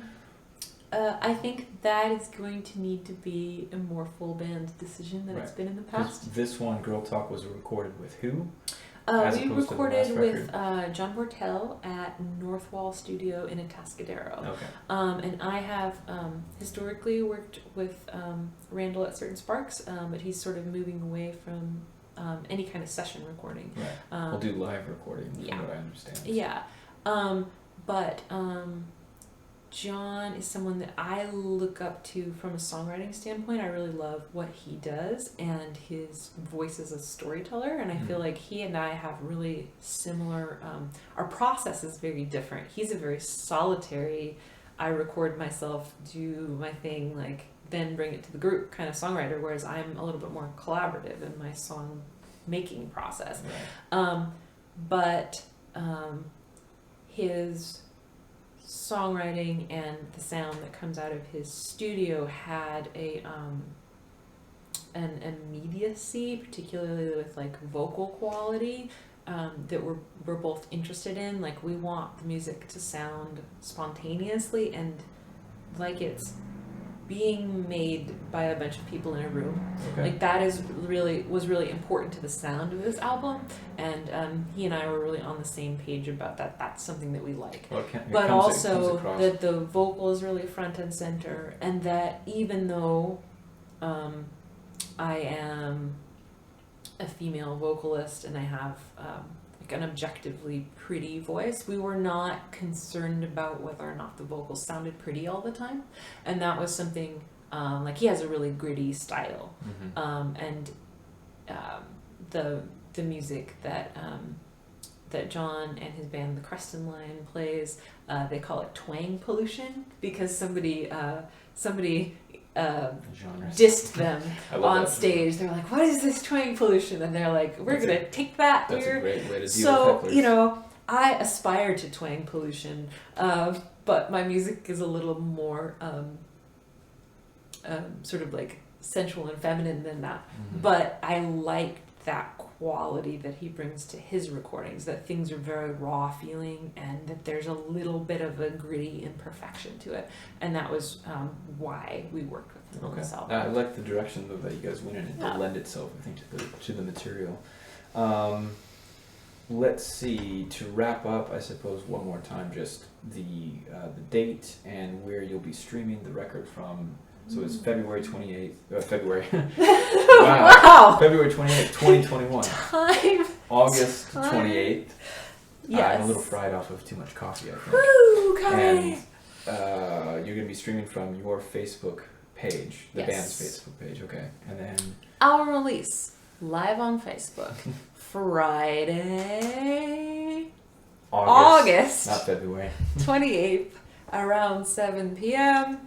I think that is going to need to be a more full band decision than it's been in the past. This one, Girl Talk, was recorded with who? We recorded with John Bortel at Northwall Studio in Atascadero. Okay. And I have historically worked with Randall at Certain Sparks, but he's sort of moving away from any kind of session recording. Right. We'll do live recording, from what I understand. Yeah. But John is someone that I look up to from a songwriting standpoint. I really love what he does and his voice as a storyteller, and I feel like he and I have really similar, our process is very different. He's a very solitary, I record myself, do my thing, like, then bring it to the group kind of songwriter, whereas I'm a little bit more collaborative in my song making process. Right. But his songwriting and the sound that comes out of his studio had an immediacy, particularly with, like, vocal quality, that we're both interested in. Like, we want the music to sound spontaneously and like it's being made by a bunch of people in a room. Okay. Like, that was really important to the sound of this album, and he and I were really on the same page about that. That's something that we like. Well, but also that the vocal is really front and center, and that even though I am a female vocalist and I have like an objectively pretty voice, we were not concerned about whether or not the vocals sounded pretty all the time, and that was something like, he has a really gritty style, and the music that John and his band, the Creston Line, plays, they call it twang pollution, because somebody dissed them on stage. They're like, what is this twang pollution? And they're like, we're going to take that. That's a great way to deal so, with hecklers. you know, I aspire to twang pollution, but my music is a little more sort of like sensual and feminine than that. But I like that quality that he brings to his recordings, that things are very raw feeling and that there's a little bit of a gritty imperfection to it, and that was why we worked with him on this album. I like the direction that you guys went in. It did lend itself, I think, to the material. Let's see, to wrap up, I suppose, one more time, just the date and where you'll be streaming the record from. So it's February 28th, February. Wow. February 28th, 2021. Time. August 28th. Yes. I'm a little fried off of too much coffee, I think. Woo, coffee. And you're going to be streaming from your Facebook page, the band's Facebook page, okay. And then... Our release, live on Facebook, Friday, August, not February, 28th, around 7 p.m.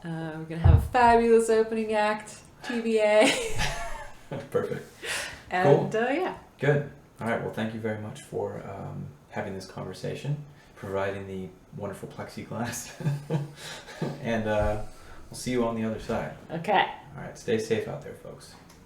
We're going to have a fabulous opening act, TBA. Perfect. And, cool. Yeah. Good. All right. Well, thank you very much for having this conversation, providing the wonderful plexiglass. And we'll see you on the other side. Okay. All right. Stay safe out there, folks.